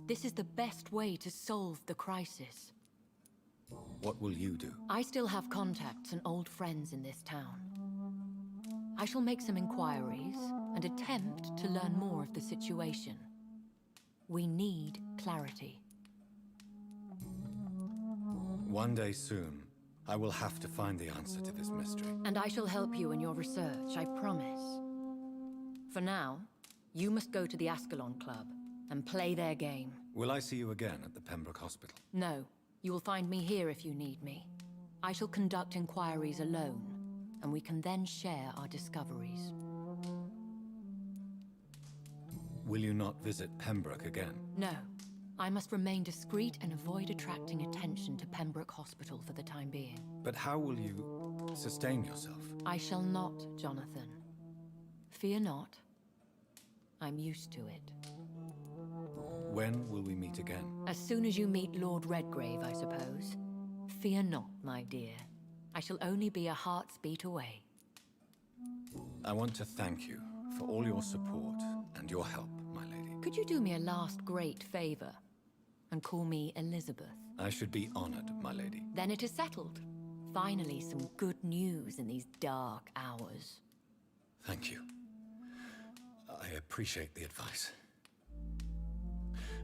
S13: This is the best way to solve the crisis.
S4: What will you do?
S13: I still have contacts and old friends in this town. I shall make some inquiries and attempt to learn more of the situation. We need clarity.
S4: One day soon, I will have to find the answer to this mystery.
S13: And I shall help you in your research, I promise. For now, you must go to the Ascalon Club and play their game.
S4: Will I see you again at the Pembroke Hospital?
S13: No, you will find me here if you need me. I shall conduct inquiries alone, and we can then share our discoveries.
S4: Will you not visit Pembroke again?
S13: No. I must remain discreet and avoid attracting attention to Pembroke Hospital for the time being.
S4: But how will you sustain yourself?
S13: I shall not, Jonathan. Fear not. I'm used to it.
S4: When will we meet again?
S13: As soon as you meet Lord Redgrave, I suppose. Fear not, my dear. I shall only be a heart's beat away.
S4: I want to thank you for all your support and your help, my lady.
S13: Could you do me a last great favor and call me Elizabeth?
S4: I should be honored, my lady.
S13: Then it is settled. Finally, some good news in these dark hours.
S4: Thank you. I appreciate the advice.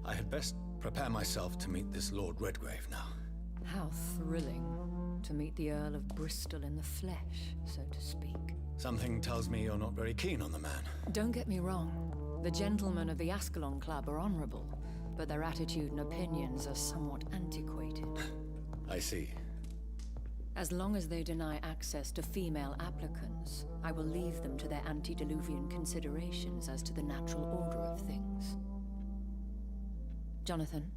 S4: I had best prepare myself to meet this Lord Redgrave now.
S13: How thrilling to meet the Earl of Bristol in the flesh, so to speak.
S4: Something tells me you're not very keen on the man.
S13: Don't get me wrong. The gentlemen of the Ascalon Club are honorable, but their attitude and opinions are somewhat antiquated.
S4: I see.
S13: As long as they deny access to female applicants, I will leave them to their antediluvian considerations as to the natural order of things. Jonathan,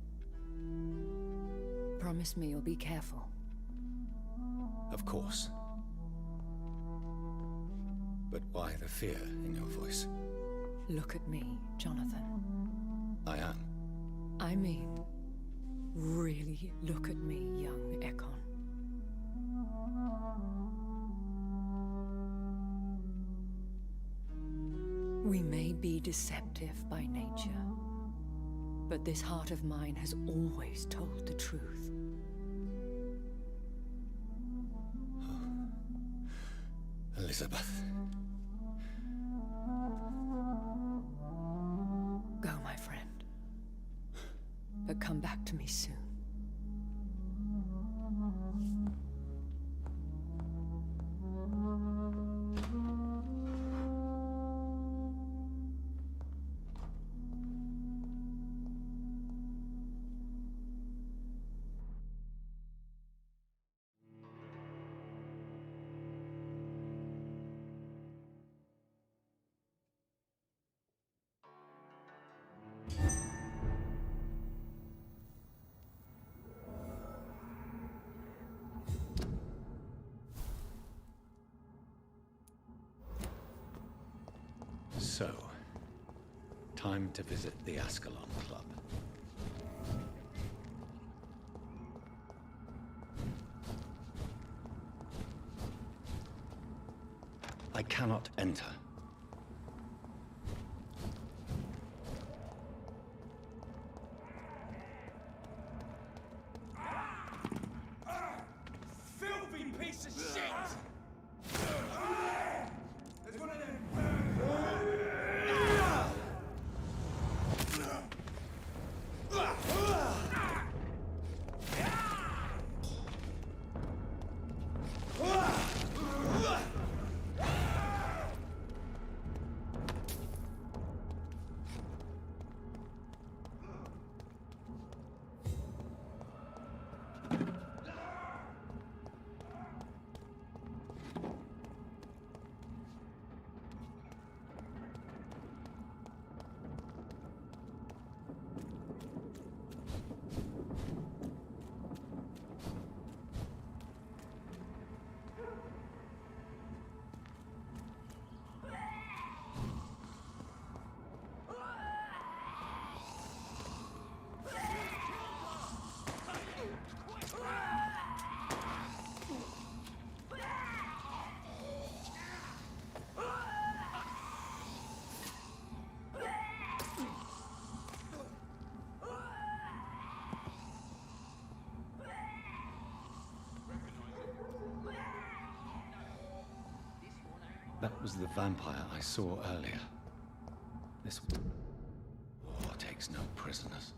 S13: promise me you'll be careful.
S4: Of course. But why the fear in your voice?
S13: Look at me, Jonathan.
S4: I am.
S13: I mean, really look at me, young Ekon. We may be deceptive by nature, but this heart of mine has always told the truth.
S4: Elizabeth.
S13: Go, my friend. But come back to me soon.
S4: So, time to visit the Ascalon Club. I cannot enter.
S5: Filthy piece of shit! There's one of them.
S4: That was the vampire I saw earlier. This war takes no prisoners.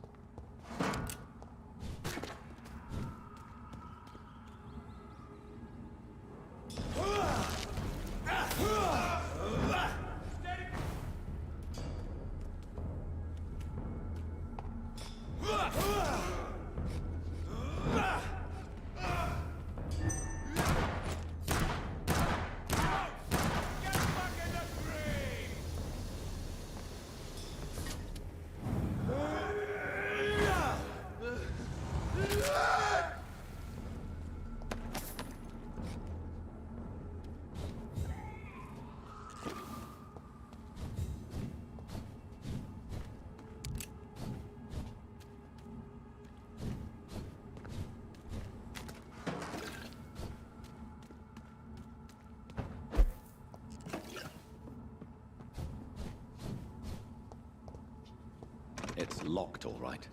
S4: It's locked, all right.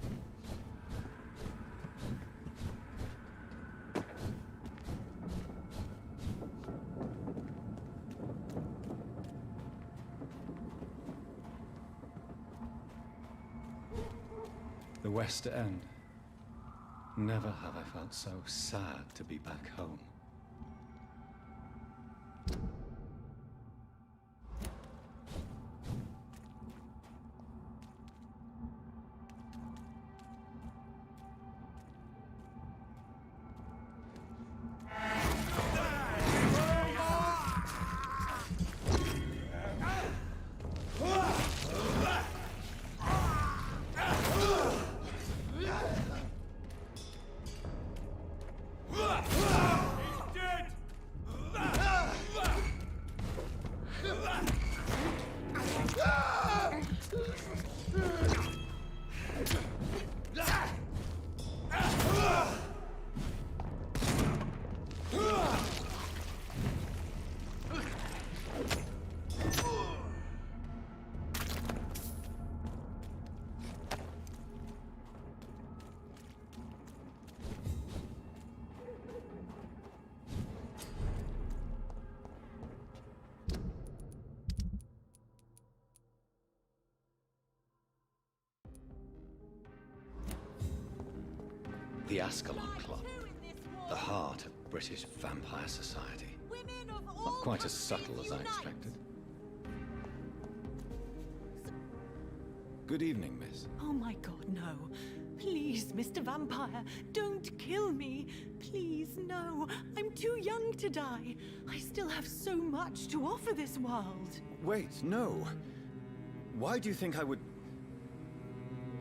S4: The West End. Never have I felt so sad to be back home. The Ascalon Club, the heart of British vampire society. Not quite as subtle as I expected. Good evening, miss.
S11: Oh my god, no. Please, Mr. Vampire, don't kill me. Please, no. I'm too young to die. I still have so much to offer this world.
S14: Wait, no. Why do you think I would...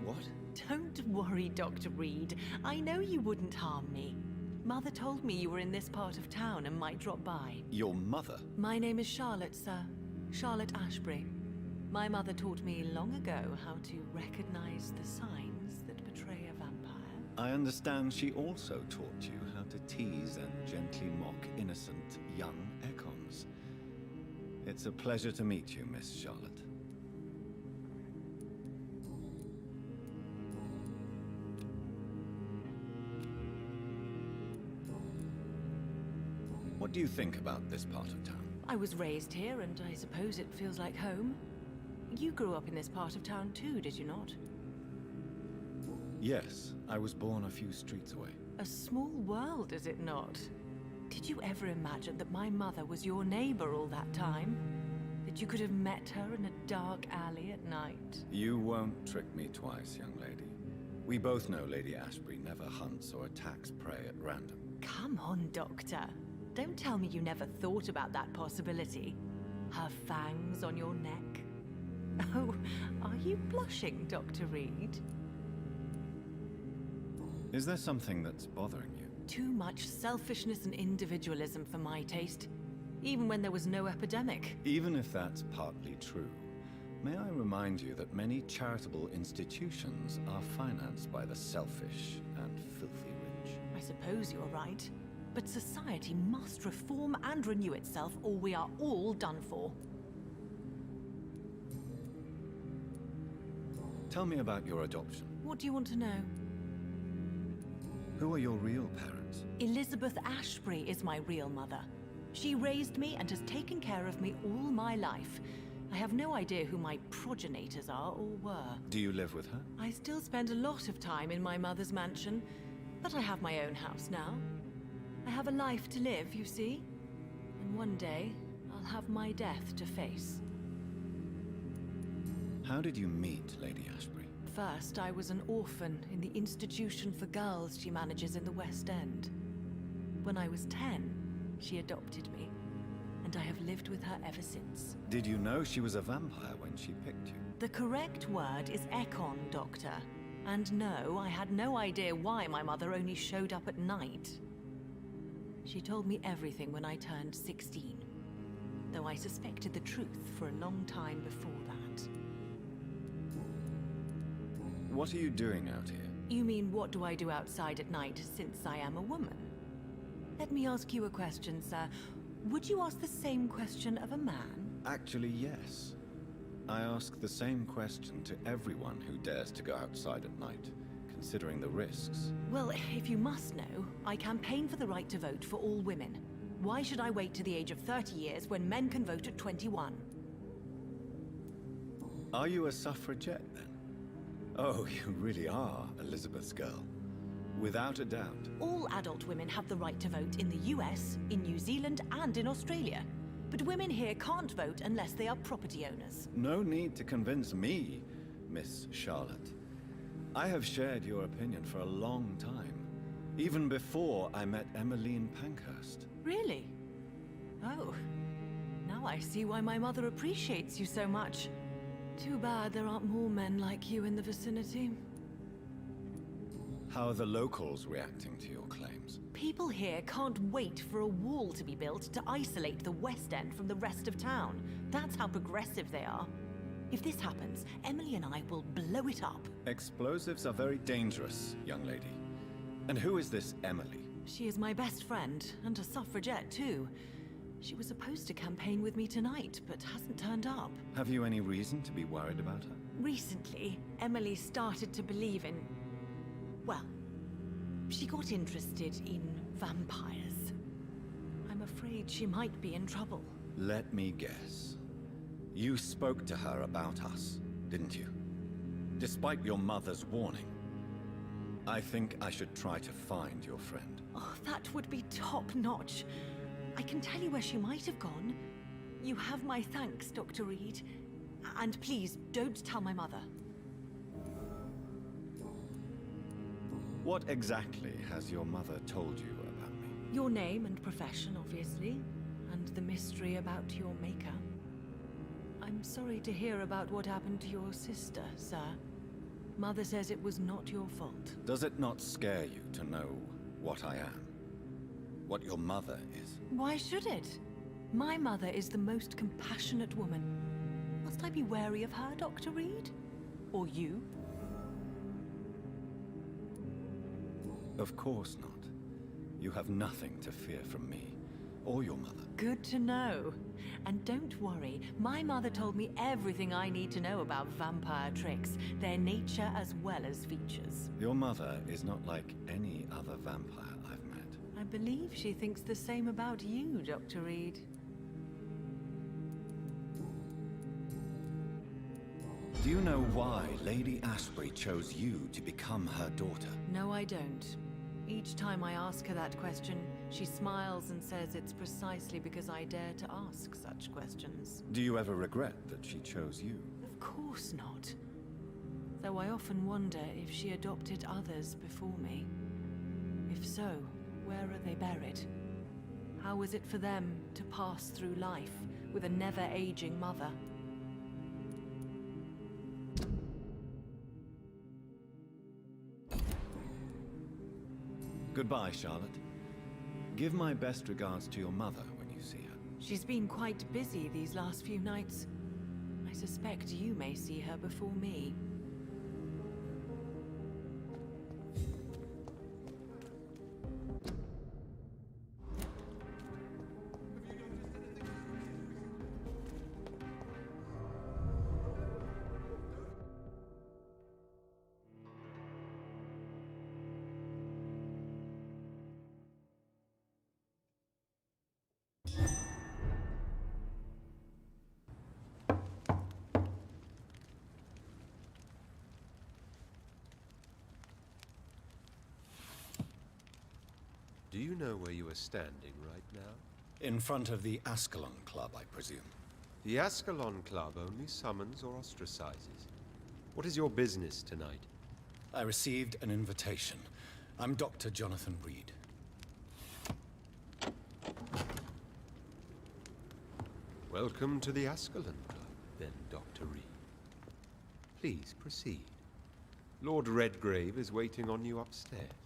S14: What?
S11: Don't worry, Dr. Reed. I know you wouldn't harm me. Mother told me you were in this part of town and might drop by.
S14: Your mother?
S11: My name is Charlotte, sir. Charlotte Ashbury. My mother taught me long ago how to recognize the signs that betray a vampire.
S14: I understand she also taught you how to tease and gently mock innocent young Ekons. It's a pleasure to meet you, Miss Charlotte. What do you think about this part of town?
S11: I was raised here, and I suppose it feels like home. You grew up in this part of town too, did you not?
S14: Yes, I was born a few streets away.
S11: A small world, is it not? Did you ever imagine that my mother was your neighbor all that time? That you could have met her in a dark alley at night?
S14: You won't trick me twice, young lady. We both know Lady Ashbury never hunts or attacks prey at random.
S11: Come on, Doctor. Don't tell me you never thought about that possibility. Her fangs on your neck. Oh, are you blushing, Dr. Reed?
S14: Is there something that's bothering you?
S11: Too much selfishness and individualism for my taste. Even when there was no epidemic.
S14: Even if that's partly true, may I remind you that many charitable institutions are financed by the selfish and filthy rich.
S11: I suppose you're right. But society must reform and renew itself, or we are all done for.
S14: Tell me about your adoption.
S11: What do you want to know?
S14: Who are your real parents?
S11: Elizabeth Ashbury is my real mother. She raised me and has taken care of me all my life. I have no idea who my progenitors are or were.
S14: Do you live with her?
S11: I still spend a lot of time in my mother's mansion, but I have my own house now. I have a life to live, you see. And one day, I'll have my death to face.
S14: How did you meet Lady Ashbury?
S11: First, I was an orphan in the institution for girls she manages in the West End. When I was 10, she adopted me, and I have lived with her ever since.
S14: Did you know she was a vampire when she picked you?
S11: The correct word is Ekon, Doctor. And no, I had no idea why my mother only showed up at night. She told me everything when I turned 16, though I suspected the truth for a long time before that.
S14: What are you doing out here?
S11: You mean, what do I do outside at night since I am a woman? Let me ask you a question, sir. Would you ask the same question of a man?
S14: Actually, yes. I ask the same question to everyone who dares to go outside at night, considering the risks.
S11: Well, if you must know, I campaign for the right to vote for all women. Why should I wait to the age of 30 years when men can vote at 21?
S14: Are you a suffragette, then? Oh, you really are Elizabeth's girl. Without a doubt.
S11: All adult women have the right to vote in the US, in New Zealand, and in Australia. But women here can't vote unless they are property owners.
S14: No need to convince me, Miss Charlotte. I have shared your opinion for a long time. Even before I met Emmeline Pankhurst.
S11: Really? Oh. Now I see why my mother appreciates you so much. Too bad there aren't more men like you in the vicinity.
S14: How are the locals reacting to your claims?
S11: People here can't wait for a wall to be built to isolate the West End from the rest of town. That's how progressive they are. If this happens, Emily and I will blow it up.
S14: Explosives are very dangerous, young lady. And who is this Emily?
S11: She is my best friend, and a suffragette too. She was supposed to campaign with me tonight, but hasn't turned up.
S14: Have you any reason to be worried about her?
S11: Recently, Emily started to believe in... well, she got interested in vampires. I'm afraid she might be in trouble.
S14: Let me guess. You spoke to her about us, didn't you? Despite your mother's warning. I think I should try to find your friend.
S11: Oh, that would be top-notch. I can tell you where she might have gone. You have my thanks, Dr. Reed. And please, don't tell my mother.
S14: What exactly has your mother told you about me?
S11: Your name and profession, obviously. And the mystery about your maker. I'm sorry to hear about what happened to your sister, sir. Mother says it was not your fault.
S14: Does it not scare you to know what I am? What your mother is?
S11: Why should it? My mother is the most compassionate woman. Must I be wary of her, Dr. Reed? Or you?
S14: Of course not. You have nothing to fear from me, or your mother.
S11: Good to know. And don't worry, my mother told me everything I need to know about vampire tricks, their nature as well as features.
S14: Your mother is not like any other vampire I've met.
S11: I believe she thinks the same about you, Dr. Reed.
S14: Do you know why Lady Ashbury chose you to become her daughter?
S11: No, I don't. Each time I ask her that question, she smiles and says it's precisely because I dare to ask such questions.
S14: Do you ever regret that she chose you?
S11: Of course not. Though I often wonder if she adopted others before me. If so, where are they buried? How was it for them to pass through life with a never-aging mother?
S14: Goodbye, Charlotte. Give my best regards to your mother when you see her.
S11: She's been quite busy these last few nights. I suspect you may see her before me.
S16: Do you know where you are standing right now?
S14: In front of the Ascalon Club, I presume.
S16: The Ascalon Club only summons or ostracizes. What is your business tonight?
S14: I received an invitation. I'm Dr. Jonathan Reed.
S16: Welcome to the Ascalon Club, then, Dr. Reed. Please proceed. Lord Redgrave is waiting on you upstairs.